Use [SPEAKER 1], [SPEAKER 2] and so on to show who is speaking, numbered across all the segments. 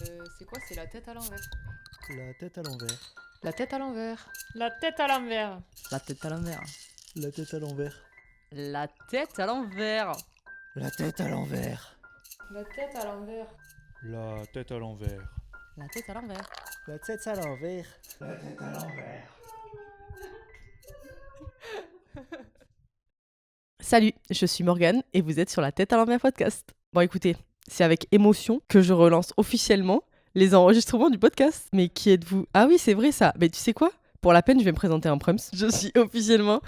[SPEAKER 1] C'est quoi? C'est la tête à l'envers.
[SPEAKER 2] La tête à l'envers.
[SPEAKER 1] La tête à l'envers.
[SPEAKER 3] La tête à l'envers.
[SPEAKER 4] La tête à l'envers.
[SPEAKER 2] La tête à l'envers.
[SPEAKER 4] La tête à l'envers.
[SPEAKER 2] La tête à l'envers.
[SPEAKER 1] La tête à l'envers.
[SPEAKER 2] La tête à l'envers.
[SPEAKER 4] La tête à l'envers.
[SPEAKER 2] La tête à l'envers. La tête à l'envers.
[SPEAKER 4] Salut, je suis Morgane et vous êtes sur la tête à l'envers podcast. Bon écoutez, c'est avec émotion que je relance officiellement les enregistrements du podcast. Mais qui êtes-vous? Ah oui, c'est vrai ça. Mais tu sais quoi? Pour la peine, je vais me présenter en prums. Je suis officiellement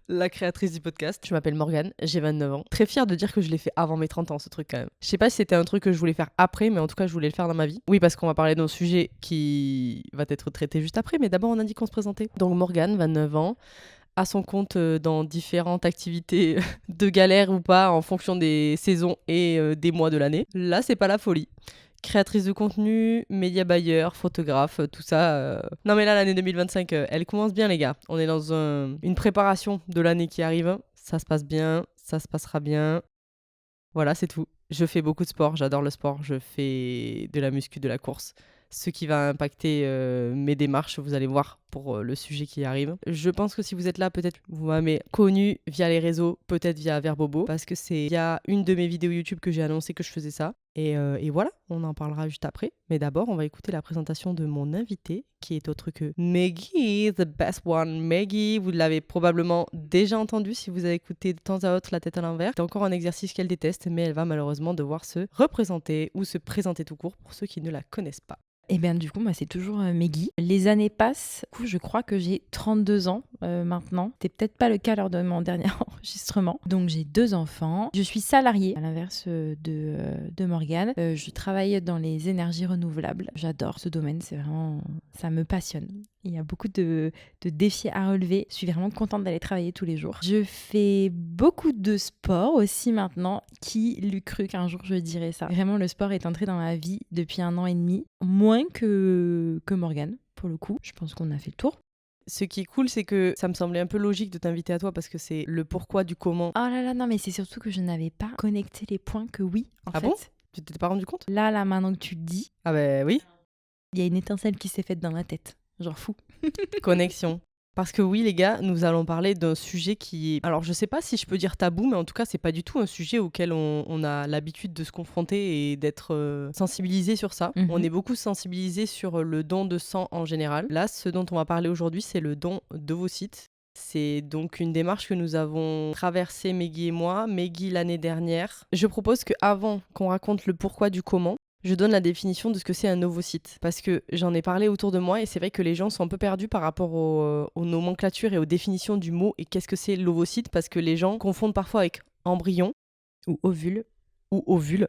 [SPEAKER 4] la créatrice du podcast. Je m'appelle Morgane, j'ai 29 ans. Très fière de dire que je l'ai fait avant mes 30 ans, ce truc quand même. Je sais pas si c'était un truc que je voulais faire après, mais en tout cas, je voulais le faire dans ma vie. Oui, parce qu'on va parler d'un sujet qui va être traité juste après, mais d'abord, on a dit qu'on se présentait. Donc Morgane, 29 ans, à son compte dans différentes activités de galère ou pas, en fonction des saisons et des mois de l'année. Là, c'est pas la folie. Créatrice de contenu, média buyer, photographe, tout ça. Non mais là, l'année 2025, elle commence bien les gars. On est dans une préparation de l'année qui arrive. Ça se passe bien, ça se passera bien. Voilà, c'est tout. Je fais beaucoup de sport, j'adore le sport. Je fais de la muscu, de la course. Ce qui va impacter mes démarches, vous allez voir pour le sujet qui arrive. Je pense que si vous êtes là, peut-être vous m'avez connu via les réseaux, peut-être via Verbobo, parce que c'est via une de mes vidéos YouTube que j'ai annoncé que je faisais ça. Et voilà, on en parlera juste après. Mais d'abord, on va écouter la présentation de mon invité, qui est autre que Maggie, the best one. Maggie, vous l'avez probablement déjà entendu si vous avez écouté de temps à autre La tête à l'envers. C'est encore un exercice qu'elle déteste, mais elle va malheureusement devoir se représenter ou se présenter tout court pour ceux qui ne la connaissent pas.
[SPEAKER 3] Et bien du coup, moi, c'est toujours Meggy. Les années passent. Du coup, je crois que j'ai 32 ans maintenant. C'était peut-être pas le cas lors de mon dernier enregistrement. Donc, j'ai 2 enfants. Je suis salariée, à l'inverse de Morgane. Je travaille dans les énergies renouvelables. J'adore ce domaine. C'est vraiment... Ça me passionne. Il y a beaucoup de défis à relever. Je suis vraiment contente d'aller travailler tous les jours. Je fais beaucoup de sport aussi maintenant. Qui l'eût cru qu'un jour je dirais ça? Vraiment, le sport est entré dans ma vie depuis 1 an et demi. Moins que Morgane, pour le coup. Je pense qu'on a fait le tour.
[SPEAKER 4] Ce qui est cool, c'est que ça me semblait un peu logique de t'inviter à toi parce que c'est le pourquoi du comment.
[SPEAKER 3] Oh là là, non, mais c'est surtout que je n'avais pas connecté les points que oui, en
[SPEAKER 4] Ah
[SPEAKER 3] fait.
[SPEAKER 4] bon? Tu t'étais pas rendu compte?
[SPEAKER 3] Là, maintenant que tu le dis,
[SPEAKER 4] Ah bah oui.
[SPEAKER 3] il y a une étincelle qui s'est faite dans la tête. Genre fou.
[SPEAKER 4] Connexion. Parce que oui, les gars, nous allons parler d'un sujet qui est... Alors, je sais pas si je peux dire tabou, mais en tout cas, c'est pas du tout un sujet auquel on a l'habitude de se confronter et d'être sensibilisé sur ça.
[SPEAKER 3] Mhm.
[SPEAKER 4] On est beaucoup sensibilisé sur le don de sang en général. Là, ce dont on va parler aujourd'hui, c'est le don d'ovocytes. C'est donc une démarche que nous avons traversée, Meggy et moi, Meggy l'année dernière. Je propose qu'avant qu'on raconte le pourquoi du comment, je donne la définition de ce que c'est un ovocyte. Parce que j'en ai parlé autour de moi et c'est vrai que les gens sont un peu perdus par rapport aux nomenclatures et aux définitions du mot et qu'est-ce que c'est l'ovocyte, parce que les gens confondent parfois avec embryon
[SPEAKER 3] Ou ovule.
[SPEAKER 4] ou ovule.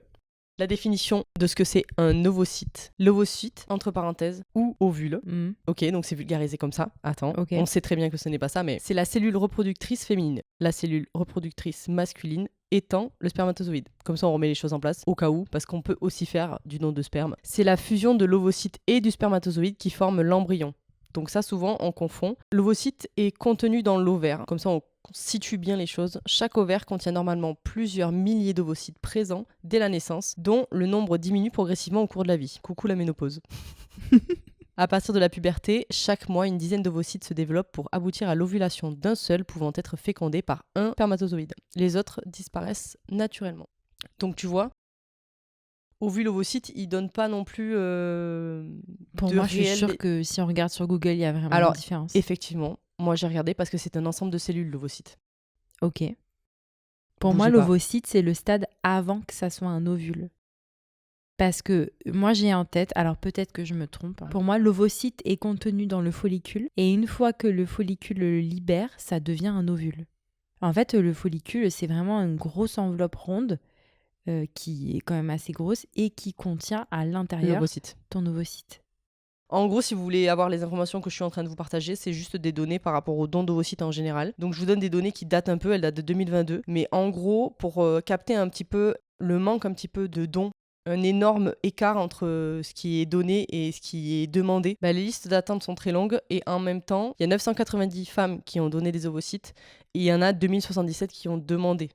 [SPEAKER 4] La définition de ce que c'est un ovocyte. L'ovocyte, entre parenthèses, ou ovule.
[SPEAKER 3] Mhm.
[SPEAKER 4] Ok, donc c'est vulgarisé comme ça. Attends,
[SPEAKER 3] Ok.
[SPEAKER 4] on sait très bien que ce n'est pas ça, mais c'est la cellule reproductrice féminine. La cellule reproductrice masculine étant le spermatozoïde. Comme ça, on remet les choses en place au cas où, parce qu'on peut aussi faire du don de sperme. C'est la fusion de l'ovocyte et du spermatozoïde qui forme l'embryon. Donc ça, souvent, on confond. L'ovocyte est contenu dans l'ovaire. Comme ça, on situe bien les choses. Chaque ovaire contient normalement plusieurs milliers d'ovocytes présents dès la naissance, dont le nombre diminue progressivement au cours de la vie. Coucou la ménopause. À partir de la puberté, chaque mois, une dizaine d'ovocytes se développent pour aboutir à l'ovulation d'un seul pouvant être fécondé par un spermatozoïde. Les autres disparaissent naturellement. Donc tu vois, ovule, ovocyte, ils donnent pas non plus
[SPEAKER 3] Pour
[SPEAKER 4] de
[SPEAKER 3] moi, je suis
[SPEAKER 4] réel...
[SPEAKER 3] sûre que si on regarde sur Google, il y a vraiment
[SPEAKER 4] Alors,
[SPEAKER 3] une différence.
[SPEAKER 4] effectivement, moi j'ai regardé parce que c'est un ensemble de cellules, l'ovocyte.
[SPEAKER 3] Ok. Pour
[SPEAKER 4] Bougez
[SPEAKER 3] moi,
[SPEAKER 4] pas.
[SPEAKER 3] l'ovocyte, c'est le stade avant que ça soit un ovule. Parce que moi, j'ai en tête, alors peut-être que je me trompe, hein. Pour moi, l'ovocyte est contenu dans le follicule. Et une fois que le follicule le libère, ça devient un ovule. En fait, le follicule, c'est vraiment une grosse enveloppe ronde qui est quand même assez grosse et qui contient à l'intérieur
[SPEAKER 4] L'ovocyte.
[SPEAKER 3] ton ovocyte.
[SPEAKER 4] En gros, si vous voulez avoir les informations que je suis en train de vous partager, c'est juste des données par rapport aux dons d'ovocytes en général. Donc je vous donne des données qui datent un peu, elles datent de 2022. Mais en gros, pour capter un petit peu le manque un petit peu de dons, un énorme écart entre ce qui est donné et ce qui est demandé, les listes d'attente sont très longues et en même temps, il y a 990 femmes qui ont donné des ovocytes et il y en a 2077 qui ont demandé.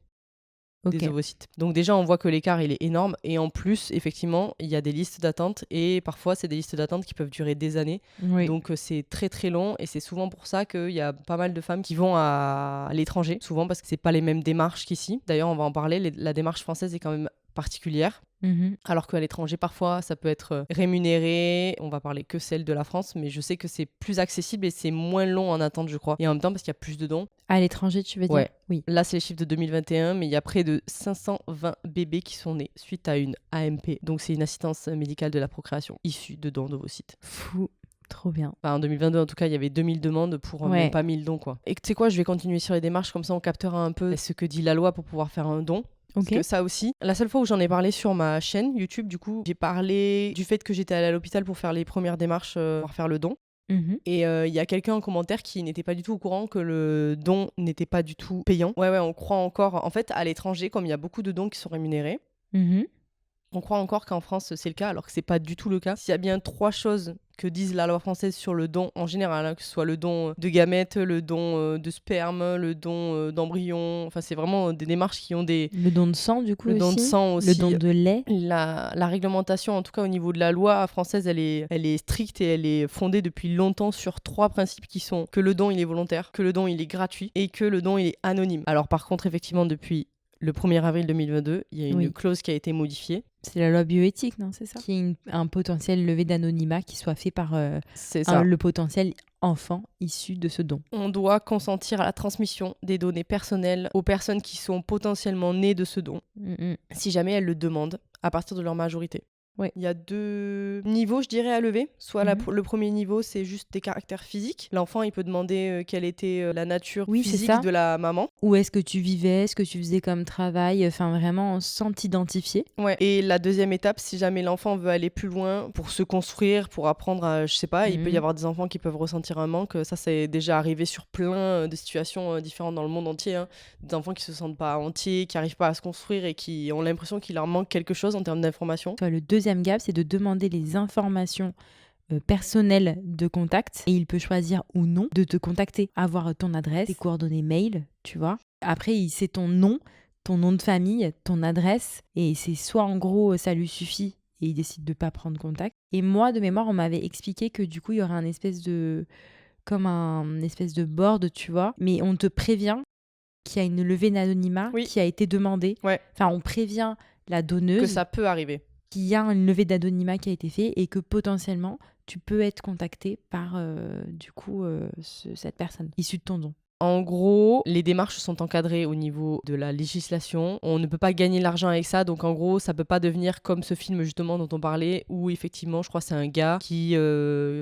[SPEAKER 3] Ok.
[SPEAKER 4] des ovocytes. Donc déjà, on voit que l'écart, il est énorme. Et en plus, effectivement, il y a des listes d'attente. Et parfois, c'est des listes d'attente qui peuvent durer des années.
[SPEAKER 3] Oui.
[SPEAKER 4] Donc c'est très très long. Et c'est souvent pour ça qu'il y a pas mal de femmes qui vont à l'étranger. Souvent parce que c'est pas les mêmes démarches qu'ici. D'ailleurs, on va en parler. La démarche française est quand même particulière.
[SPEAKER 3] Mhm.
[SPEAKER 4] Alors qu'à l'étranger, parfois, ça peut être rémunéré. On va parler que celle de la France, mais je sais que c'est plus accessible et c'est moins long en attente, je crois. Et en même temps, parce qu'il y a plus de dons.
[SPEAKER 3] À l'étranger, tu veux dire?
[SPEAKER 4] Ouais.
[SPEAKER 3] Oui.
[SPEAKER 4] Là, c'est les chiffres de 2021, mais il y a près de 520 bébés qui sont nés suite à une AMP. Donc, c'est une assistance médicale de la procréation issue de dons d'ovocytes.
[SPEAKER 3] Fou. Trop bien.
[SPEAKER 4] Enfin, en 2022, en tout cas, il y avait 2000 demandes pour
[SPEAKER 3] Ouais.
[SPEAKER 4] même pas 1000 dons, quoi. Et tu sais quoi, je vais continuer sur les démarches, comme ça, on captera un peu ce que dit la loi pour pouvoir faire un don. Parce
[SPEAKER 3] Ok.
[SPEAKER 4] que ça aussi, la seule fois où j'en ai parlé sur ma chaîne YouTube, du coup, j'ai parlé du fait que j'étais allée à l'hôpital pour faire les premières démarches pour faire le don.
[SPEAKER 3] Mhm.
[SPEAKER 4] Et il y a quelqu'un en commentaire qui n'était pas du tout au courant que le don n'était pas du tout payant. Ouais, on croit encore. En fait, à l'étranger, comme il y a beaucoup de dons qui sont rémunérés,
[SPEAKER 3] Mhm.
[SPEAKER 4] on croit encore qu'en France, c'est le cas, alors que c'est pas du tout le cas. S'il y a bien 3 choses que disent la loi française sur le don en général, hein, que ce soit le don de gamètes, le don de sperme, le don d'embryon, enfin, c'est vraiment des démarches qui ont des...
[SPEAKER 3] Le don de sang, du coup,
[SPEAKER 4] Le don de
[SPEAKER 3] aussi.
[SPEAKER 4] sang aussi.
[SPEAKER 3] Le don de lait.
[SPEAKER 4] La réglementation, en tout cas au niveau de la loi française, elle est stricte et elle est fondée depuis longtemps sur 3 principes qui sont que le don il est volontaire, que le don il est gratuit et que le don il est anonyme. Alors par contre, effectivement, depuis le 1er avril 2022, il y a une
[SPEAKER 3] Oui.
[SPEAKER 4] clause qui a été modifiée.
[SPEAKER 3] C'est la loi bioéthique, non? C'est ça? Qui est un potentiel levé d'anonymat qui soit fait par
[SPEAKER 4] C'est ça.
[SPEAKER 3] le potentiel enfant issu de ce don.
[SPEAKER 4] On doit consentir à la transmission des données personnelles aux personnes qui sont potentiellement nées de ce don,
[SPEAKER 3] Mhm.
[SPEAKER 4] si jamais elles le demandent, à partir de leur majorité.
[SPEAKER 3] Ouais.
[SPEAKER 4] Il y a 2 niveaux, je dirais, à lever. Soit
[SPEAKER 3] Mhm.
[SPEAKER 4] le premier niveau, c'est juste des caractères physiques. L'enfant, il peut demander quelle était la nature
[SPEAKER 3] Oui, c'est
[SPEAKER 4] physique
[SPEAKER 3] ça.
[SPEAKER 4] de la maman.
[SPEAKER 3] Où est-ce que tu vivais? Ce que tu faisais comme travail? Enfin, vraiment, sans t'identifier.
[SPEAKER 4] Ouais. Et la deuxième étape, si jamais l'enfant veut aller plus loin pour se construire, pour apprendre à, je sais pas, il peut y
[SPEAKER 3] Mhm.
[SPEAKER 4] avoir des enfants qui peuvent ressentir un manque. Ça, c'est déjà arrivé sur plein de situations différentes dans le monde entier, hein. Des enfants qui se sentent pas entiers, qui arrivent pas à se construire et qui ont l'impression qu'il leur manque quelque chose en termes d'information.
[SPEAKER 3] Toi, le deuxième gap, c'est de demander les informations personnelles de contact et il peut choisir ou non de te contacter, avoir ton adresse, tes coordonnées mail, tu vois. Après, il sait ton nom de famille, ton adresse et c'est soit en gros ça lui suffit et il décide de pas prendre contact. Et moi, de mémoire, on m'avait expliqué que du coup, il y aurait un espèce de board, tu vois, mais on te prévient qu'il y a une levée d'anonymat
[SPEAKER 4] Oui.
[SPEAKER 3] qui a été demandée.
[SPEAKER 4] Ouais.
[SPEAKER 3] Enfin, on prévient la donneuse
[SPEAKER 4] Que ça peut arriver.
[SPEAKER 3] qu'il y a une levée d'anonymat qui a été faite et que potentiellement tu peux être contacté par cette personne issue de ton don.
[SPEAKER 4] En gros, les démarches sont encadrées au niveau de la législation. On ne peut pas gagner de l'argent avec ça. Donc en gros, ça peut pas devenir comme ce film justement dont on parlait, où effectivement, je crois que c'est un gars qui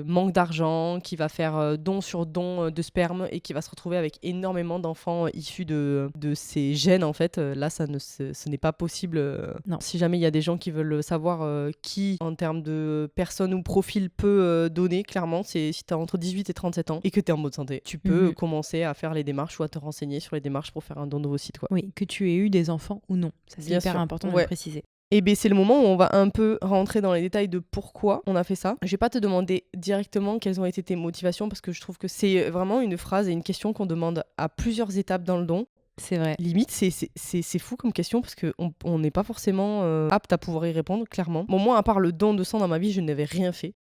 [SPEAKER 4] manque d'argent, qui va faire don sur don de sperme et qui va se retrouver avec énormément d'enfants issus de ces gènes en fait. Là, ce n'est pas possible.
[SPEAKER 3] Non.
[SPEAKER 4] Si jamais il y a des gens qui veulent savoir qui, en termes de personne ou profil, peut donner, clairement, c'est si tu as entre 18 et 37 ans et que tu es en bonne santé, tu peux commencer à faire les démarches ou à te renseigner sur les démarches pour faire un don d'ovocytes, quoi.
[SPEAKER 3] Oui, que tu aies eu des enfants ou non. Ça, c'est
[SPEAKER 4] Bien
[SPEAKER 3] hyper
[SPEAKER 4] sûr.
[SPEAKER 3] important de
[SPEAKER 4] Ouais.
[SPEAKER 3] le préciser.
[SPEAKER 4] Et bien c'est le moment où on va un peu rentrer dans les détails de pourquoi on a fait ça. Je vais pas te demander directement quelles ont été tes motivations parce que je trouve que c'est vraiment une phrase et une question qu'on demande à plusieurs étapes dans le don.
[SPEAKER 3] C'est vrai.
[SPEAKER 4] Limite, c'est fou comme question parce qu'on n'est pas forcément apte à pouvoir y répondre, clairement. Bon, moi, à part le don de sang dans ma vie, je n'avais rien fait.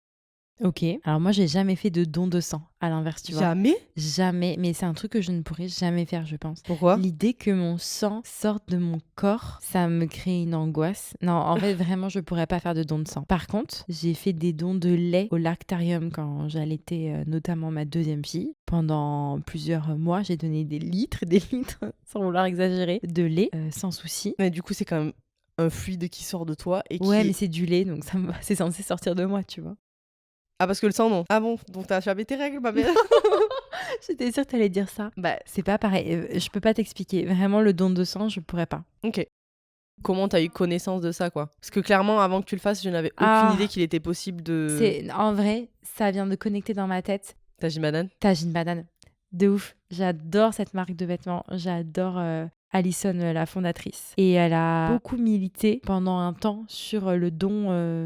[SPEAKER 3] Ok. Alors moi, j'ai jamais fait de don de sang. À l'inverse, tu vois.
[SPEAKER 4] Jamais.
[SPEAKER 3] Jamais. Mais c'est un truc que je ne pourrais jamais faire, je pense.
[SPEAKER 4] Pourquoi?
[SPEAKER 3] L'idée que mon sang sorte de mon corps, ça me crée une angoisse. Non, en fait, vraiment, je pourrais pas faire de don de sang. Par contre, j'ai fait des dons de lait au lactarium quand j'allaitais notamment ma deuxième fille. Pendant plusieurs mois, j'ai donné des litres et des litres, sans vouloir exagérer, de lait, sans souci.
[SPEAKER 4] Mais du coup, c'est quand même un fluide qui sort de toi et
[SPEAKER 3] Ouais,
[SPEAKER 4] qui...
[SPEAKER 3] mais c'est du lait, donc c'est censé sortir de moi, tu vois.
[SPEAKER 4] Ah, parce que le sang, non. Ah bon, donc t'as jamais tes règles, ma belle.
[SPEAKER 3] J'étais sûre que t'allais dire ça.
[SPEAKER 4] Bah,
[SPEAKER 3] C'est pas pareil. Je peux pas t'expliquer. Vraiment, le don de sang, je pourrais pas.
[SPEAKER 4] ok. Comment t'as eu connaissance de ça, quoi? Parce que clairement, avant que tu le fasses, je n'avais aucune
[SPEAKER 3] Ah.
[SPEAKER 4] idée qu'il était possible de...
[SPEAKER 3] En vrai, ça vient de connecter dans ma tête.
[SPEAKER 4] Tajimbanan?
[SPEAKER 3] Tajine Banane. De ouf. J'adore cette marque de vêtements. J'adore Alison, la fondatrice. Et elle a beaucoup milité pendant un temps sur le don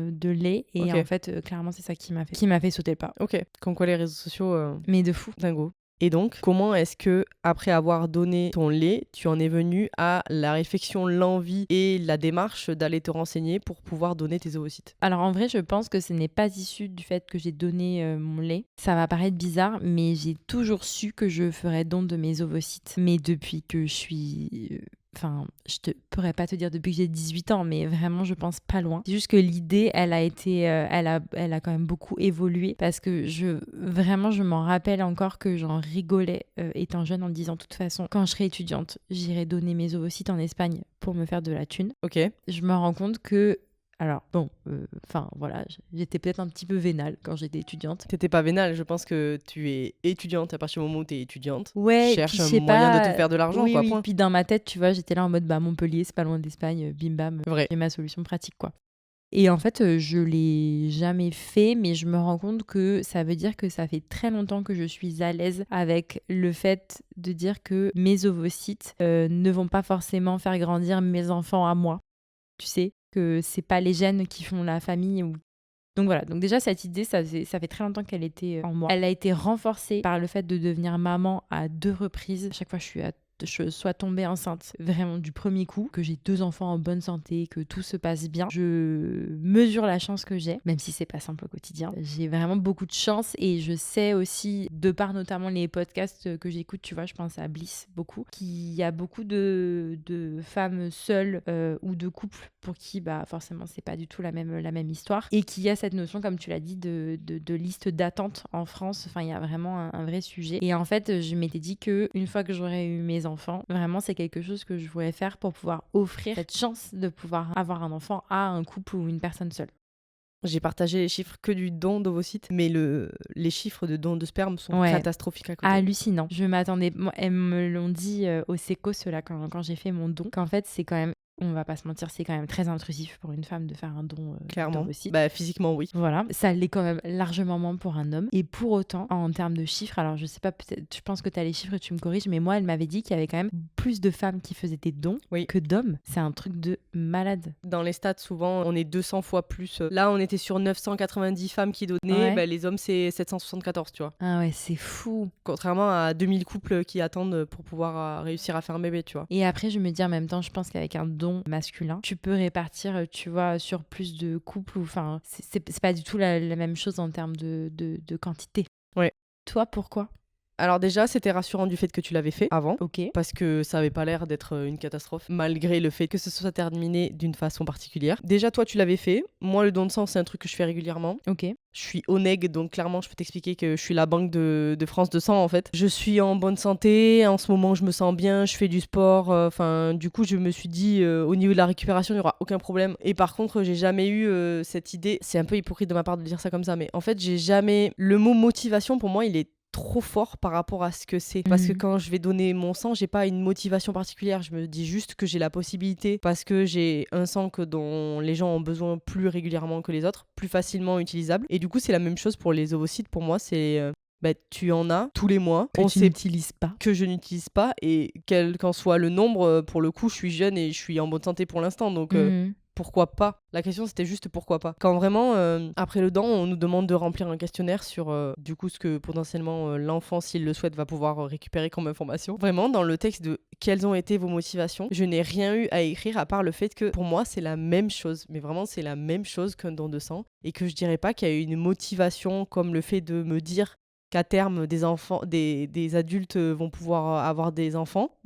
[SPEAKER 3] de lait. Et
[SPEAKER 4] Ok.
[SPEAKER 3] en fait, clairement, c'est ça qui m'a fait sauter le pas.
[SPEAKER 4] Ok. Comme quoi les réseaux sociaux,
[SPEAKER 3] Mais de fou.
[SPEAKER 4] dingo. Et donc, comment est-ce que, après avoir donné ton lait, tu en es venu à la réflexion, l'envie et la démarche d'aller te renseigner pour pouvoir donner tes ovocytes?
[SPEAKER 3] Alors en vrai, je pense que ce n'est pas issu du fait que j'ai donné mon lait. Ça va paraître bizarre, mais j'ai toujours su que je ferais don de mes ovocytes. Mais depuis que je suis... Enfin, je ne pourrais pas te dire depuis que j'ai 18 ans, mais vraiment, je pense pas loin. C'est juste que l'idée, elle a quand même beaucoup évolué parce que vraiment, je m'en rappelle encore que j'en rigolais étant jeune en me disant, de toute façon, quand je serai étudiante, j'irai donner mes ovocytes en Espagne pour me faire de la thune.
[SPEAKER 4] Ok.
[SPEAKER 3] Je me rends compte que alors, bon, voilà, j'étais peut-être un petit peu vénale quand j'étais étudiante.
[SPEAKER 4] T'étais pas vénale, je pense que tu es étudiante à partir du moment où t'es étudiante.
[SPEAKER 3] Ouais,
[SPEAKER 4] Cherche
[SPEAKER 3] puis je
[SPEAKER 4] un
[SPEAKER 3] sais
[SPEAKER 4] moyen
[SPEAKER 3] pas,
[SPEAKER 4] de te faire de l'argent,
[SPEAKER 3] oui,
[SPEAKER 4] quoi,
[SPEAKER 3] oui.
[SPEAKER 4] point.
[SPEAKER 3] Puis dans ma tête, tu vois, j'étais là en mode, Montpellier, c'est pas loin d'Espagne, bim bam,
[SPEAKER 4] Vrai.
[SPEAKER 3] j'ai ma solution pratique, quoi. Et en fait, je l'ai jamais fait, mais je me rends compte que ça veut dire que ça fait très longtemps que je suis à l'aise avec le fait de dire que mes ovocytes ne vont pas forcément faire grandir mes enfants à moi. Tu sais, que c'est pas les gènes qui font la famille. Donc voilà, donc déjà cette idée, ça fait très longtemps qu'elle était en moi. Elle a été renforcée par le fait de devenir maman à 2 reprises. À chaque fois, je sois tombée enceinte vraiment du premier coup, que j'ai 2 enfants en bonne santé, que tout se passe bien. Je mesure la chance que j'ai, même si c'est pas simple au quotidien. J'ai vraiment beaucoup de chance et je sais aussi, de par notamment les podcasts que j'écoute, tu vois, je pense à Bliss beaucoup, qu'il y a beaucoup de femmes seules ou de couples pour qui forcément c'est pas du tout la même histoire et qu'il y a cette notion, comme tu l'as dit, de liste d'attente en France. Enfin, il y a vraiment un vrai sujet. Et en fait, je m'étais dit que une fois que j'aurais eu mes enfants, vraiment c'est quelque chose que je voulais faire pour pouvoir offrir cette chance de pouvoir avoir un enfant à un couple ou une personne seule.
[SPEAKER 4] J'ai partagé les chiffres que du don d'ovocytes, mais les chiffres de don de sperme sont catastrophiques à côté.
[SPEAKER 3] Hallucinant. Je m'attendais... Elles me l'ont dit au Seco, ceux-là, quand j'ai fait mon don, qu'en fait, c'est quand même... On va pas se mentir, c'est quand même très intrusif pour une femme de faire un don d'ovocytes.
[SPEAKER 4] Physiquement, oui.
[SPEAKER 3] Voilà, ça l'est quand même largement moins pour un homme. Et pour autant, en termes de chiffres, alors je sais pas, peut-être, je pense que tu as les chiffres et tu me corriges, mais moi, elle m'avait dit qu'il y avait quand même plus de femmes qui faisaient des dons que d'hommes. C'est un truc de malade.
[SPEAKER 4] Dans les stats, souvent, on est 200 fois plus. Là, on était sur 990 femmes qui donnaient. Les hommes, c'est 774, tu vois.
[SPEAKER 3] Ah ouais, c'est fou.
[SPEAKER 4] Contrairement à 2000 couples qui attendent pour pouvoir réussir à faire un bébé, tu vois.
[SPEAKER 3] Et après, je me dis en même temps, je pense qu'avec un don masculin, tu peux répartir, tu vois, sur plus de couples. Enfin, c'est pas du tout la même chose en termes de quantité.
[SPEAKER 4] Ouais.
[SPEAKER 3] Toi, pourquoi ?
[SPEAKER 4] Alors déjà, c'était rassurant du fait que tu l'avais fait avant, parce que ça avait pas l'air d'être une catastrophe, malgré le fait que ce soit terminé d'une façon particulière. Déjà, toi, tu l'avais fait. Moi, le don de sang, c'est un truc que je fais régulièrement.
[SPEAKER 3] Ok.
[SPEAKER 4] Je suis ONEG, donc clairement, je peux t'expliquer que je suis la banque de France de sang, en fait. Je suis en bonne santé, en ce moment, je me sens bien, je fais du sport. Du coup, je me suis dit, au niveau de la récupération, il n'y aura aucun problème. Et par contre, j'ai jamais eu cette idée. C'est un peu hypocrite de ma part de dire ça comme ça, mais en fait, j'ai jamais... Le mot motivation, pour moi, il est trop fort par rapport à ce que c'est. Parce que quand je vais donner mon sang, j'ai pas une motivation particulière. Je me dis juste que j'ai la possibilité, parce que j'ai un sang dont les gens ont besoin plus régulièrement que les autres, plus facilement utilisable. Et du coup, c'est la même chose pour les ovocytes. Pour moi, c'est... tu en as tous les mois.
[SPEAKER 3] Que tu n'utilises pas.
[SPEAKER 4] Que je n'utilise pas. Et quel qu'en soit le nombre, pour le coup, je suis jeune et je suis en bonne santé pour l'instant. Donc... pourquoi pas? La question c'était juste pourquoi pas. Quand vraiment, après le don, on nous demande de remplir un questionnaire sur du coup ce que potentiellement l'enfant, s'il le souhaite, va pouvoir récupérer comme information. Vraiment, dans le texte de quelles ont été vos motivations, je n'ai rien eu à écrire à part le fait que pour moi c'est la même chose. Mais vraiment c'est la même chose qu'un don de sang. Et que je dirais pas qu'il y a eu une motivation comme le fait de me dire qu'à terme des adultes vont pouvoir avoir des enfants.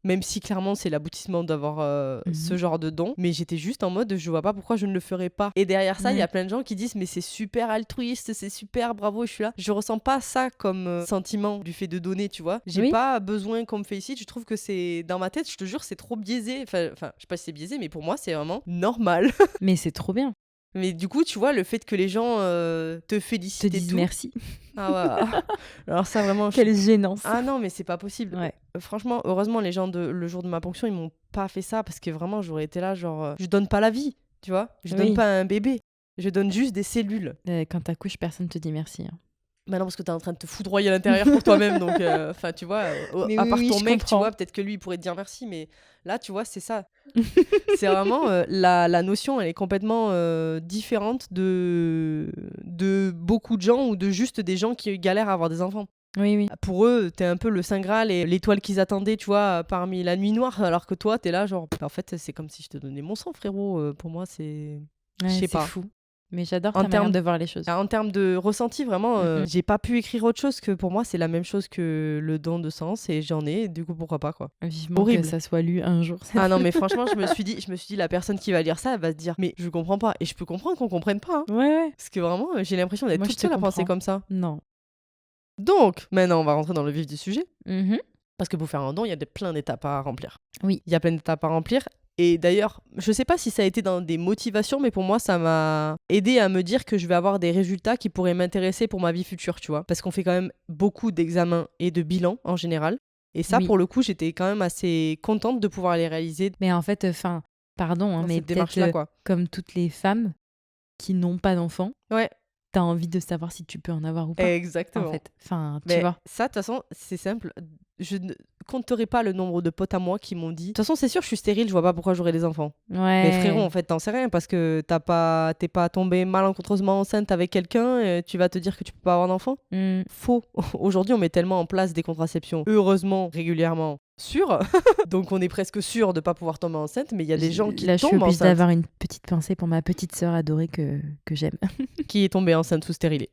[SPEAKER 4] Même si clairement c'est l'aboutissement d'avoir ce genre de don. Mais j'étais juste en mode, je vois pas pourquoi je ne le ferais pas. Et derrière ça, il y a plein de gens qui disent, mais c'est super altruiste, c'est super, bravo, je suis là. Je ressens pas ça comme sentiment du fait de donner, tu vois. J'ai pas besoin qu'on me félicite. Je trouve que c'est, dans ma tête, je te jure, c'est trop biaisé. Enfin, je sais pas si c'est biaisé, mais pour moi, c'est vraiment normal.
[SPEAKER 3] Mais c'est trop bien.
[SPEAKER 4] Mais du coup, tu vois, le fait que les gens te félicitent,
[SPEAKER 3] te disent merci.
[SPEAKER 4] Ah ouais. Alors ça vraiment...
[SPEAKER 3] Quelle gênance.
[SPEAKER 4] Ah non, mais c'est pas possible.
[SPEAKER 3] Ouais.
[SPEAKER 4] Franchement, heureusement, les gens le jour de ma ponction, ils m'ont pas fait ça parce que vraiment, j'aurais été là, genre... je donne pas la vie, tu vois. Je donne pas un bébé. Je donne juste des cellules.
[SPEAKER 3] Quand t'accouches, personne te dit merci.
[SPEAKER 4] Bah non, parce que t'es en train de te foudroyer à l'intérieur pour toi-même. Donc, tu vois, à part ton mec, tu vois, peut-être que lui, il pourrait te dire merci. Mais là, tu vois, c'est ça. C'est vraiment... la notion, elle est complètement différente de beaucoup de gens ou de juste des gens qui galèrent à avoir des enfants.
[SPEAKER 3] Oui, oui.
[SPEAKER 4] Pour eux, t'es un peu le Saint Graal et l'étoile qu'ils attendaient, tu vois, parmi la nuit noire, alors que toi, t'es là, genre, en fait, c'est comme si je te donnais mon sang, frérot. Pour moi, c'est.
[SPEAKER 3] Ouais,
[SPEAKER 4] Je sais
[SPEAKER 3] c'est
[SPEAKER 4] pas.
[SPEAKER 3] fou. Mais j'adore
[SPEAKER 4] En
[SPEAKER 3] ta manière
[SPEAKER 4] termes-
[SPEAKER 3] de voir les choses.
[SPEAKER 4] En termes de ressenti, vraiment,
[SPEAKER 3] Mhm.
[SPEAKER 4] j'ai pas pu écrire autre chose que pour moi, c'est la même chose que le don de sens et j'en ai, du coup, pourquoi pas, quoi.
[SPEAKER 3] Vivement
[SPEAKER 4] horrible.
[SPEAKER 3] que ça soit lu un jour.
[SPEAKER 4] Ah non, mais franchement, je me suis dit, la personne qui va lire ça, elle va se dire, mais je comprends pas. Et je peux comprendre qu'on comprenne pas, hein.
[SPEAKER 3] Ouais, ouais.
[SPEAKER 4] Parce que vraiment, j'ai l'impression d'être
[SPEAKER 3] Moi,
[SPEAKER 4] toute
[SPEAKER 3] je te
[SPEAKER 4] seule à penser
[SPEAKER 3] comprends.
[SPEAKER 4] comme ça.
[SPEAKER 3] Non.
[SPEAKER 4] Donc, maintenant, on va rentrer dans le vif du sujet.
[SPEAKER 3] Mhm.
[SPEAKER 4] Parce que pour faire un don, il y a plein d'étapes à remplir.
[SPEAKER 3] Oui.
[SPEAKER 4] Il y a plein d'étapes à remplir. Et d'ailleurs, je sais pas si ça a été dans des motivations, mais pour moi, ça m'a aidé à me dire que je vais avoir des résultats qui pourraient m'intéresser pour ma vie future, tu vois. Parce qu'on fait quand même beaucoup d'examens et de bilans en général. Et ça,
[SPEAKER 3] Oui.
[SPEAKER 4] pour le coup, j'étais quand même assez contente de pouvoir les réaliser
[SPEAKER 3] Mais en fait, pardon, hein,
[SPEAKER 4] dans
[SPEAKER 3] mais
[SPEAKER 4] cette
[SPEAKER 3] peut-être
[SPEAKER 4] démarche-là, quoi.
[SPEAKER 3] comme toutes les femmes qui n'ont pas d'enfants,
[SPEAKER 4] Ouais,
[SPEAKER 3] t'as envie de savoir si tu peux en avoir ou pas.
[SPEAKER 4] exactement.
[SPEAKER 3] En fait, tu
[SPEAKER 4] Mais
[SPEAKER 3] vois.
[SPEAKER 4] ça, de toute façon, c'est simple. Je ne compterai pas le nombre de potes à moi qui m'ont dit. De toute façon, c'est sûr, je suis stérile, je vois pas pourquoi j'aurais des enfants.
[SPEAKER 3] Ouais.
[SPEAKER 4] Mais frérot, en fait, t'en sais rien parce que t'es pas tombé malencontreusement enceinte avec quelqu'un et tu vas te dire que tu peux pas avoir d'enfant.
[SPEAKER 3] Mm.
[SPEAKER 4] Faux. Aujourd'hui, on met tellement en place des contraceptions, heureusement, régulièrement, sûres. Donc, on est presque sûr de pas pouvoir tomber enceinte, mais il y a des gens qui
[SPEAKER 3] Là, je suis
[SPEAKER 4] tombent
[SPEAKER 3] obligée
[SPEAKER 4] enceintes.
[SPEAKER 3] d'avoir une petite pensée pour ma petite sœur adorée que j'aime.
[SPEAKER 4] Qui est tombée enceinte sous stérilé.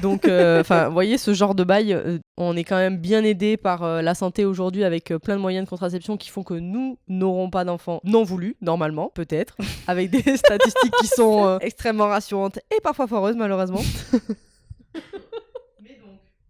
[SPEAKER 4] Donc, vous voyez, ce genre de bail, on est quand même bien aidé par la santé aujourd'hui avec plein de moyens de contraception qui font que nous n'aurons pas d'enfants non voulus, normalement, peut-être, avec des statistiques qui sont extrêmement rassurantes et parfois foireuses, malheureusement.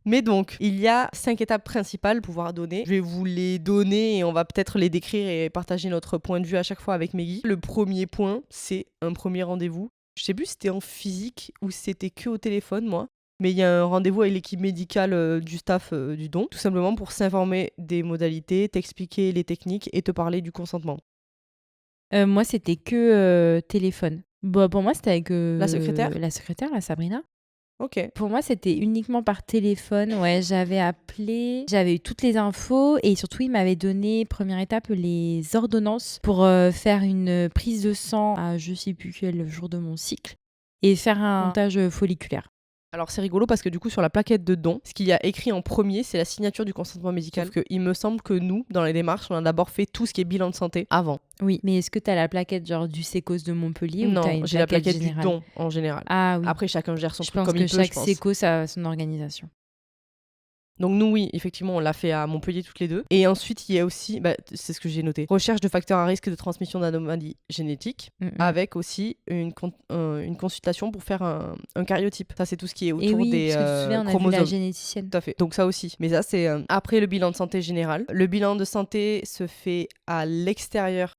[SPEAKER 4] Mais donc, il y a 5 étapes principales pour pouvoir donner. Je vais vous les donner et on va peut-être les décrire et partager notre point de vue à chaque fois avec Meggy. Le premier point, c'est un premier rendez-vous. Je sais plus si c'était en physique ou si c'était que au téléphone, moi. Mais il y a un rendez-vous avec l'équipe médicale du staff du don, tout simplement pour s'informer des modalités, t'expliquer les techniques et te parler du consentement.
[SPEAKER 3] Moi, c'était que téléphone. Bon, pour moi, c'était avec
[SPEAKER 4] La secrétaire,
[SPEAKER 3] la Sabrina.
[SPEAKER 4] Ok.
[SPEAKER 3] Pour moi, c'était uniquement par téléphone. Ouais, j'avais appelé, j'avais eu toutes les infos et surtout, il m'avait donné, première étape, les ordonnances pour faire une prise de sang à je sais plus quel jour de mon cycle et faire un montage folliculaire.
[SPEAKER 4] Alors c'est rigolo parce que du coup sur la plaquette de don, ce qu'il y a écrit en premier, c'est la signature du consentement médical. Sauf que il me semble que nous, dans les démarches, on a d'abord fait tout ce qui est bilan de santé avant.
[SPEAKER 3] Oui, mais est-ce que tu as la plaquette genre du sécos de Montpellier ou
[SPEAKER 4] Non,
[SPEAKER 3] t'as une
[SPEAKER 4] j'ai la plaquette du
[SPEAKER 3] générale
[SPEAKER 4] don en général.
[SPEAKER 3] Ah oui.
[SPEAKER 4] Après chacun gère son
[SPEAKER 3] Je
[SPEAKER 4] truc
[SPEAKER 3] pense
[SPEAKER 4] comme
[SPEAKER 3] que
[SPEAKER 4] il peut,
[SPEAKER 3] chaque
[SPEAKER 4] je pense.
[SPEAKER 3] sécos a son organisation.
[SPEAKER 4] Donc nous, oui, effectivement, on l'a fait à Montpellier toutes les deux. Et ensuite, il y a aussi, c'est ce que j'ai noté, recherche de facteurs à risque de transmission d'anomalies génétiques, avec aussi une consultation pour faire un karyotype. Ça, c'est tout ce qui est autour
[SPEAKER 3] Et oui,
[SPEAKER 4] des
[SPEAKER 3] parce que tu te souviens, on a vu
[SPEAKER 4] chromosomes.
[SPEAKER 3] la généticienne.
[SPEAKER 4] Tout à fait. Donc ça aussi. Mais ça, c'est après le bilan de santé général. Le bilan de santé se fait à l'extérieur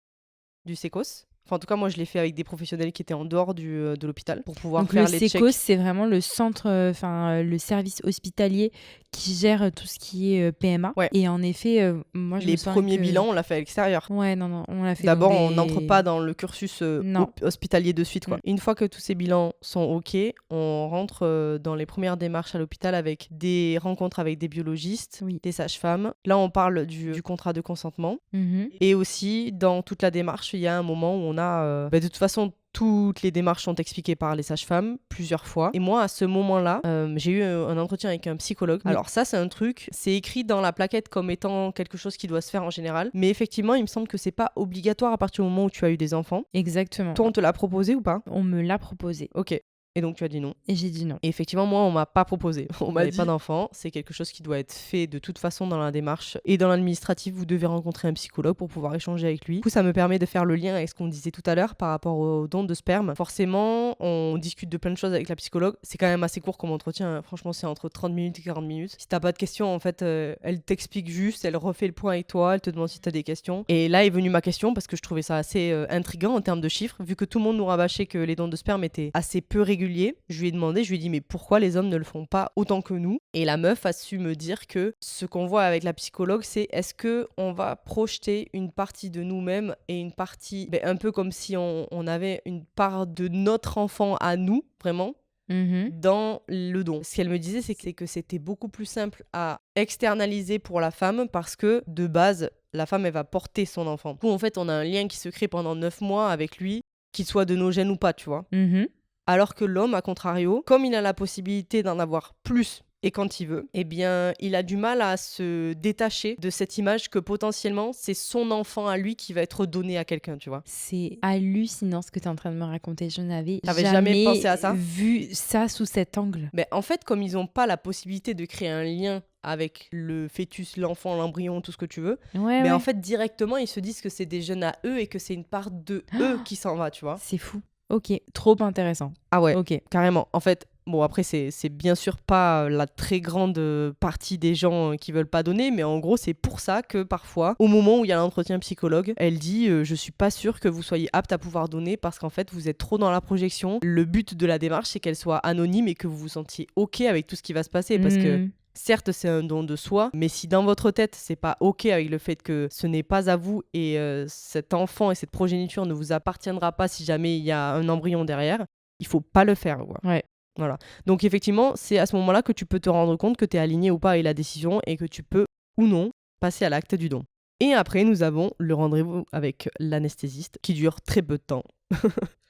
[SPEAKER 4] du sécos. Enfin, en tout cas, moi, je l'ai fait avec des professionnels qui étaient en dehors de l'hôpital pour pouvoir
[SPEAKER 3] Donc
[SPEAKER 4] faire
[SPEAKER 3] le
[SPEAKER 4] les
[SPEAKER 3] sécos,
[SPEAKER 4] checks.
[SPEAKER 3] c'est vraiment le centre, le service hospitalier qui gère tout ce qui est PMA.
[SPEAKER 4] Ouais.
[SPEAKER 3] Et en effet, moi, je
[SPEAKER 4] Les
[SPEAKER 3] me souviens
[SPEAKER 4] premiers
[SPEAKER 3] que...
[SPEAKER 4] bilans, on l'a fait à l'extérieur.
[SPEAKER 3] Ouais, non, on l'a fait
[SPEAKER 4] D'abord,
[SPEAKER 3] dans
[SPEAKER 4] on n'entre pas dans le cursus
[SPEAKER 3] Non.
[SPEAKER 4] hospitalier de suite, quoi. Une fois que tous ces bilans sont OK, on rentre dans les premières démarches à l'hôpital avec des rencontres avec des biologistes,
[SPEAKER 3] Oui.
[SPEAKER 4] des sages-femmes. Là, on parle du contrat de consentement.
[SPEAKER 3] Mhm.
[SPEAKER 4] Et aussi, dans toute la démarche, il y a un moment où on a... de toute façon, toutes les démarches sont expliquées par les sages-femmes plusieurs fois. Et moi, à ce moment-là, j'ai eu un entretien avec un psychologue.
[SPEAKER 3] Oui.
[SPEAKER 4] Alors ça, c'est un truc, c'est écrit dans la plaquette comme étant quelque chose qui doit se faire en général. Mais effectivement, il me semble que c'est pas obligatoire à partir du moment où tu as eu des enfants.
[SPEAKER 3] Exactement.
[SPEAKER 4] Toi, on te l'a proposé ou pas?
[SPEAKER 3] On me l'a proposé.
[SPEAKER 4] Ok. Et donc, tu as dit non.
[SPEAKER 3] Et j'ai dit non.
[SPEAKER 4] Et effectivement, moi, on m'a pas proposé. On m'a
[SPEAKER 3] dit-
[SPEAKER 4] dit pas d'enfant. C'est quelque chose qui doit être fait de toute façon dans la démarche. Et dans l'administratif, vous devez rencontrer un psychologue pour pouvoir échanger avec lui. Du coup, ça me permet de faire le lien avec ce qu'on disait tout à l'heure par rapport au don de sperme. Forcément, on discute de plein de choses avec la psychologue. C'est quand même assez court comme entretien. Franchement, c'est entre 30 minutes et 40 minutes. Si t'as pas de questions, en fait, elle t'explique juste, elle refait le point avec toi, elle te demande si t'as des questions. Et là est venue ma question parce que je trouvais ça assez intriguant en termes de chiffres. Vu que tout le monde nous rabâchait que les dons de sperme étaient assez peu réguliers, je lui ai demandé, je lui ai dit mais pourquoi les hommes ne le font pas autant que nous? Et la meuf a su me dire que ce qu'on voit avec la psychologue, c'est est-ce que on va projeter une partie de nous-mêmes et une partie, un peu comme si on avait une part de notre enfant à nous, vraiment,
[SPEAKER 3] Mhm.
[SPEAKER 4] dans le don. Ce qu'elle me disait, c'est que c'était beaucoup plus simple à externaliser pour la femme parce que de base, la femme, elle va porter son enfant. Du coup, en fait, on a un lien qui se crée pendant 9 mois avec lui, qu'il soit de nos gènes ou pas, tu vois.
[SPEAKER 3] Mhm.
[SPEAKER 4] Alors que l'homme, à contrario, comme il a la possibilité d'en avoir plus et quand il veut, eh bien, il a du mal à se détacher de cette image que potentiellement, c'est son enfant à lui qui va être donné à quelqu'un, tu vois.
[SPEAKER 3] C'est hallucinant ce que tu es en train de me raconter. Je n'avais
[SPEAKER 4] T'avais jamais pensé à ça
[SPEAKER 3] vu ça sous cet angle.
[SPEAKER 4] Mais en fait, comme ils n'ont pas la possibilité de créer un lien avec le fœtus, l'enfant, l'embryon, tout ce que tu veux, mais en fait, directement, ils se disent que c'est des jeunes à eux et que c'est une part de eux qui s'en va, tu vois.
[SPEAKER 3] C'est fou. Ok, trop intéressant.
[SPEAKER 4] Ah ouais,
[SPEAKER 3] Ok.
[SPEAKER 4] carrément. En fait, bon, après, c'est bien sûr pas la très grande partie des gens qui veulent pas donner, mais en gros, c'est pour ça que parfois, au moment où il y a l'entretien psychologue, elle dit je suis pas sûre que vous soyez apte à pouvoir donner parce qu'en fait, vous êtes trop dans la projection. Le but de la démarche, c'est qu'elle soit anonyme et que vous vous sentiez OK avec tout ce qui va se passer parce que certes, c'est un don de soi, mais si dans votre tête, c'est pas OK avec le fait que ce n'est pas à vous et cet enfant et cette progéniture ne vous appartiendra pas si jamais il y a un embryon derrière, il faut pas le faire, quoi.
[SPEAKER 3] Ouais.
[SPEAKER 4] Voilà. Donc effectivement, c'est à ce moment-là que tu peux te rendre compte que tu es aligné ou pas avec la décision et que tu peux ou non passer à l'acte du don. Et après, nous avons le rendez-vous avec l'anesthésiste qui dure très peu de temps.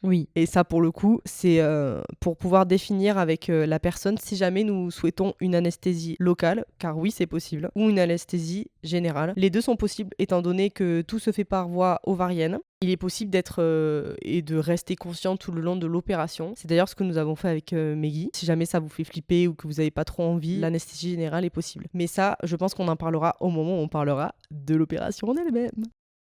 [SPEAKER 3] Oui.
[SPEAKER 4] Et ça, pour le coup, c'est pour pouvoir définir avec la personne si jamais nous souhaitons une anesthésie locale, car oui, c'est possible, ou une anesthésie générale. Les deux sont possibles étant donné que tout se fait par voie ovarienne. Il est possible d'être et de rester conscient tout le long de l'opération. C'est d'ailleurs ce que nous avons fait avec Meggy. Si jamais ça vous fait flipper ou que vous n'avez pas trop envie, l'anesthésie générale est possible. Mais ça, je pense qu'on en parlera au moment où on parlera de l'opération en elle-même.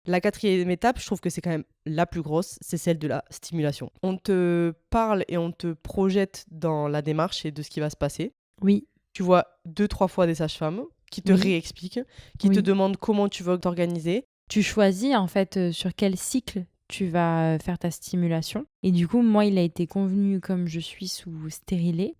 [SPEAKER 4] La 4e étape, je trouve que c'est quand même la plus grosse, c'est celle de la stimulation. On te parle et on te projette dans la démarche et de ce qui va se passer.
[SPEAKER 3] Oui.
[SPEAKER 4] Tu vois 2-3 fois des sages-femmes qui te réexpliquent, qui te demandent comment tu veux t'organiser.
[SPEAKER 3] Tu choisis en fait sur quel cycle tu vas faire ta stimulation. Et du coup, moi, il a été convenu, comme je suis sous stérilet.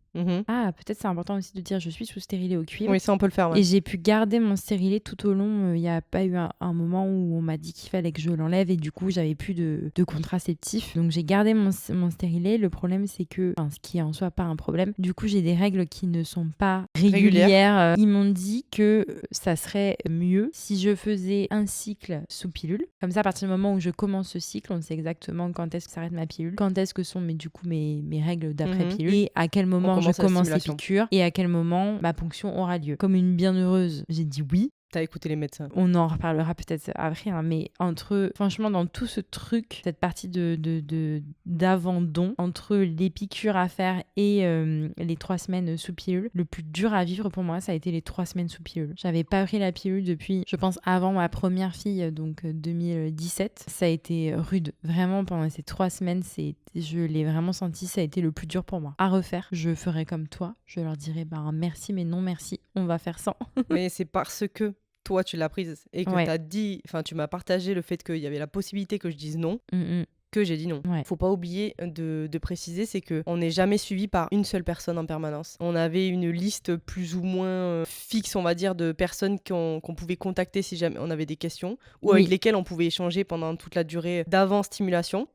[SPEAKER 3] Ah, peut-être c'est important aussi de dire je suis sous stérilet au cuivre.
[SPEAKER 4] Oui, ça on peut le faire. Ouais.
[SPEAKER 3] Et j'ai pu garder mon stérilet tout au long. Il n'y a pas eu un moment où on m'a dit qu'il fallait que je l'enlève et du coup j'avais plus de contraceptif. Donc j'ai gardé mon stérilet. Le problème c'est que, ce qui est en soi pas un problème, du coup j'ai des règles qui ne sont pas régulières. Ils m'ont dit que ça serait mieux si je faisais un cycle sous pilule. Comme ça, à partir du moment où je commence ce cycle, on sait exactement quand est-ce que s'arrête ma pilule, quand est-ce que sont mes règles d'après pilule et à quel moment je commence les piqûres et à quel moment ma ponction aura lieu. Comme une bienheureuse, j'ai dit oui.
[SPEAKER 4] T'as écouté les médecins.
[SPEAKER 3] On en reparlera peut-être après, mais franchement, dans tout ce truc, cette partie d'avant-don, entre les piqûres à faire et les 3 semaines sous pilule, le plus dur à vivre pour moi, ça a été les 3 semaines sous pilule. J'avais pas pris la pilule depuis, je pense, avant ma première fille, donc 2017. Ça a été rude. Vraiment, pendant ces 3 semaines, je l'ai vraiment senti, ça a été le plus dur pour moi. À refaire, je ferais comme toi. Je leur dirais, merci, mais non merci, on va faire sans.
[SPEAKER 4] Mais c'est parce que toi, tu l'as prise et que t'as dit, tu m'as partagé le fait qu'il y avait la possibilité que je dise non, que j'ai dit non. Faut pas oublier de préciser, c'est qu'on n'est jamais suivi par une seule personne en permanence. On avait une liste plus ou moins fixe, on va dire, de personnes qu'on pouvait contacter si jamais on avait des questions ou avec lesquelles on pouvait échanger pendant toute la durée d'avant-stimulation.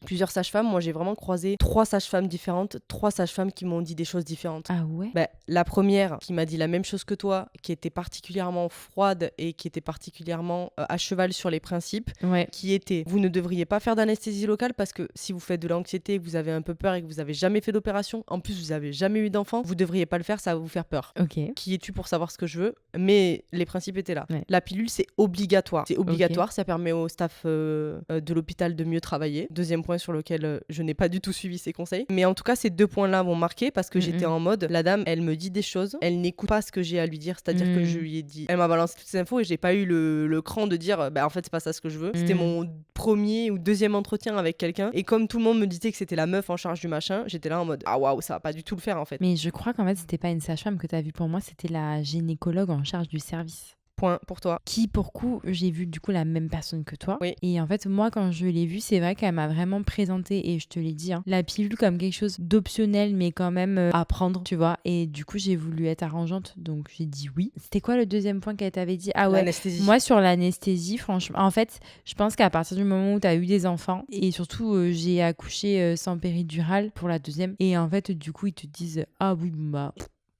[SPEAKER 4] Plusieurs sages-femmes, moi j'ai vraiment croisé 3 sages-femmes différentes, 3 sages-femmes qui m'ont dit des choses différentes.
[SPEAKER 3] Ah ouais?
[SPEAKER 4] La première qui m'a dit la même chose que toi, qui était particulièrement froide et qui était particulièrement à cheval sur les principes, qui était vous ne devriez pas faire d'anesthésie locale parce que si vous faites de l'anxiété, que vous avez un peu peur et que vous avez jamais fait d'opération, en plus vous avez jamais eu d'enfant, vous devriez pas le faire, ça va vous faire peur. Qui es-tu pour savoir ce que je veux? Mais les principes étaient là. La pilule c'est obligatoire. C'est obligatoire, ça permet au staff de l'hôpital de mieux travailler. Deuxième point sur lequel je n'ai pas du tout suivi ses conseils. Mais en tout cas, ces 2 points-là m'ont marqué parce que j'étais en mode, la dame, elle me dit des choses, elle n'écoute pas ce que j'ai à lui dire, c'est-à-dire que je lui ai dit, elle m'a balancé toutes ces infos et j'ai pas eu le cran de dire, en fait, c'est pas ça ce que je veux. C'était mon premier ou deuxième entretien avec quelqu'un et comme tout le monde me disait que c'était la meuf en charge du machin, j'étais là en mode, ah waouh, ça va pas du tout le faire en fait.
[SPEAKER 3] Mais je crois qu'en fait, c'était pas une sage-femme que t'as vue pour moi, c'était la gynécologue en charge du service.
[SPEAKER 4] Point pour toi.
[SPEAKER 3] Qui, pour coup, j'ai vu du coup la même personne que toi.
[SPEAKER 4] Oui.
[SPEAKER 3] Et en fait, moi, quand je l'ai vue, c'est vrai qu'elle m'a vraiment présenté, et je te l'ai dit, la pilule comme quelque chose d'optionnel, mais quand même à prendre, tu vois. Et du coup, j'ai voulu être arrangeante, donc j'ai dit oui. C'était quoi le deuxième point qu'elle t'avait dit? Ah ouais,
[SPEAKER 4] l'anesthésie.
[SPEAKER 3] Moi, sur l'anesthésie, franchement, en fait, je pense qu'à partir du moment où tu as eu des enfants, et surtout, j'ai accouché sans péridurale pour la deuxième, et en fait, du coup, ils te disent, ah oui,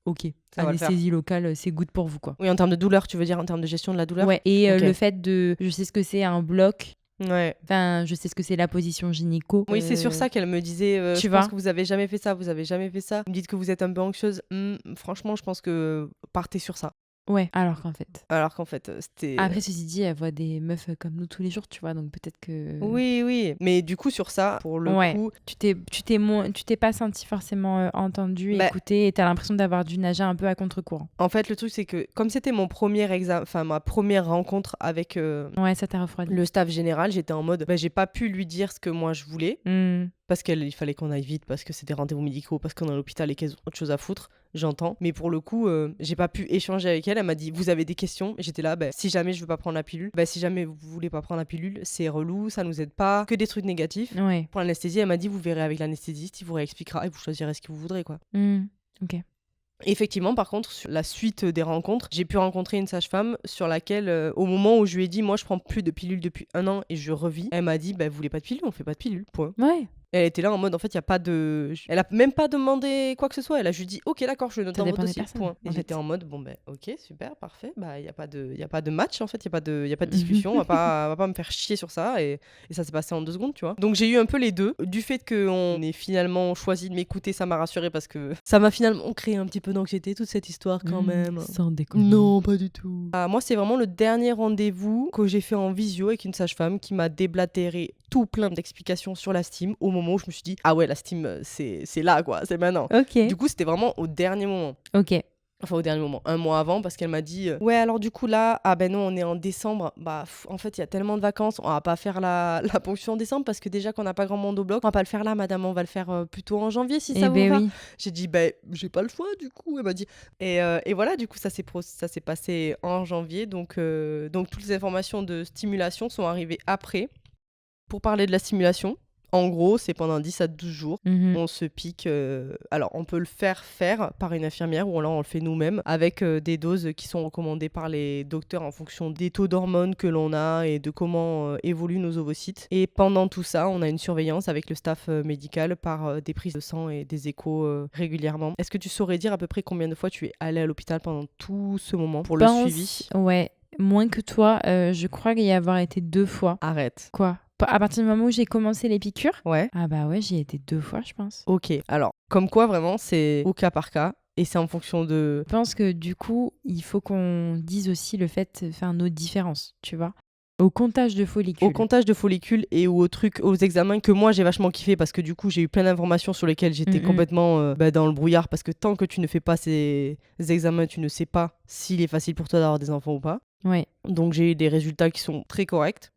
[SPEAKER 3] ok, anesthésie locale, c'est good pour vous, quoi.
[SPEAKER 4] Oui, en termes de douleur, tu veux dire, en termes de gestion de la douleur?
[SPEAKER 3] Ouais, et le fait je sais ce que c'est un bloc,
[SPEAKER 4] Ouais.
[SPEAKER 3] Enfin, je sais ce que c'est la position gynéco.
[SPEAKER 4] Oui, c'est sur ça qu'elle me disait
[SPEAKER 3] tu
[SPEAKER 4] je pense
[SPEAKER 3] vois
[SPEAKER 4] que vous avez jamais fait ça, vous avez jamais fait ça. Vous me dites que vous êtes un peu anxieuse. Franchement, je pense que partez sur ça.
[SPEAKER 3] Ouais, alors qu'en fait.
[SPEAKER 4] Alors qu'en fait, c'était.
[SPEAKER 3] Après, ceci dit, elle voit des meufs comme nous tous les jours, tu vois, donc peut-être que.
[SPEAKER 4] Oui, oui. Mais du coup, sur ça, pour le
[SPEAKER 3] Ouais.
[SPEAKER 4] coup.
[SPEAKER 3] Tu t'es pas senti forcément entendu,
[SPEAKER 4] Bah-
[SPEAKER 3] écouté, et t'as l'impression d'avoir dû nager un peu à contre-courant.
[SPEAKER 4] En fait, le truc, c'est que comme c'était mon premier examen, enfin ma première rencontre avec
[SPEAKER 3] Ouais, ça t'a refroidi.
[SPEAKER 4] le staff général, j'étais en mode, j'ai pas pu lui dire ce que moi je voulais.
[SPEAKER 3] Hmm.
[SPEAKER 4] Parce qu'il fallait qu'on aille vite, parce que c'est des rendez-vous médicaux, parce qu'on est à l'hôpital et qu'elles ont autre chose à foutre, j'entends. Mais pour le coup, j'ai pas pu échanger avec elle. Elle m'a dit, vous avez des questions? Et j'étais là, si jamais je veux pas prendre la pilule, si jamais vous voulez pas prendre la pilule, c'est relou, ça nous aide pas, que des trucs négatifs.
[SPEAKER 3] Ouais.
[SPEAKER 4] Pour l'anesthésie, elle m'a dit, vous verrez avec l'anesthésiste, il vous réexpliquera et vous choisirez ce que vous voudrez, quoi.
[SPEAKER 3] Ok.
[SPEAKER 4] Effectivement, par contre, sur la suite des rencontres, j'ai pu rencontrer une sage-femme sur laquelle, au moment où je lui ai dit, moi je prends plus de pilule depuis 1 an et je revis, elle m'a dit, vous voulez pas de pilule, on fait pas de pilule, point.
[SPEAKER 3] Ouais.
[SPEAKER 4] Elle était là en mode, en fait, il y a pas de. Elle a même pas demandé quoi que ce soit. Elle a juste dit, ok, d'accord, je le note
[SPEAKER 3] Ça
[SPEAKER 4] dans mon
[SPEAKER 3] dépend des
[SPEAKER 4] dossier.
[SPEAKER 3] personnes,
[SPEAKER 4] Point. Et
[SPEAKER 3] en
[SPEAKER 4] j'étais
[SPEAKER 3] fait.
[SPEAKER 4] en mode, ok, super, parfait. Il y a pas de match, en fait. Il y a pas de discussion. On va pas me faire chier sur ça. Et ça s'est passé en 2 secondes, tu vois. Donc j'ai eu un peu les deux. Du fait qu'on ait finalement choisi de m'écouter, ça m'a rassurée parce que ça m'a finalement créé un petit peu d'anxiété, toute cette histoire quand même.
[SPEAKER 3] Sans déconner.
[SPEAKER 4] Non, pas du tout. Moi, c'est vraiment le dernier rendez-vous que j'ai fait en visio avec une sage-femme qui m'a déblatéré tout plein d'explications sur la steam au moment où je me suis dit, ah ouais, la steam, c'est là, quoi, c'est maintenant.
[SPEAKER 3] Ok.
[SPEAKER 4] Du coup, c'était vraiment au dernier moment.
[SPEAKER 3] Ok.
[SPEAKER 4] Enfin, au dernier moment, 1 mois avant, parce qu'elle m'a dit ouais, alors du coup, là, non, on est en décembre. En fait, il y a tellement de vacances, on va pas faire la ponction en décembre parce que déjà qu'on n'a pas grand monde au bloc, on va pas le faire là, madame, on va le faire plutôt en janvier si ça vous va.
[SPEAKER 3] Oui.
[SPEAKER 4] J'ai dit, j'ai pas le choix, du coup. Elle m'a dit. Et voilà, du coup, ça s'est passé en janvier. Donc toutes les informations de stimulation sont arrivées après. Pour parler de la stimulation, en gros, c'est pendant 10 à 12 jours. On se pique. Alors, on peut le faire par une infirmière ou alors on le fait nous-mêmes avec des doses qui sont recommandées par les docteurs en fonction des taux d'hormones que l'on a et de comment évoluent nos ovocytes. Et pendant tout ça, on a une surveillance avec le staff médical par des prises de sang et des échos régulièrement. Est-ce que tu saurais dire à peu près combien de fois tu es allée à l'hôpital pendant tout ce moment pour le suivi?
[SPEAKER 3] Ouais, moins que toi. Je crois y avoir été 2 fois.
[SPEAKER 4] Arrête.
[SPEAKER 3] Quoi? À partir du moment où j'ai commencé les piqûres?
[SPEAKER 4] Ouais.
[SPEAKER 3] Ah bah ouais, j'y ai été 2 fois, je pense.
[SPEAKER 4] Ok, alors, comme quoi vraiment, c'est au cas par cas. Et c'est en fonction de...
[SPEAKER 3] Je pense que du coup, il faut qu'on dise aussi le fait, enfin, nos différences, tu vois. Au comptage de follicules.
[SPEAKER 4] Au comptage de follicules et aux examens que moi j'ai vachement kiffé parce que du coup j'ai eu plein d'informations sur lesquelles j'étais complètement dans le brouillard parce que tant que tu ne fais pas ces examens, tu ne sais pas s'il est facile pour toi d'avoir des enfants ou pas.
[SPEAKER 3] Ouais.
[SPEAKER 4] Donc j'ai eu des résultats qui sont très corrects.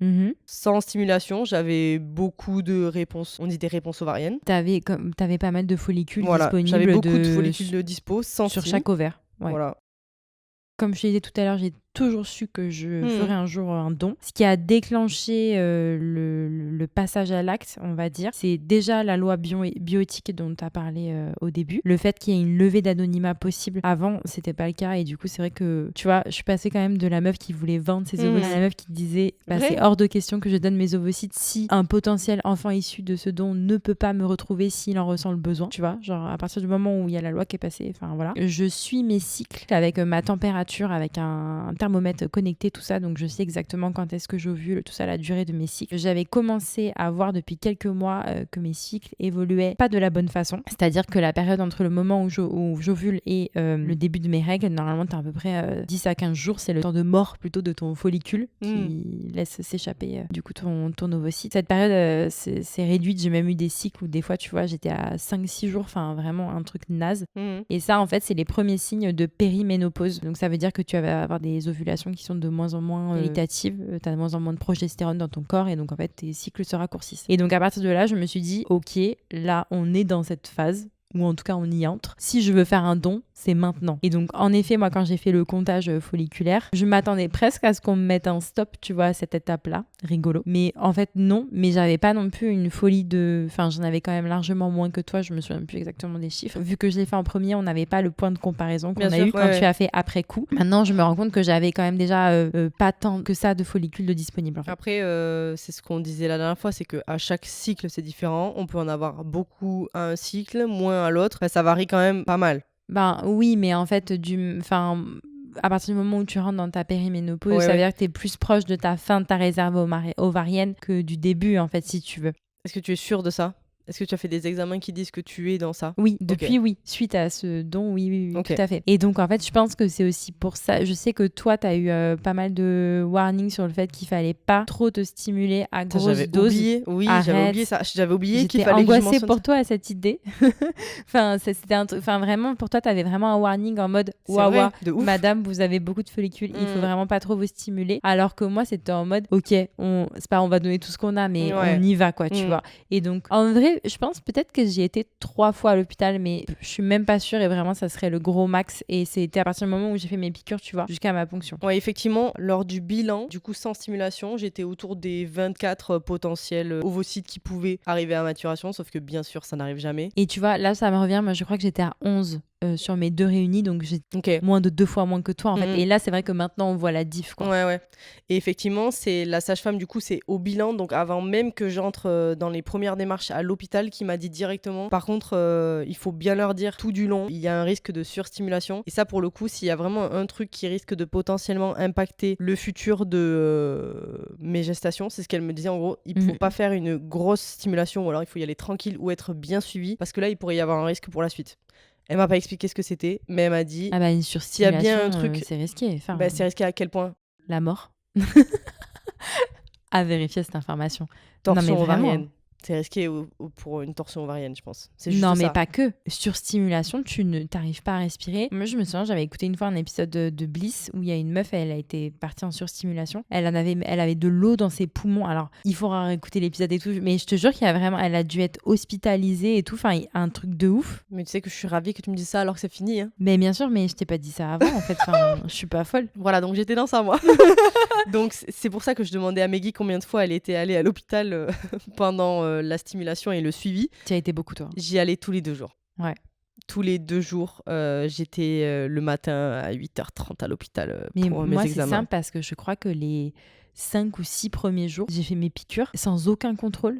[SPEAKER 4] Sans stimulation, j'avais beaucoup de réponses. On dit des réponses ovariennes.
[SPEAKER 3] T'avais pas mal de follicules disponibles.
[SPEAKER 4] J'avais beaucoup de follicules de dispo sans
[SPEAKER 3] sur
[SPEAKER 4] stim.
[SPEAKER 3] chaque ovaire. Ouais.
[SPEAKER 4] Voilà.
[SPEAKER 3] Comme je te disais tout à l'heure, j'ai toujours su que je ferais un jour un don. Ce qui a déclenché le passage à l'acte, on va dire, c'est déjà la loi bioéthique dont tu as parlé au début. Le fait qu'il y ait une levée d'anonymat possible. Avant, c'était pas le cas. Et du coup, c'est vrai que, tu vois, je suis passée quand même de la meuf qui voulait vendre ses ovocytes à la meuf qui disait c'est hors de question que je donne mes ovocytes si un potentiel enfant issu de ce don ne peut pas me retrouver s'il en ressent le besoin. Tu vois, genre à partir du moment où il y a la loi qui est passée, enfin voilà. Je suis mes cycles avec ma température, avec un thermomètre connecté, tout ça, donc je sais exactement quand est-ce que j'ovule, tout ça, la durée de mes cycles. J'avais commencé à voir depuis quelques mois que mes cycles évoluaient pas de la bonne façon, c'est-à-dire que la période entre le moment où j'ovule et le début de mes règles, normalement t'as à peu près 10 à 15 jours, c'est le temps de mort plutôt de ton follicule qui laisse s'échapper du coup ton ovocyte. Cette période c'est réduite, j'ai même eu des cycles où des fois tu vois j'étais à 5-6 jours, enfin vraiment un truc naze. Et ça en fait c'est les premiers signes de périménopause, donc ça veut dire que tu vas avoir des ovulations qui sont de moins en moins qualitatives, tu as de moins en moins de progestérone dans ton corps et donc en fait tes cycles se raccourcissent. Et donc à partir de là, je me suis dit ok, là on est dans cette phase ou en tout cas on y entre. Si je veux faire un don, c'est maintenant. Et donc en effet, moi quand j'ai fait le comptage folliculaire, je m'attendais presque à ce qu'on me mette un stop, tu vois, à cette étape-là. Rigolo. Mais en fait non, mais j'avais pas non plus une folie de... Enfin j'en avais quand même largement moins que toi, je me souviens plus exactement des chiffres. Vu que je l'ai fait en premier, on n'avait pas le point de comparaison qu'on a eu quand tu as fait après coup. Maintenant je me rends compte que j'avais quand même déjà pas tant que ça de follicules de disponibles. En fait.
[SPEAKER 4] Après, c'est ce qu'on disait la dernière fois, c'est qu'à chaque cycle c'est différent. On peut en avoir beaucoup à un cycle, moins à l'autre. Ça varie quand même pas mal.
[SPEAKER 3] Ben oui, mais en fait, à partir du moment où tu rentres dans ta périménopause,
[SPEAKER 4] Ouais,
[SPEAKER 3] ça veut
[SPEAKER 4] ouais.
[SPEAKER 3] dire que tu es plus proche de ta fin de ta réserve ovarienne que du début, en fait, si tu veux.
[SPEAKER 4] Est-ce que tu es sûre de ça? Est-ce que tu as fait des examens qui disent que tu es dans ça?
[SPEAKER 3] Oui, depuis, oui. Suite à ce don, oui,
[SPEAKER 4] Ok.
[SPEAKER 3] tout à fait. Et donc, en fait, je pense que c'est aussi pour ça. Je sais que toi, tu as eu pas mal de warnings sur le fait qu'il fallait pas trop te stimuler à
[SPEAKER 4] Ça,
[SPEAKER 3] grosse
[SPEAKER 4] j'avais
[SPEAKER 3] dose.
[SPEAKER 4] oublié. Oui, j'avais
[SPEAKER 3] Arrête.
[SPEAKER 4] oublié ça. J'avais oublié qu'il
[SPEAKER 3] J'étais
[SPEAKER 4] fallait que je
[SPEAKER 3] angoissée
[SPEAKER 4] mentionne
[SPEAKER 3] pour
[SPEAKER 4] ça.
[SPEAKER 3] toi à cette idée. Enfin, c'était un truc. Enfin, vraiment, pour toi, tu avais vraiment un warning en mode
[SPEAKER 4] C'est
[SPEAKER 3] waouh,
[SPEAKER 4] vrai, de ouf.
[SPEAKER 3] madame, vous avez beaucoup de follicules, il faut
[SPEAKER 4] Mm.
[SPEAKER 3] vraiment pas trop vous stimuler. Alors que moi, c'était en mode ok, c'est pas on va donner tout ce qu'on a, mais
[SPEAKER 4] Ouais.
[SPEAKER 3] on y va, quoi, tu
[SPEAKER 4] Mm.
[SPEAKER 3] vois. Et donc, en vrai, je pense peut-être que j'y ai été 3 fois à l'hôpital, mais je suis même pas sûre et vraiment, ça serait le gros max. Et c'était à partir du moment où j'ai fait mes piqûres, tu vois, jusqu'à ma ponction.
[SPEAKER 4] Ouais, effectivement, lors du bilan, du coup sans stimulation, j'étais autour des 24 potentiels ovocytes qui pouvaient arriver à maturation, sauf que bien sûr, ça n'arrive jamais.
[SPEAKER 3] Et tu vois, là, ça me revient. Moi, je crois que j'étais à 11 sur mes 2 réunis, donc j'ai
[SPEAKER 4] Ok.
[SPEAKER 3] moins de 2 fois moins que toi, en fait.
[SPEAKER 4] Mhm.
[SPEAKER 3] Et là, c'est vrai que maintenant, on voit la diff, quoi.
[SPEAKER 4] Ouais, ouais. Et effectivement, c'est la sage-femme, du coup, c'est au bilan, donc avant même que j'entre dans les premières démarches à l'hôpital, qui m'a dit directement, par contre, il faut bien leur dire tout du long, il y a un risque de surstimulation. Et ça, pour le coup, s'il y a vraiment un truc qui risque de potentiellement impacter le futur de mes gestations, c'est ce qu'elle me disait en gros, il ne faut
[SPEAKER 3] Mhm.
[SPEAKER 4] pas faire une grosse stimulation, ou alors il faut y aller tranquille ou être bien suivi, parce que là, il pourrait y avoir un risque pour la suite. Elle m'a pas expliqué ce que c'était, mais elle m'a dit,
[SPEAKER 3] Ah bah, une surstimulation,
[SPEAKER 4] bien un truc-
[SPEAKER 3] c'est risqué. Enfin,
[SPEAKER 4] bah, c'est risqué à quel point?
[SPEAKER 3] la mort. À vérifier cette information.
[SPEAKER 4] Torsion
[SPEAKER 3] mais vraiment.
[SPEAKER 4] ovarienne. C'est risqué pour une torsion ovarienne, je pense. C'est juste
[SPEAKER 3] Non,
[SPEAKER 4] ça.
[SPEAKER 3] mais pas que. Surstimulation, tu ne t'arrives pas à respirer. Moi, je me souviens, j'avais écouté une fois un épisode de Bliss où il y a une meuf, elle a été partie en surstimulation. Elle avait de l'eau dans ses poumons. Alors, il faudra écouter l'épisode et tout, mais je te jure qu'il y a vraiment, elle a dû être hospitalisée et tout. Enfin, un truc de ouf.
[SPEAKER 4] Mais tu sais que je suis ravie que tu me dises ça alors que c'est fini. Hein.
[SPEAKER 3] Mais bien sûr, mais je t'ai pas dit ça avant, en fait. Enfin, je suis pas folle.
[SPEAKER 4] Voilà, donc j'étais dans ça, moi. Donc c'est pour ça que je demandais à Meggy combien de fois elle était allée à l'hôpital pendant la stimulation et le suivi.
[SPEAKER 3] Tu as été beaucoup, toi.
[SPEAKER 4] J'y allais tous les 2 jours.
[SPEAKER 3] Ouais.
[SPEAKER 4] Tous les 2 jours, j'étais le matin à 8h30 à l'hôpital
[SPEAKER 3] Mais
[SPEAKER 4] pour mes
[SPEAKER 3] moi, c'est
[SPEAKER 4] examens.
[SPEAKER 3] simple parce que je crois que les 5 ou 6 premiers jours, j'ai fait mes piqûres sans aucun contrôle.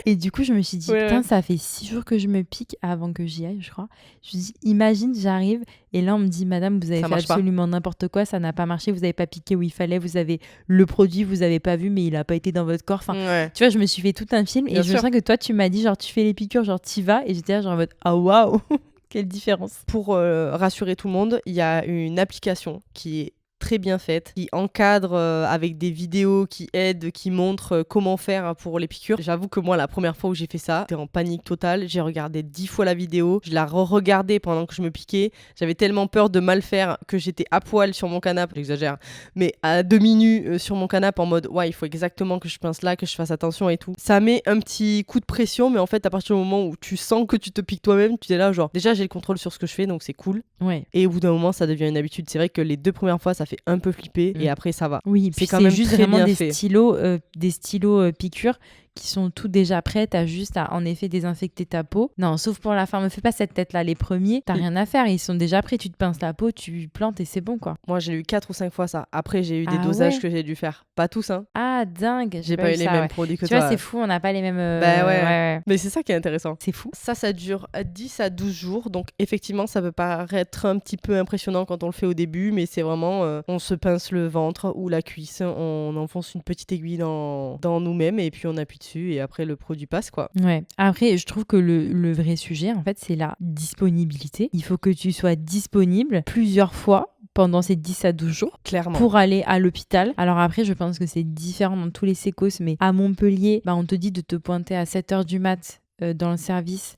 [SPEAKER 3] Et du coup, je me suis dit,
[SPEAKER 4] Ouais,
[SPEAKER 3] putain,
[SPEAKER 4] ouais.
[SPEAKER 3] ça fait 6 jours que je me pique avant que j'y aille, je crois. Je me dis, imagine, j'arrive et là, on me dit, madame, vous avez
[SPEAKER 4] Ça
[SPEAKER 3] fait
[SPEAKER 4] marche pas.
[SPEAKER 3] absolument n'importe quoi, ça n'a pas marché, vous n'avez pas piqué où il fallait, vous avez le produit, vous n'avez pas vu, mais il n'a pas été dans votre corps. Enfin,
[SPEAKER 4] Ouais.
[SPEAKER 3] tu vois, je me suis fait tout un film et
[SPEAKER 4] Bien
[SPEAKER 3] je me
[SPEAKER 4] sûr.
[SPEAKER 3] sens que toi, tu m'as dit, genre, tu fais les piqûres, genre, t'y vas. Et j'étais là, genre, en mode, ah waouh, quelle différence.
[SPEAKER 4] Pour rassurer tout le monde, il y a une application qui est très bien faite, qui encadre avec des vidéos qui aident, qui montrent comment faire pour les piqûres. J'avoue que moi, la première fois où j'ai fait ça, j'étais en panique totale. J'ai regardé 10 fois la vidéo, je la re-regardais pendant que je me piquais. J'avais tellement peur de mal faire que j'étais à poil sur mon canapé, j'exagère, mais à demi-nu sur mon canapé en mode ouais, il faut exactement que je pince là, que je fasse attention et tout. Ça met un petit coup de pression, mais en fait, à partir du moment où tu sens que tu te piques toi-même, tu es là genre déjà j'ai le contrôle sur ce que je fais, donc c'est cool.
[SPEAKER 3] Ouais.
[SPEAKER 4] Et au bout d'un moment, ça devient une habitude. C'est vrai que les 2 premières fois, ça fait un peu flipper et
[SPEAKER 3] Mm.
[SPEAKER 4] après, ça va.
[SPEAKER 3] Oui,
[SPEAKER 4] C'est
[SPEAKER 3] puis
[SPEAKER 4] quand
[SPEAKER 3] c'est
[SPEAKER 4] même
[SPEAKER 3] juste
[SPEAKER 4] très
[SPEAKER 3] vraiment
[SPEAKER 4] bien
[SPEAKER 3] des
[SPEAKER 4] fait.
[SPEAKER 3] stylos piqûres qui sont tout déjà prêts. T'as juste à, en effet, désinfecter ta peau. Non, sauf pour la fin, me fais pas cette tête-là. Les premiers, t'as rien à faire. Ils sont déjà prêts. Tu te pinces la peau, tu plantes et c'est bon, quoi.
[SPEAKER 4] Moi, j'ai eu 4 ou 5 fois ça. Après, j'ai eu des
[SPEAKER 3] Ah
[SPEAKER 4] dosages
[SPEAKER 3] ouais.
[SPEAKER 4] que j'ai dû faire. Pas tous, hein.
[SPEAKER 3] Ah, dingue.
[SPEAKER 4] J'ai pas eu les
[SPEAKER 3] ça,
[SPEAKER 4] mêmes
[SPEAKER 3] ouais.
[SPEAKER 4] produits que
[SPEAKER 3] Tu vois,
[SPEAKER 4] toi.
[SPEAKER 3] c'est fou. On n'a pas les mêmes...
[SPEAKER 4] Bah ouais. Mais c'est ça qui est intéressant.
[SPEAKER 3] C'est fou.
[SPEAKER 4] Ça dure 10 à 12 jours. Donc, effectivement, ça peut paraître un petit peu impressionnant quand on le fait au début, mais c'est vraiment, on se pince le ventre ou la cuisse, on enfonce une petite aiguille dans nous-mêmes et puis on appuie dessus et après, le produit passe, quoi.
[SPEAKER 3] Ouais. Après, je trouve que le vrai sujet, en fait, c'est la disponibilité. Il faut que tu sois disponible plusieurs fois pendant ces 10 à 12 jours
[SPEAKER 4] Clairement.
[SPEAKER 3] pour aller à l'hôpital. Alors après, je pense que c'est différent dans tous les sécos, mais à Montpellier, bah, on te dit de te pointer à 7h du mat dans le service.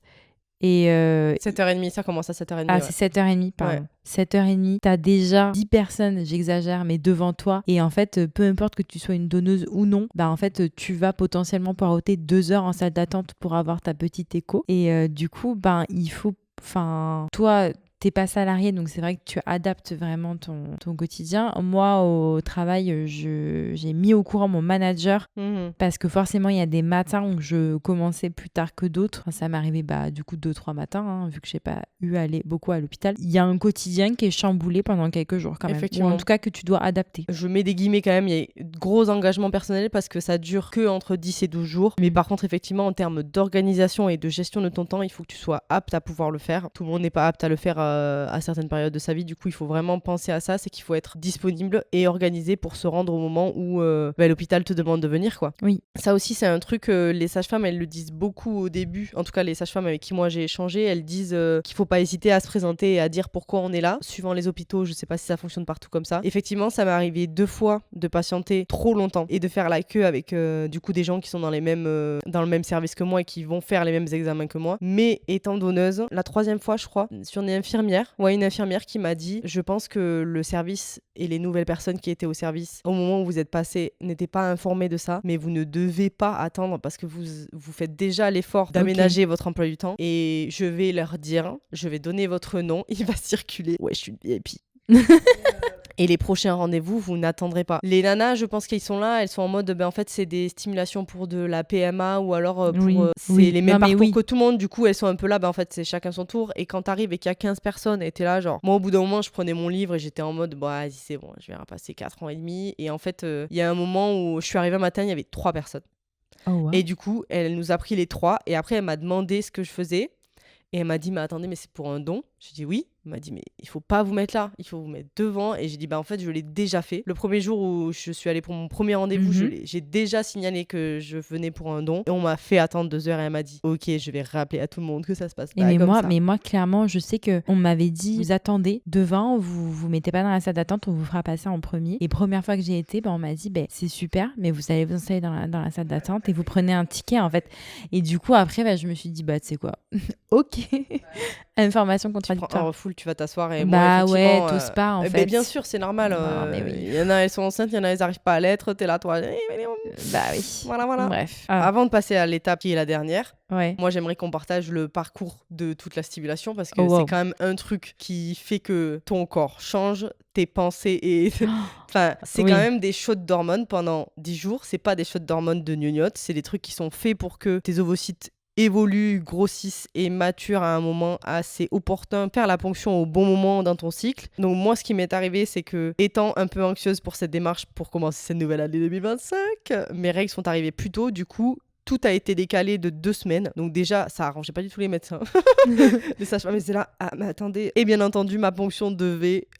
[SPEAKER 3] Et
[SPEAKER 4] 7h30, ça commence à 7h30.
[SPEAKER 3] ah,
[SPEAKER 4] ouais.
[SPEAKER 3] c'est 7h30, pardon.
[SPEAKER 4] Ouais.
[SPEAKER 3] 7h30, t'as déjà 10 personnes, j'exagère, mais devant toi. Et en fait, peu importe que tu sois une donneuse ou non, bah en fait, tu vas potentiellement poireauter 2 heures en salle d'attente pour avoir ta petite écho. Et du coup, ben, il faut... Enfin, toi... T'es pas salarié, donc c'est vrai que tu adaptes vraiment ton quotidien. Moi, au travail, j'ai mis au courant mon manager
[SPEAKER 4] Mhm.
[SPEAKER 3] parce que forcément, il y a des matins où je commençais plus tard que d'autres. Enfin, ça m'arrivait du coup 2-3 matins, hein, vu que j'ai pas eu à aller beaucoup à l'hôpital. Il y a un quotidien qui est chamboulé pendant quelques jours quand même. Ou
[SPEAKER 4] Effectivement.
[SPEAKER 3] en tout cas que tu dois adapter.
[SPEAKER 4] Je mets des guillemets quand même, il y a de gros engagements personnels parce que ça dure que entre 10 et 12 jours. Mais par contre, effectivement, en termes d'organisation et de gestion de ton temps, il faut que tu sois apte à pouvoir le faire. Tout le monde n'est pas apte à le faire à certaines périodes de sa vie. Du coup, il faut vraiment penser à ça, c'est qu'il faut être disponible et organisé pour se rendre au moment où l'hôpital te demande de venir, quoi.
[SPEAKER 3] Oui.
[SPEAKER 4] Ça aussi, c'est un truc, les sages-femmes, elles le disent beaucoup au début. En tout cas, les sages-femmes avec qui moi j'ai échangé, elles disent qu'il faut pas hésiter à se présenter et à dire pourquoi on est là. Suivant les hôpitaux, je sais pas si ça fonctionne partout comme ça. Effectivement, ça m'est arrivé 2 fois de patienter trop longtemps et de faire la queue avec du coup des gens qui sont dans le même service que moi et qui vont faire les mêmes examens que moi. Mais étant donneuse, la 3e fois, je crois, sur une infirmière qui m'a dit, je pense que le service et les nouvelles personnes qui étaient au service au moment où vous êtes passé n'étaient pas informés de ça, mais vous ne devez pas attendre parce que vous faites déjà l'effort d'aménager votre emploi du temps et je vais leur dire, je vais donner votre nom, il va circuler. Ouais, je suis une VIP. Et les prochains rendez-vous, vous n'attendrez pas. Les nanas, je pense qu'elles sont là, elles sont en mode, en fait, c'est des stimulations pour de la PMA ou alors c'est les mêmes parcours que tout le monde. Du coup, elles sont un peu là, en fait, c'est chacun son tour. Et quand t'arrives et qu'il y a 15 personnes, et t'es là, genre, moi, au bout d'un moment, je prenais mon livre et j'étais en mode, vas-y, c'est bon, je vais repasser 4 ans et demi. Et en fait, il y a un moment où je suis arrivée un matin, il y avait 3 personnes.
[SPEAKER 3] Oh, wow.
[SPEAKER 4] Et du coup, elle nous a pris les 3 et après, elle m'a demandé ce que je faisais. Et elle m'a dit, mais attendez, mais c'est pour un don? J'ai dit oui. Elle m'a dit, mais il faut pas vous mettre là, il faut vous mettre devant. Et j'ai dit, en fait, je l'ai déjà fait. Le premier jour où je suis allée pour mon premier rendez-vous, j'ai déjà signalé que je venais pour un don. Et on m'a fait attendre 2 heures et elle m'a dit, ok, je vais rappeler à tout le monde que ça se passe pas comme ça.
[SPEAKER 3] Mais moi, clairement, je sais qu'on m'avait dit, vous attendez devant, vous mettez pas dans la salle d'attente, on vous fera passer en premier. Et première fois que j'ai été, on m'a dit, c'est super, mais vous allez vous installer dans la salle d'attente et vous prenez un ticket, en fait. Et du coup, après, je me suis dit, tu sais quoi, ok. Information contradictoire.
[SPEAKER 4] Tu prends un refoule, tu vas t'asseoir et moi,
[SPEAKER 3] ouais, t'oses pas en fait.
[SPEAKER 4] Bien sûr, c'est normal.
[SPEAKER 3] Oui.
[SPEAKER 4] Il y en a, elles sont enceintes, il y en a, elles arrivent pas à l'être. T'es là, toi.
[SPEAKER 3] Oui.
[SPEAKER 4] Voilà.
[SPEAKER 3] Bref.
[SPEAKER 4] Avant de passer à l'étape qui est la dernière,
[SPEAKER 3] ouais.
[SPEAKER 4] Moi, j'aimerais qu'on partage le parcours de toute la stimulation parce que c'est quand même un truc qui fait que ton corps change, tes pensées et... Enfin, c'est quand même des shots d'hormones pendant 10 jours. C'est pas des shots d'hormones de gnognotte. C'est des trucs qui sont faits pour que tes ovocytes évoluent, grossissent et maturent à un moment assez opportun, faire la ponction au bon moment dans ton cycle. Donc moi, ce qui m'est arrivé, c'est que, étant un peu anxieuse pour cette démarche pour commencer cette nouvelle année 2025, mes règles sont arrivées plus tôt, du coup, tout a été décalé de 2 semaines. Donc déjà, ça arrangeait pas du tout les médecins. Les sages-femmes étaient là, mais attendez. Et bien entendu, ma ponction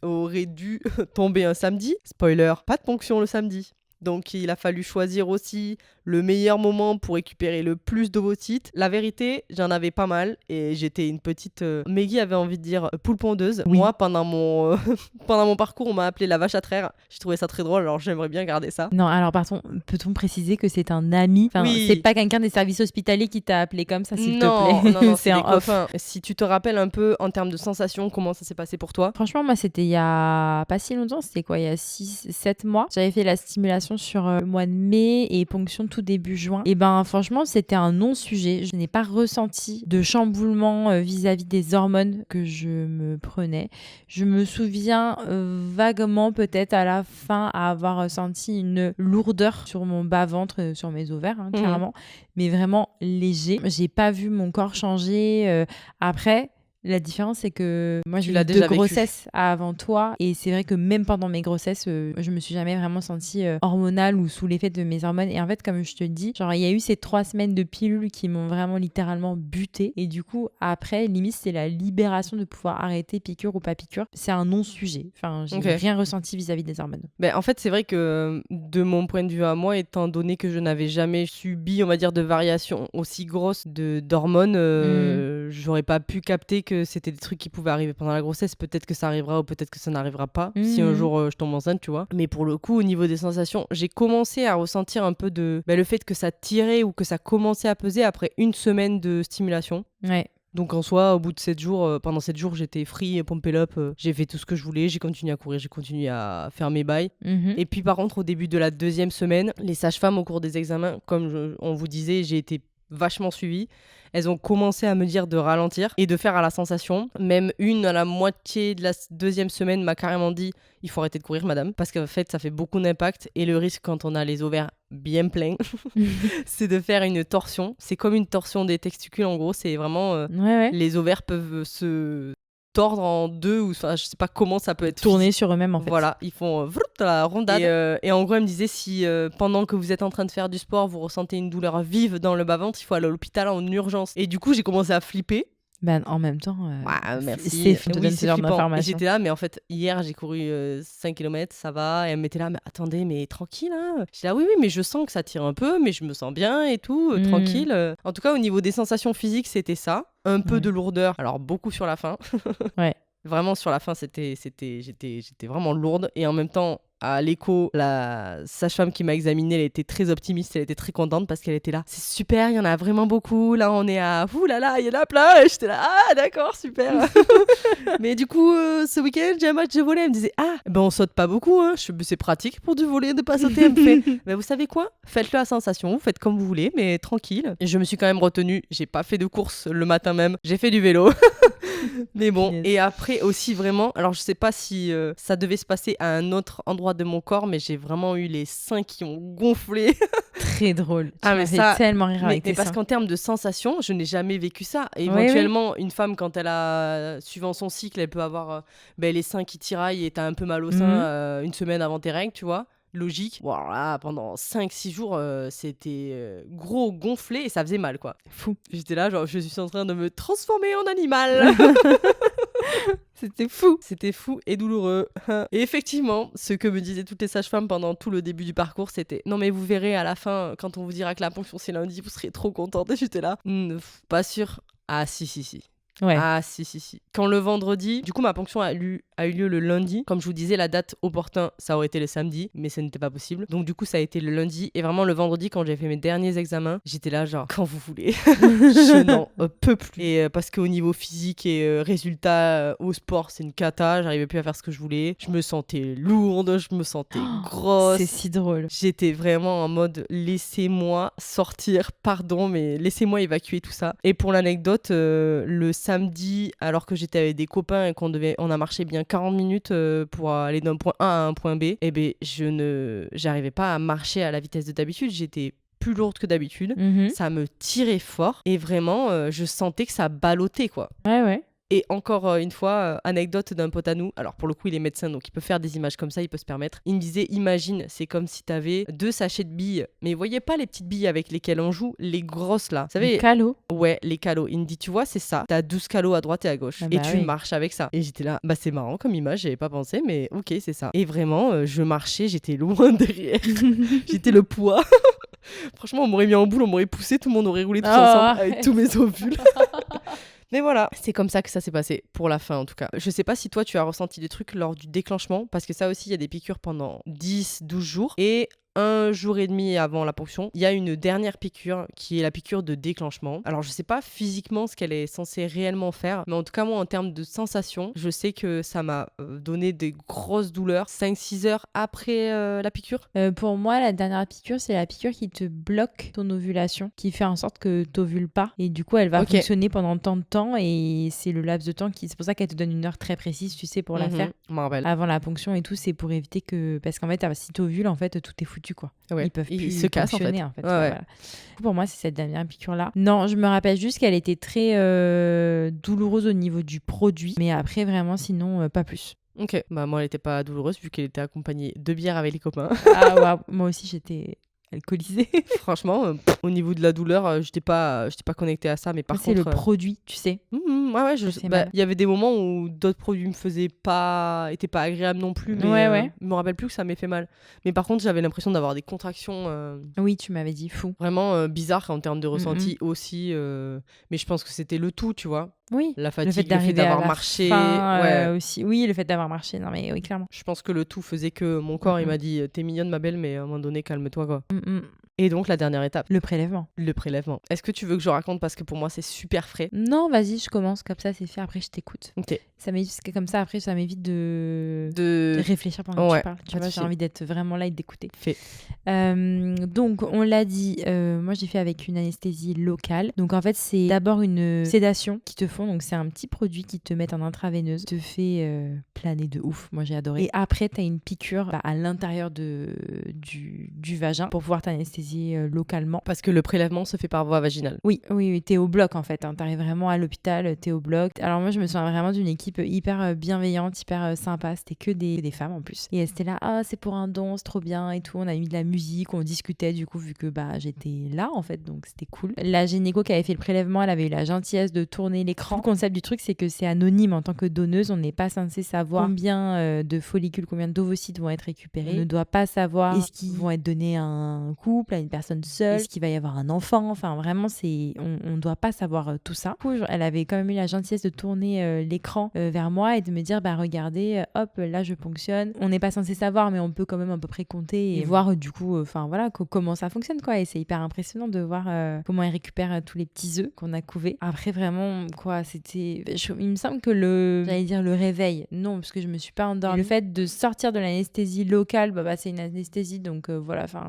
[SPEAKER 4] aurait dû tomber un samedi. Spoiler, pas de ponction le samedi. Donc il a fallu choisir aussi le meilleur moment pour récupérer le plus d'ovocytes. La vérité, j'en avais pas mal et j'étais une petite... Meggy avait envie de dire poule pondeuse. Oui. Moi, pendant mon parcours, on m'a appelé la vache à traire. J'ai trouvé ça très drôle, alors j'aimerais bien garder ça.
[SPEAKER 3] Non, alors pardon, peut-on préciser que c'est un ami? C'est pas quelqu'un des services hospitaliers qui t'a appelé comme ça, s'il te plaît.
[SPEAKER 4] Non, c'est un copain. Si tu te rappelles un peu en termes de sensations, comment ça s'est passé pour toi?
[SPEAKER 3] Franchement, moi, c'était il y a pas si longtemps, c'était quoi, il y a 6-7 mois. J'avais fait la stimulation sur le mois de mai et ponction tout début juin. Et franchement, c'était un non-sujet. Je n'ai pas ressenti de chamboulement vis-à-vis des hormones que je me prenais. Je me souviens vaguement, peut-être à la fin, avoir ressenti une lourdeur sur mon bas-ventre, sur mes ovaires, clairement, mais vraiment léger. J'ai pas vu mon corps changer. Après, la différence, c'est que moi, j'ai eu 2 grossesses avant toi. Et c'est vrai que même pendant mes grossesses, je me suis jamais vraiment sentie hormonale ou sous l'effet de mes hormones. Et en fait, comme je te dis, il y a eu ces 3 semaines de pilules qui m'ont vraiment littéralement butée. Et du coup, après, limite, c'est la libération de pouvoir arrêter piqûre ou pas piqûre. C'est un non-sujet. Enfin, j'ai rien ressenti vis-à-vis des hormones.
[SPEAKER 4] En fait, c'est vrai que de mon point de vue à moi, étant donné que je n'avais jamais subi, on va dire, de variations aussi grosses d'hormones, j'aurais pas pu capter que c'était des trucs qui pouvaient arriver pendant la grossesse. Peut-être que ça arrivera ou peut-être que ça n'arrivera pas si un jour je tombe enceinte, tu vois. Mais pour le coup, au niveau des sensations, j'ai commencé à ressentir un peu de le fait que ça tirait ou que ça commençait à peser après 1 semaine de stimulation.
[SPEAKER 3] Ouais.
[SPEAKER 4] Donc en soi, au bout de 7 jours, pendant 7 jours, j'étais free, pumped up, j'ai fait tout ce que je voulais, j'ai continué à courir, j'ai continué à faire mes bails. Et puis par contre, au début de la 2e semaine, les sages-femmes, au cours des examens, comme on vous disait, j'ai été vachement suivie. Elles ont commencé à me dire de ralentir et de faire à la sensation. Même une à la moitié de la 2e semaine m'a carrément dit « Il faut arrêter de courir, madame. » Parce qu'en fait, ça fait beaucoup d'impact. Et le risque, quand on a les ovaires bien pleins, c'est de faire une torsion. C'est comme une torsion des testicules, en gros. C'est vraiment... Les ovaires peuvent se tordre en 2 ou je sais pas comment ça peut être
[SPEAKER 3] tourner sur eux-mêmes en fait.
[SPEAKER 4] Voilà, ils font la rondade et en gros elle me disait si pendant que vous êtes en train de faire du sport vous ressentez une douleur vive dans le bas-ventre, il faut aller à l'hôpital en urgence. Et du coup j'ai commencé à flipper
[SPEAKER 3] Ben, en même temps,
[SPEAKER 4] merci.
[SPEAKER 3] c'est fou de
[SPEAKER 4] Oui,
[SPEAKER 3] donner
[SPEAKER 4] c'est
[SPEAKER 3] ce genre
[SPEAKER 4] flippant. Et
[SPEAKER 3] d'informations.
[SPEAKER 4] j'étais là, mais en fait, hier, j'ai couru 5 km, ça va. Et elle m'était là, mais attendez, mais tranquille. Hein. J'étais là, oui, mais je sens que ça tire un peu, mais je me sens bien et tout, tranquille. En tout cas, au niveau des sensations physiques, c'était ça. Un peu
[SPEAKER 3] Ouais.
[SPEAKER 4] de lourdeur, alors beaucoup sur la fin.
[SPEAKER 3] Ouais.
[SPEAKER 4] Vraiment, sur la fin, j'étais vraiment lourde. Et en même temps, à l'écho, la sage-femme qui m'a examinée, elle était très optimiste, elle était très contente parce qu'elle était là. C'est super, il y en a vraiment beaucoup. Là, on est à ouh là là, il y en a plein. Et j'étais là, ah d'accord, super. Mais du coup, ce week-end, j'ai un match de volley. Elle me disait, ah, ben on saute pas beaucoup. Hein. C'est pratique pour du volley de pas sauter. Elle me fait, mais vous savez quoi? Faites-le à sensation, vous faites comme vous voulez, mais tranquille. Et je me suis quand même retenue. J'ai pas fait de course le matin même. J'ai fait du vélo. Mais bon,
[SPEAKER 3] Yes.
[SPEAKER 4] et après aussi vraiment, alors je sais pas si ça devait se passer à un autre endroit de mon corps, mais j'ai vraiment eu les seins qui ont gonflé.
[SPEAKER 3] Très drôle. Tu
[SPEAKER 4] Ah,
[SPEAKER 3] m'as
[SPEAKER 4] mais
[SPEAKER 3] fait
[SPEAKER 4] ça-
[SPEAKER 3] tellement rire
[SPEAKER 4] mais
[SPEAKER 3] avec tes
[SPEAKER 4] parce
[SPEAKER 3] seins.
[SPEAKER 4] qu'en termes de sensations, je n'ai jamais vécu ça. Et
[SPEAKER 3] Oui,
[SPEAKER 4] éventuellement, une femme, quand elle a, suivant son cycle, elle peut avoir les seins qui tiraillent et t'as un peu mal au sein une semaine avant tes règles, tu vois. Logique. Bon, alors là, pendant 5-6 jours, c'était gros gonflé et ça faisait mal, quoi.
[SPEAKER 3] Fou.
[SPEAKER 4] J'étais là, genre, je suis en train de me transformer en animal.
[SPEAKER 3] C'était fou.
[SPEAKER 4] C'était fou et douloureux. Et effectivement, ce que me disaient toutes les sages-femmes pendant tout le début du parcours, c'était non mais vous verrez à la fin, quand on vous dira que la ponction c'est lundi, vous serez trop contente. Et j'étais là, pas sûr. Ah si.
[SPEAKER 3] Ouais.
[SPEAKER 4] Ah si. Quand le vendredi, du coup ma ponction a eu lieu le lundi. Comme je vous disais, la date opportune, ça aurait été le samedi, mais ce n'était pas possible. Donc du coup ça a été le lundi. Et vraiment le vendredi, quand j'ai fait mes derniers examens, j'étais là genre quand vous voulez. Je n'en peux plus. Et parce qu'au niveau physique et résultat au sport, c'est une cata. J'arrivais plus à faire ce que je voulais. Je me sentais lourde, je me sentais grosse.
[SPEAKER 3] C'est si drôle.
[SPEAKER 4] J'étais vraiment en mode laissez-moi sortir, pardon, mais laissez-moi évacuer tout ça. Et pour l'anecdote, le samedi, alors que j'étais avec des copains et on a marché bien 40 minutes pour aller d'un point A à un point B, eh ben j'arrivais pas à marcher à la vitesse de d'habitude. J'étais plus lourde que d'habitude.
[SPEAKER 3] Mhm.
[SPEAKER 4] Ça me tirait fort et vraiment, je sentais que ça ballottait, quoi.
[SPEAKER 3] Ouais.
[SPEAKER 4] Et encore une fois, anecdote d'un pote à nous. Alors pour le coup, il est médecin, donc il peut faire des images comme ça, il peut se permettre. Il me disait, imagine, c'est comme si t'avais 2 sachets de billes. Mais vous voyez pas les petites billes avec lesquelles on joue, les grosses là. Vous savez,
[SPEAKER 3] Le calot.
[SPEAKER 4] ouais, les calots. Il me dit, tu vois, c'est ça. T'as 12 calots à droite et à gauche.
[SPEAKER 3] Ah
[SPEAKER 4] Et
[SPEAKER 3] bah
[SPEAKER 4] tu
[SPEAKER 3] oui.
[SPEAKER 4] marches avec ça. Et j'étais là, bah c'est marrant comme image, j'avais pas pensé, mais ok, c'est ça. Et vraiment, je marchais, j'étais loin derrière. J'étais le poids. Franchement, on m'aurait mis en boule, on m'aurait poussé, tout le monde aurait roulé tous ensemble avec tous mes ovules. Mais voilà, c'est comme ça que ça s'est passé, pour la fin en tout cas. Je sais pas si toi tu as ressenti des trucs lors du déclenchement, parce que ça aussi il y a des piqûres pendant 10-12 jours. Et 1 jour et demi avant la ponction, il y a une dernière piqûre qui est la piqûre de déclenchement. Alors je sais pas physiquement ce qu'elle est censée réellement faire, mais en tout cas moi en termes de sensation, je sais que ça m'a donné des grosses douleurs 5-6 heures après la piqûre.
[SPEAKER 3] Pour moi, la dernière piqûre, c'est la piqûre qui te bloque ton ovulation, qui fait en sorte que t'ovules pas. Et du coup, elle va
[SPEAKER 4] Ok.
[SPEAKER 3] fonctionner pendant tant de temps. Et c'est le laps de temps qui. C'est pour ça qu'elle te donne une heure très précise, tu sais, pour la faire.
[SPEAKER 4] Je m'en rappelle.
[SPEAKER 3] Avant la ponction et tout, c'est pour éviter que. Parce qu'en fait, si t'ovules, en fait, tout est foutu, quoi.
[SPEAKER 4] Ouais.
[SPEAKER 3] Ils peuvent
[SPEAKER 4] Ils
[SPEAKER 3] plus
[SPEAKER 4] se cassent, en fait.
[SPEAKER 3] fonctionner,
[SPEAKER 4] Ouais.
[SPEAKER 3] Voilà. Du coup, pour moi, c'est cette dernière piqûre-là. Non, je me rappelle juste qu'elle était très douloureuse au niveau du produit. Mais après, vraiment, sinon, pas plus.
[SPEAKER 4] Ok, bah moi elle était pas douloureuse vu qu'elle était accompagnée de bière avec les copains.
[SPEAKER 3] Ah, waouh. Moi aussi, j'étais alcoolisée.
[SPEAKER 4] Franchement, au niveau de la douleur, j'étais pas connectée à ça, mais par
[SPEAKER 3] c'est
[SPEAKER 4] contre...
[SPEAKER 3] le produit, tu sais.
[SPEAKER 4] ouais,
[SPEAKER 3] C'est mal.
[SPEAKER 4] il y avait des moments où d'autres produits étaient pas agréables non plus, mais
[SPEAKER 3] Ouais.
[SPEAKER 4] je me rappelle plus que ça m'ait fait mal. Mais par contre, j'avais l'impression d'avoir des contractions
[SPEAKER 3] Oui, tu m'avais dit fou.
[SPEAKER 4] vraiment bizarres en termes de ressenti aussi. Mais je pense que c'était le tout, tu vois.
[SPEAKER 3] Oui.
[SPEAKER 4] La
[SPEAKER 3] Le
[SPEAKER 4] fatigue,
[SPEAKER 3] fait
[SPEAKER 4] le fait
[SPEAKER 3] d'arriver
[SPEAKER 4] d'avoir
[SPEAKER 3] à la
[SPEAKER 4] marché.
[SPEAKER 3] fin,
[SPEAKER 4] ouais.
[SPEAKER 3] aussi. Oui, le fait d'avoir marché. Non, mais oui, clairement.
[SPEAKER 4] Je pense que le tout faisait que mon corps, il
[SPEAKER 3] Mhm.
[SPEAKER 4] m'a dit t'es mignonne ma belle, mais à un moment donné, calme-toi quoi.
[SPEAKER 3] Mm.
[SPEAKER 4] Et donc la dernière étape,
[SPEAKER 3] Le prélèvement.
[SPEAKER 4] le prélèvement. Est-ce que tu veux que je raconte parce que pour moi c'est super frais.
[SPEAKER 3] Non, vas-y, je commence comme ça, c'est fait. Après, je t'écoute.
[SPEAKER 4] Ok.
[SPEAKER 3] Ça m'évite, parce que comme ça, après, ça m'évite de
[SPEAKER 4] De
[SPEAKER 3] réfléchir pendant que
[SPEAKER 4] Ouais,
[SPEAKER 3] tu parles. Tu
[SPEAKER 4] pas de
[SPEAKER 3] vois, j'ai
[SPEAKER 4] souci.
[SPEAKER 3] envie d'être vraiment là et d'écouter.
[SPEAKER 4] Fait.
[SPEAKER 3] Donc, on l'a dit, moi, j'ai fait avec une anesthésie locale. Donc, en fait, c'est d'abord une sédation qui te font. Donc, c'est un petit produit qui te met en intraveineuse. Te fait plané de ouf. Moi, j'ai adoré. Et après, tu as une piqûre à l'intérieur du vagin pour pouvoir t'anesthésier localement.
[SPEAKER 4] Parce que le prélèvement se fait par voie vaginale.
[SPEAKER 3] Oui, t'es au bloc en fait. T'arrives vraiment à l'hôpital, t'es au bloc. Alors moi, je me souviens vraiment d'une équipe hyper bienveillante, hyper sympa. C'était que des femmes en plus. Et elles étaient là, ah, c'est pour un don, c'est trop bien et tout. On a mis de la musique, on discutait du coup, vu que j'étais là en fait, donc c'était cool. La gynéco qui avait fait le prélèvement, elle avait eu la gentillesse de tourner l'écran. Le concept du truc, c'est que c'est anonyme en tant que donneuse. On n'est pas censé savoir combien de follicules, combien d'ovocytes vont être récupérés. On ne doit pas savoir est-ce qu'ils vont être donnés à un couple, à une personne seule, est-ce qu'il va y avoir un enfant. Enfin, vraiment, on ne doit pas savoir tout ça. Du coup, elle avait quand même eu la gentillesse de tourner l'écran vers moi et de me dire, regardez, hop, là, je ponctionne. On n'est pas censé savoir, mais on peut quand même à peu près compter et voir du coup, comment ça fonctionne, quoi. Et c'est hyper impressionnant de voir comment ils récupèrent tous les petits œufs qu'on a couvés. Après, vraiment, quoi, c'était... Il me semble que le réveil, non, parce que je me suis pas endormie. Le fait de sortir de l'anesthésie locale, c'est une anesthésie, donc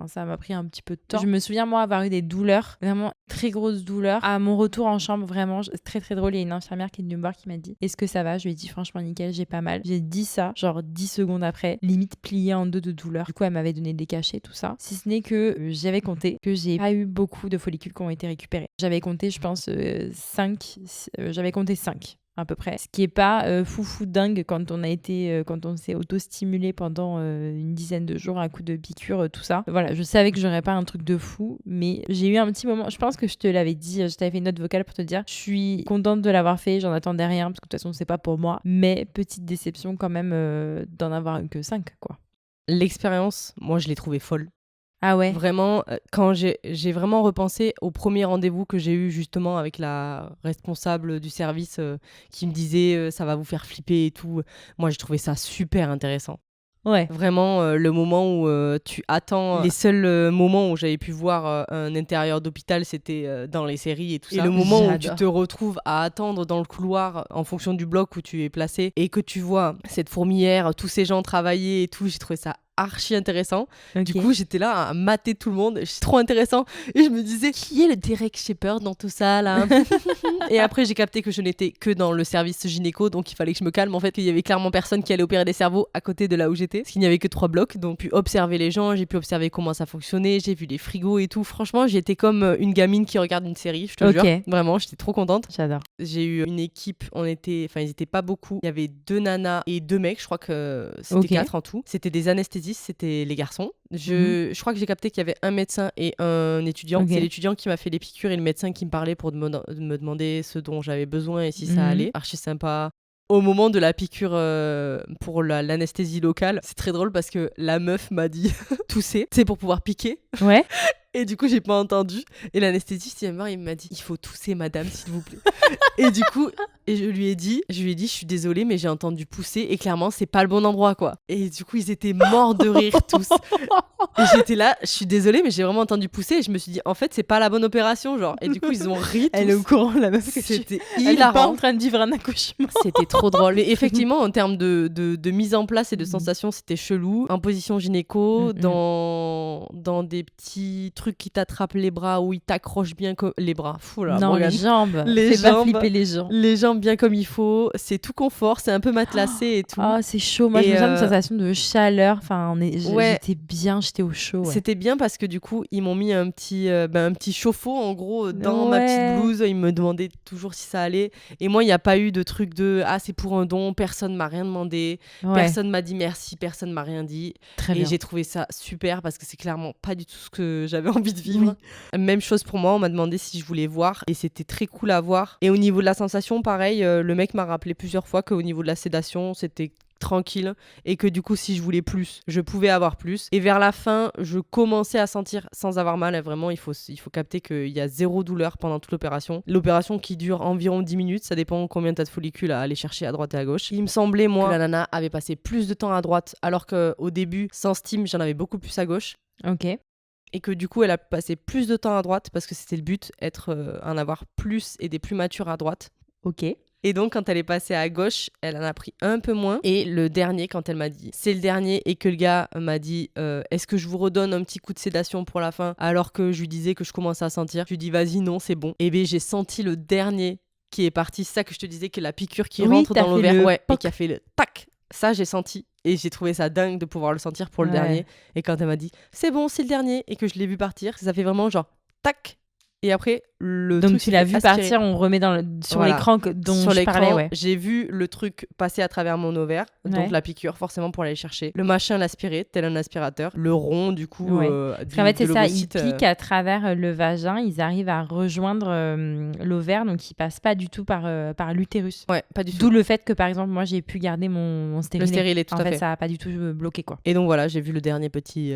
[SPEAKER 3] ça m'a pris un petit peu de temps. Je me souviens, moi, avoir eu des douleurs, vraiment très grosses douleurs. À mon retour en chambre, vraiment, très très drôle, il y a une infirmière qui est venue me voir qui m'a dit, est-ce que ça va? Je lui ai dit, franchement, nickel, j'ai pas mal. J'ai dit ça, genre 10 secondes après, limite pliée en deux de douleur. Du coup, elle m'avait donné des cachets, tout ça. Si ce n'est que j'avais compté que j'ai pas eu beaucoup de follicules qui ont été récupérés. J'avais compté, je pense, 5. J'avais compté 5. À peu près. Ce qui est pas fou dingue quand on s'est auto-stimulé pendant une dizaine de jours à coup de piqûres, tout ça. Voilà, je savais que j'aurais pas un truc de fou, mais j'ai eu un petit moment, je pense que je te l'avais dit, je t'avais fait une note vocale pour te dire, je suis contente de l'avoir fait, j'en attendais rien, parce que de toute façon c'est pas pour moi, mais petite déception quand même d'en avoir eu que 5, quoi.
[SPEAKER 4] L'expérience, moi je l'ai trouvée folle.
[SPEAKER 3] Ah ouais.
[SPEAKER 4] Vraiment, quand j'ai vraiment repensé au premier rendez-vous que j'ai eu justement avec la responsable du service qui me disait ça va vous faire flipper et tout, moi j'ai trouvé ça super intéressant.
[SPEAKER 3] Ouais.
[SPEAKER 4] Vraiment, le moment où tu attends, les seuls moments où j'avais pu voir un intérieur d'hôpital, c'était dans les séries et tout ça. Et le moment où tu te retrouves à attendre dans le couloir en fonction du bloc où tu es placé et que tu vois cette fourmilière, tous ces gens travailler et tout, j'ai trouvé ça archi intéressant. Okay. Du coup, j'étais là à mater tout le monde. C'est trop intéressant. Et je me disais, qui est le Derek Shepherd dans tout ça, là? Et après, j'ai capté que je n'étais que dans le service gynéco, donc il fallait que je me calme. En fait, il y avait clairement personne qui allait opérer des cerveaux à côté de là où j'étais, parce qu'il n'y avait que 3 blocs. Donc, j'ai pu observer les gens, j'ai pu observer comment ça fonctionnait, j'ai vu les frigos et tout. Franchement, j'étais comme une gamine qui regarde une série, je te jure. Vraiment, j'étais trop contente.
[SPEAKER 3] J'adore.
[SPEAKER 4] J'ai eu une équipe, ils étaient pas beaucoup. Il y avait 2 nanas et 2 mecs, je crois que c'était 4 en tout. C'était des anesthésistes, c'était les garçons. Je crois que j'ai capté qu'il y avait un médecin et un étudiant. C'est l'étudiant qui m'a fait les piqûres et le médecin qui me parlait pour me demander ce dont j'avais besoin et si ça allait. Archi sympa. Au moment de la piqûre pour l'anesthésie locale, c'est très drôle parce que la meuf m'a dit tousser, c'est pour pouvoir piquer.
[SPEAKER 3] Ouais.
[SPEAKER 4] Et du coup, j'ai pas entendu. Et l'anesthésiste, il m'a dit, il faut tousser, madame, s'il vous plaît. Et du coup, je lui ai dit, je suis désolée, mais j'ai entendu pousser. Et clairement, c'est pas le bon endroit, quoi. Et du coup, ils étaient morts de rire, tous. Et j'étais là, je suis désolée, mais j'ai vraiment entendu pousser. Et je me suis dit, en fait, c'est pas la bonne opération, genre. Et du coup, ils ont ri. Tous.
[SPEAKER 3] Elle est au courant, la meuf.
[SPEAKER 4] C'était
[SPEAKER 3] hilarant. Elle est pas en train de vivre un accouchement.
[SPEAKER 4] C'était trop drôle. Mais effectivement, en termes de mise en place et de sensations, c'était chelou. En position gynéco, dans des petits trucs qui t'attrapent les bras ou ils t'accrochent bien comme les bras. Fou là.
[SPEAKER 3] Non,
[SPEAKER 4] Morgane.
[SPEAKER 3] les jambes.
[SPEAKER 4] Les
[SPEAKER 3] jambes.
[SPEAKER 4] Pas
[SPEAKER 3] flipper les jambes.
[SPEAKER 4] Les jambes bien comme il faut. C'est tout confort. C'est un peu matelassé et tout.
[SPEAKER 3] Ah, c'est chaud. Moi, je me sens une sensation de chaleur. Enfin, j'étais bien, j'étais au chaud. Ouais.
[SPEAKER 4] C'était bien parce que du coup, ils m'ont mis un petit chauffe-eau en gros dans ma petite blouse. Ils me demandaient toujours si ça allait. Et moi, il n'y a pas eu de truc de c'est pour un don. Personne m'a rien demandé. Personne m'a dit merci. Personne m'a rien dit.
[SPEAKER 3] Très bien.
[SPEAKER 4] J'ai trouvé ça super parce que c'est clairement pas du tout ce que j'avais envie de vivre. Oui. Même chose pour moi, on m'a demandé si je voulais voir et c'était très cool à voir. Et au niveau de la sensation, pareil, le mec m'a rappelé plusieurs fois qu'au niveau de la sédation, c'était tranquille et que du coup si je voulais plus, je pouvais avoir plus. Et vers la fin, je commençais à sentir sans avoir mal, vraiment il faut capter qu'il y a 0 douleur pendant toute l'opération. L'opération qui dure environ 10 minutes, ça dépend combien t'as de follicules à aller chercher à droite et à gauche. Il me semblait moi que la nana avait passé plus de temps à droite alors qu'au début, sans steam, j'en avais beaucoup plus à gauche.
[SPEAKER 3] Ok.
[SPEAKER 4] Et que du coup, elle a passé plus de temps à droite parce que c'était le but, en avoir plus et des plus matures à droite.
[SPEAKER 3] Ok.
[SPEAKER 4] Et donc, quand elle est passée à gauche, elle en a pris un peu moins. Et le dernier, quand elle m'a dit c'est le dernier et que le gars m'a dit est-ce que je vous redonne un petit coup de sédation pour la fin alors que je lui disais que je commençais à sentir, je lui dis vas-y, non, c'est bon. Et bien, j'ai senti le dernier qui est parti. C'est ça que je te disais, que la piqûre qui rentre dans l'ovaire et qui a fait le tac Ça, j'ai senti. Et j'ai trouvé ça dingue de pouvoir le sentir pour le
[SPEAKER 3] Ouais.
[SPEAKER 4] dernier. Et quand elle m'a dit, c'est bon, c'est le dernier, et que je l'ai vu partir, ça fait vraiment genre, tac. Et après, le
[SPEAKER 3] Donc
[SPEAKER 4] truc
[SPEAKER 3] tu
[SPEAKER 4] s'est
[SPEAKER 3] l'as
[SPEAKER 4] fait
[SPEAKER 3] vu
[SPEAKER 4] aspirer.
[SPEAKER 3] partir, on remet sur
[SPEAKER 4] Voilà.
[SPEAKER 3] l'écran dont
[SPEAKER 4] Sur
[SPEAKER 3] je
[SPEAKER 4] l'écran,
[SPEAKER 3] parlais, ouais.
[SPEAKER 4] j'ai vu le truc passer à travers mon ovaire,
[SPEAKER 3] Ouais.
[SPEAKER 4] donc la piqûre forcément pour aller chercher. Le machin l'aspirer, tel un aspirateur. Le rond du coup
[SPEAKER 3] Ouais.
[SPEAKER 4] du,
[SPEAKER 3] Parce qu'en fait,
[SPEAKER 4] de
[SPEAKER 3] c'est ça, ils
[SPEAKER 4] l'ovocyte,
[SPEAKER 3] piquent à travers le vagin, ils arrivent à rejoindre l'ovaire, donc ils passent pas du tout par l'utérus.
[SPEAKER 4] Ouais, pas du tout.
[SPEAKER 3] D'où le fait que, par exemple, moi, j'ai pu garder mon
[SPEAKER 4] Le
[SPEAKER 3] stérilet.
[SPEAKER 4] stérilet, tout
[SPEAKER 3] En
[SPEAKER 4] à
[SPEAKER 3] fait,
[SPEAKER 4] fait.
[SPEAKER 3] ça a pas du tout bloqué, quoi.
[SPEAKER 4] Et donc voilà, j'ai vu le dernier petit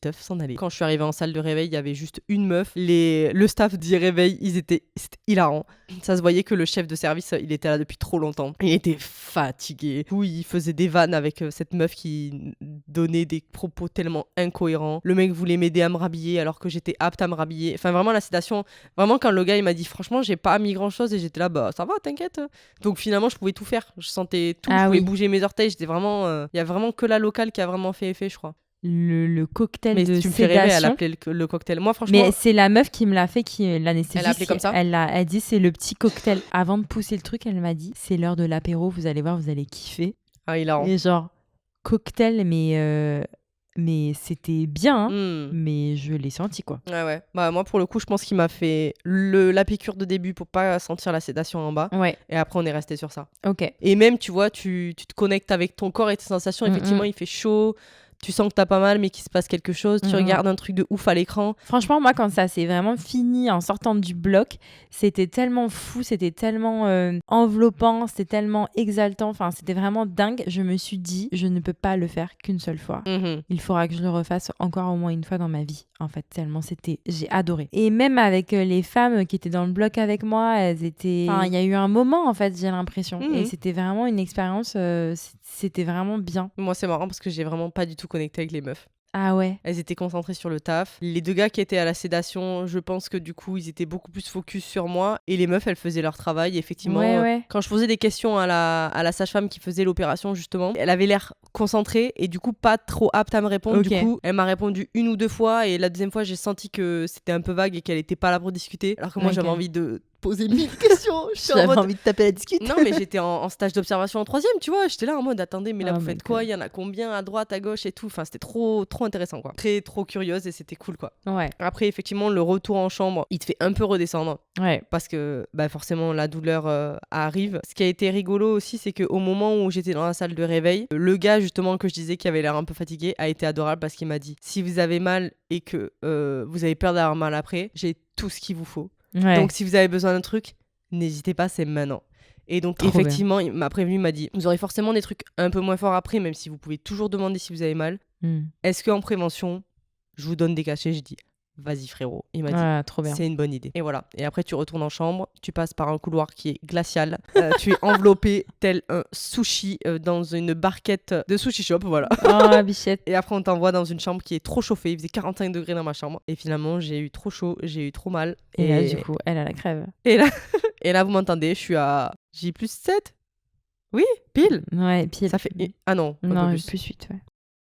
[SPEAKER 4] œuf s'en aller. Quand je suis arrivée en salle de réveil, il y avait juste une meuf. Le staff du réveil, c'était hilarant. Ça se voyait que le chef de service, il était là depuis trop longtemps. Il était fatigué. Du coup, il faisait des vannes avec cette meuf qui donnait des propos tellement incohérents. Le mec voulait m'aider à me rhabiller alors que j'étais apte à me rhabiller. Enfin, vraiment, la sédation. Vraiment, quand le gars, il m'a dit, franchement, j'ai pas mis grand chose et j'étais là, bah ça va, t'inquiète. Donc finalement, je pouvais tout faire. Je sentais tout,
[SPEAKER 3] Ah
[SPEAKER 4] je pouvais
[SPEAKER 3] oui.
[SPEAKER 4] bouger mes orteils. J'étais vraiment. Il y a vraiment que la locale qui a vraiment fait effet, je crois.
[SPEAKER 3] Le cocktail
[SPEAKER 4] Mais
[SPEAKER 3] de
[SPEAKER 4] tu me fais rêver, elle
[SPEAKER 3] sédation.
[SPEAKER 4] appelait le cocktail. Moi, franchement,
[SPEAKER 3] Mais c'est la meuf qui me l'a fait, qui l'anesthésiste.
[SPEAKER 4] Elle a appelé comme ça
[SPEAKER 3] Elle dit c'est le petit cocktail. Avant de pousser le truc, elle m'a dit c'est l'heure de l'apéro, vous allez voir, vous allez kiffer.
[SPEAKER 4] ah, hilarant.
[SPEAKER 3] Et genre, cocktail, mais c'était bien, hein,
[SPEAKER 4] Hmm.
[SPEAKER 3] mais je l'ai senti, quoi.
[SPEAKER 4] Ouais, ouais. Bah, moi, pour le coup, je pense qu'il m'a fait la piqûre de début pour pas sentir la sédation en bas.
[SPEAKER 3] Ouais,
[SPEAKER 4] Et après, on est resté sur ça.
[SPEAKER 3] ok.
[SPEAKER 4] Et même, tu vois, tu te connectes avec ton corps et tes sensations. Effectivement, il fait chaud. Tu sens que t'as pas mal, mais qu'il se passe quelque chose. Tu regardes un truc de ouf à l'écran.
[SPEAKER 3] Franchement, moi, quand ça s'est vraiment fini en sortant du bloc, c'était tellement fou, c'était tellement enveloppant, c'était tellement exaltant. Enfin, c'était vraiment dingue. Je me suis dit, je ne peux pas le faire qu'une seule fois.
[SPEAKER 4] Mhm.
[SPEAKER 3] Il faudra que je le refasse encore au moins une fois dans ma vie, en fait, tellement j'ai adoré. Et même avec les femmes qui étaient dans le bloc avec moi, elles étaient... Enfin, il y a eu un moment, en fait, j'ai l'impression.
[SPEAKER 4] Mhm.
[SPEAKER 3] Et c'était vraiment une expérience, c'était vraiment bien.
[SPEAKER 4] Moi, c'est marrant parce que j'ai vraiment pas du tout connecté avec les meufs.
[SPEAKER 3] Ah ouais.
[SPEAKER 4] Elles étaient concentrées sur le taf. Les deux gars qui étaient à la sédation, je pense que du coup, ils étaient beaucoup plus focus sur moi. Et les meufs, elles faisaient leur travail. Et effectivement,
[SPEAKER 3] Ouais.
[SPEAKER 4] quand je posais des questions à la sage-femme qui faisait l'opération, justement, elle avait l'air concentrée et du coup, pas trop apte à me répondre.
[SPEAKER 3] Ok.
[SPEAKER 4] Du coup, elle m'a répondu une ou deux fois. Et la deuxième fois, j'ai senti que c'était un peu vague et qu'elle était pas là pour discuter. Alors que moi,
[SPEAKER 3] Ok.
[SPEAKER 4] j'avais envie de poser 1000 questions. Je suis en mode...
[SPEAKER 2] de taper la discute.
[SPEAKER 4] Non, mais j'étais en stage d'observation en 3e, tu vois. J'étais là en mode, attendez, mais là,
[SPEAKER 3] Oh
[SPEAKER 4] vous
[SPEAKER 3] my
[SPEAKER 4] faites quoi?
[SPEAKER 3] God.
[SPEAKER 4] Il y en a combien à droite, à gauche et tout. Enfin, c'était trop intéressant, quoi. Trop curieuse et c'était cool, quoi.
[SPEAKER 3] Ouais.
[SPEAKER 4] Après, effectivement, le retour en chambre, il te fait un peu redescendre
[SPEAKER 3] Ouais.
[SPEAKER 4] parce que bah, forcément, la douleur arrive. Ce qui a été rigolo aussi, c'est qu'au moment où j'étais dans la salle de réveil, le gars, justement, que je disais qui avait l'air un peu fatigué, a été adorable parce qu'il m'a dit, si vous avez mal et que vous avez peur d'avoir mal après, j'ai tout ce qu'il vous faut.
[SPEAKER 3] Ouais.
[SPEAKER 4] Donc, si vous avez besoin d'un truc, n'hésitez pas, c'est maintenant. Et donc,
[SPEAKER 3] Trop
[SPEAKER 4] effectivement, il m'a prévenu, il m'a dit, vous aurez forcément des trucs un peu moins forts après, même si vous pouvez toujours demander si vous avez mal.
[SPEAKER 3] Hmm.
[SPEAKER 4] Est-ce qu'en prévention, je vous donne des cachets? J'ai dit, vas-y frérot. Il m'a dit,
[SPEAKER 3] Ah, trop bien.
[SPEAKER 4] c'est une bonne idée. Et voilà. Et après, tu retournes en chambre, tu passes par un couloir qui est glacial. Tu es enveloppé tel un sushi dans une barquette de sushi shop, voilà.
[SPEAKER 3] Oh, bichette.
[SPEAKER 4] Et après, on t'envoie dans une chambre qui est trop chauffée. Il faisait 45 degrés dans ma chambre. Et finalement, j'ai eu trop chaud, j'ai eu trop mal.
[SPEAKER 3] Et là, du coup, elle a la crève.
[SPEAKER 4] Et là, vous m'entendez, je suis à J+7. Oui, pile.
[SPEAKER 3] Ouais, pile.
[SPEAKER 4] Ça fait... Ah non, un
[SPEAKER 3] Non,
[SPEAKER 4] peu plus.
[SPEAKER 3] plus 8, ouais.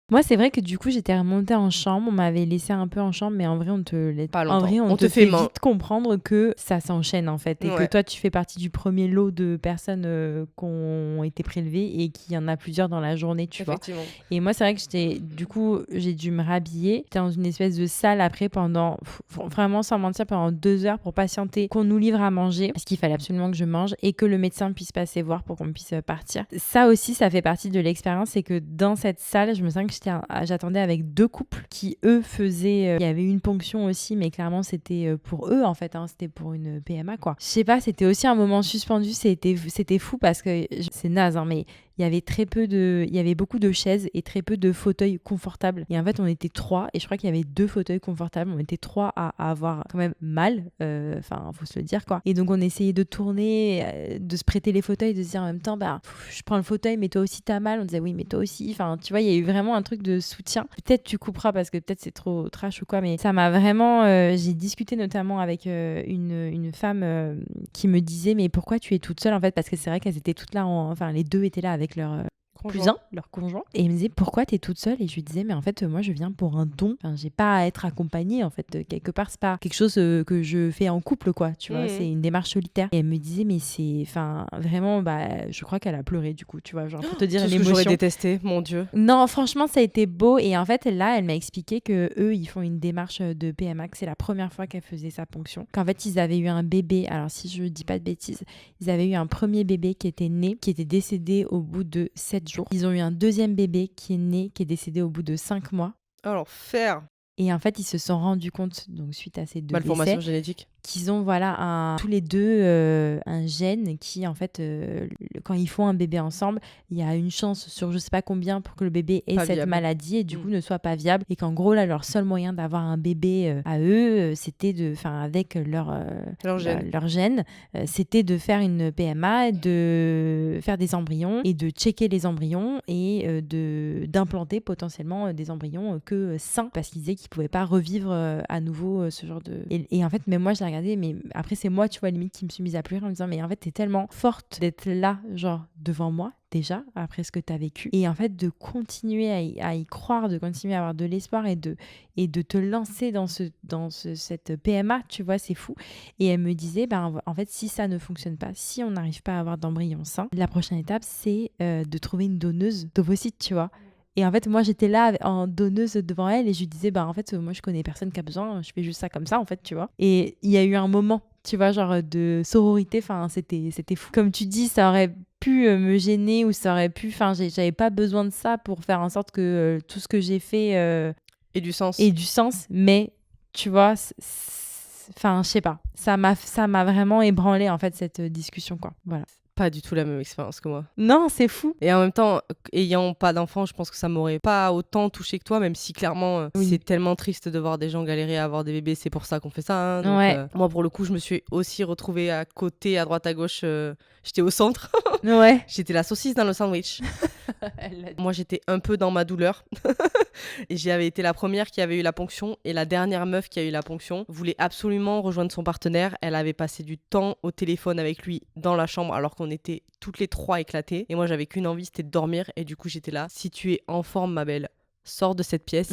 [SPEAKER 3] Moi, c'est vrai que du coup, j'étais remontée en chambre. On m'avait laissé un peu en chambre, mais en vrai, on te
[SPEAKER 4] Pas
[SPEAKER 3] en
[SPEAKER 4] longtemps.
[SPEAKER 3] vrai, on
[SPEAKER 4] On
[SPEAKER 3] te
[SPEAKER 4] te
[SPEAKER 3] fait
[SPEAKER 4] fait
[SPEAKER 3] vite comprendre que ça s'enchaîne en fait, et
[SPEAKER 4] Ouais.
[SPEAKER 3] que toi, tu fais partie du premier lot de personnes qui ont été prélevées et qu'il y en a plusieurs dans la journée, tu vois.
[SPEAKER 4] Effectivement.
[SPEAKER 3] Et moi, c'est vrai que du coup, j'ai dû me rhabiller. J'étais dans une espèce de salle après pendant, vraiment sans mentir, pendant 2 heures pour patienter qu'on nous livre à manger, parce qu'il fallait absolument que je mange et que le médecin puisse passer voir pour qu'on puisse partir. Ça aussi, ça fait partie de l'expérience, c'est que dans cette salle, je me sens que j'attendais avec 2 couples qui, eux, faisaient... Il y avait une ponction aussi, mais clairement, c'était pour eux, en fait. Hein, c'était pour une PMA, quoi. Je sais pas, c'était aussi un moment suspendu. C'était fou parce que... C'est naze, hein, mais... Il y avait beaucoup de chaises et très peu de fauteuils confortables. Et en fait, on était 3 et je crois qu'il y avait 2 fauteuils confortables. On était 3 à avoir quand même mal. Enfin, faut se le dire, quoi. Et donc, on essayait de tourner, de se prêter les fauteuils, de se dire en même temps, bah, je prends le fauteuil, mais toi aussi, t'as mal. On disait oui, mais toi aussi. Enfin, tu vois, il y a eu vraiment un truc de soutien. Peut-être tu couperas parce que peut-être c'est trop trash ou quoi, mais ça m'a vraiment... j'ai discuté notamment avec une femme qui me disait, mais pourquoi tu es toute seule, en fait? Parce que c'est vrai qu'elles étaient toutes là, enfin, les 2 étaient là avec leur plus un, leur conjoint. Et il me disait, pourquoi t'es toute seule? Et je lui disais, mais en fait, moi, je viens pour un don. Enfin, j'ai pas à être accompagnée, en fait. Quelque part, c'est pas quelque chose que je fais en couple, quoi. Tu vois, c'est une démarche solitaire. Et elle me disait, mais c'est... Enfin, vraiment, je crois qu'elle a pleuré, du coup, tu vois. Genre, pour te dire
[SPEAKER 4] Tout ce que
[SPEAKER 3] l'émotion.
[SPEAKER 4] j'aurais détesté, mon Dieu.
[SPEAKER 3] Non, franchement, ça a été beau. Et en fait, là, elle m'a expliqué que eux, ils font une démarche de PMA, que c'est la première fois qu'elle faisait sa ponction. Qu'en fait, ils avaient eu un bébé. Alors, si je dis pas de bêtises, ils avaient eu un premier bébé qui était né, qui était décédé au bout de 7 jours. Ils ont eu un deuxième bébé qui est né, qui est décédé au bout de 5 mois.
[SPEAKER 4] Alors, faire
[SPEAKER 3] Et en fait, ils se sont rendus compte, donc suite à ces deux
[SPEAKER 4] malformation
[SPEAKER 3] décès,
[SPEAKER 4] génétique.
[SPEAKER 3] qu'ils ont tous les deux un gène qui, en fait, quand ils font un bébé ensemble, il y a une chance sur je sais pas combien pour que le bébé ait
[SPEAKER 4] Pas
[SPEAKER 3] cette
[SPEAKER 4] viable.
[SPEAKER 3] maladie et du coup ne soit pas viable. Et qu'en gros, là, leur seul moyen d'avoir un bébé à eux, c'était avec leur gène, c'était de faire une PMA, de faire des embryons et de checker les embryons et d'implanter potentiellement des embryons que sains parce qu'ils disaient qu'ils pouvaient pas revivre à nouveau ce genre de... Et en fait, mais moi, je l'ai regardé, mais après, c'est moi, tu vois, limite, qui me suis mise à pleurer en me disant, mais en fait, t'es tellement forte d'être là, genre, devant moi, déjà, après ce que t'as vécu. Et en fait, de continuer à y croire, de continuer à avoir de l'espoir et de te lancer dans cette PMA, tu vois, c'est fou. Et elle me disait, en fait, si ça ne fonctionne pas, si on n'arrive pas à avoir d'embryon sain, la prochaine étape, c'est de trouver une donneuse d'ovocytes, tu vois. Et en fait, moi, j'étais là en donneuse devant elle et je lui disais, en fait, moi, je connais personne qui a besoin, je fais juste ça comme ça, en fait, tu vois. Et il y a eu un moment, tu vois, genre de sororité, enfin, c'était fou. Comme tu dis, ça aurait pu me gêner ou ça aurait pu, enfin, j'avais pas besoin de ça pour faire en sorte que tout ce que j'ai fait
[SPEAKER 4] Et du sens.
[SPEAKER 3] ait du sens, mais, tu vois, enfin, je sais pas, ça m'a vraiment ébranlé, en fait, cette discussion, quoi. Voilà.
[SPEAKER 4] Pas du tout la même expérience que moi.
[SPEAKER 3] Non, c'est fou.
[SPEAKER 4] Et en même temps, ayant pas d'enfant, je pense que ça m'aurait pas autant touché que toi, même si clairement,
[SPEAKER 3] Oui.
[SPEAKER 4] c'est tellement triste de voir des gens galérer à avoir des bébés, c'est pour ça qu'on fait ça. Hein, donc,
[SPEAKER 3] Ouais.
[SPEAKER 4] moi, pour le coup, je me suis aussi retrouvée à côté, à droite, à gauche. J'étais au centre.
[SPEAKER 3] Ouais.
[SPEAKER 4] J'étais la saucisse dans le sandwich. Moi, j'étais un peu dans ma douleur. Et j'avais été la première qui avait eu la ponction. Et la dernière meuf qui a eu la ponction voulait absolument rejoindre son partenaire. Elle avait passé du temps au téléphone avec lui dans la chambre alors qu'on était toutes les trois éclatées. Et moi, j'avais qu'une envie, c'était de dormir. Et du coup, j'étais là. Si tu es en forme, ma belle, sors de cette pièce.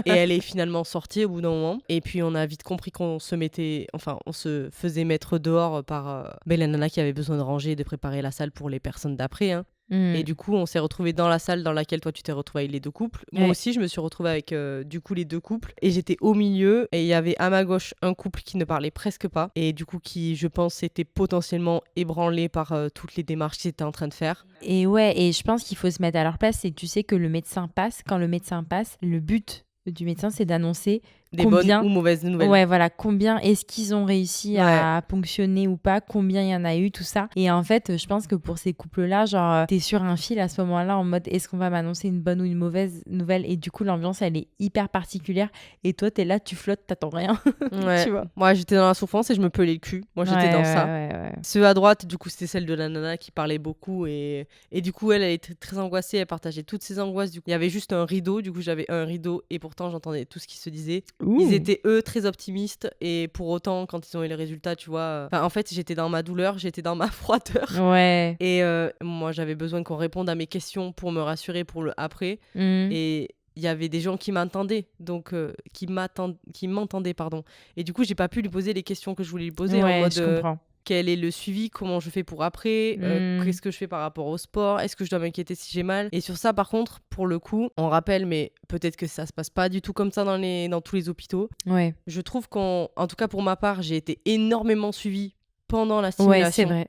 [SPEAKER 4] Et elle est finalement sortie au bout d'un moment. Et puis, on a vite compris qu'on on se faisait mettre dehors par la nana qui avait besoin de ranger et de préparer la salle pour les personnes d'après. Hein. Et du coup, on s'est retrouvés dans la salle dans laquelle toi tu t'es retrouvée avec les deux couples. Moi
[SPEAKER 3] Ouais.
[SPEAKER 4] aussi, je me suis retrouvée avec du coup les deux couples. Et j'étais au milieu. Et il y avait à ma gauche un couple qui ne parlait presque pas. Et du coup, qui, je pense, était potentiellement ébranlé par toutes les démarches qu'ils étaient en train de faire.
[SPEAKER 3] Et ouais, et je pense qu'il faut se mettre à leur place. C'est que tu sais que le médecin passe. Quand le médecin passe, le but du médecin, c'est d'annoncer
[SPEAKER 4] Des
[SPEAKER 3] combien...
[SPEAKER 4] bonnes ou mauvaises nouvelles.
[SPEAKER 3] Ouais, voilà, combien est-ce qu'ils ont réussi
[SPEAKER 4] Ouais.
[SPEAKER 3] à ponctionner ou pas, combien il y en a eu, tout ça. Et en fait, je pense que pour ces couples-là, genre, t'es sur un fil à ce moment-là en mode est-ce qu'on va m'annoncer une bonne ou une mauvaise nouvelle? Et du coup, l'ambiance, elle est hyper particulière. Et toi, t'es là, tu flottes, t'attends rien.
[SPEAKER 4] Ouais.
[SPEAKER 3] Tu vois.
[SPEAKER 4] Moi, j'étais dans la souffrance et je me pelais le cul. Moi, j'étais
[SPEAKER 3] Ouais,
[SPEAKER 4] dans
[SPEAKER 3] ouais,
[SPEAKER 4] ça.
[SPEAKER 3] ouais.
[SPEAKER 4] Ceux à droite, du coup, c'était celle de la nana qui parlait beaucoup et du coup, elle était très angoissée, elle partageait toutes ses angoisses. Du coup, il y avait juste un rideau, du coup, j'avais un rideau et pourtant, j'entendais tout ce qui se disait.
[SPEAKER 3] Ouh.
[SPEAKER 4] Ils étaient, eux, très optimistes et pour autant, quand ils ont eu les résultats, tu vois... en fait, j'étais dans ma douleur, j'étais dans ma froideur.
[SPEAKER 3] Ouais.
[SPEAKER 4] Et moi, j'avais besoin qu'on réponde à mes questions pour me rassurer pour le après.
[SPEAKER 3] Mhm.
[SPEAKER 4] Et il y avait des gens qui m'entendaient, donc qui m'entendaient, pardon. Et du coup, j'ai pas pu lui poser les questions que je voulais lui poser en
[SPEAKER 3] Ouais,
[SPEAKER 4] mode
[SPEAKER 3] je comprends.
[SPEAKER 4] quel est le suivi, comment je fais pour après, qu'est-ce que je fais par rapport au sport, est-ce que je dois m'inquiéter si j'ai mal. Et sur ça, par contre, pour le coup, on rappelle, mais peut-être que ça se passe pas du tout comme ça dans tous les hôpitaux.
[SPEAKER 3] Ouais.
[SPEAKER 4] Je trouve en tout cas pour ma part, j'ai été énormément suivie pendant la stimulation.
[SPEAKER 3] Ouais, c'est vrai.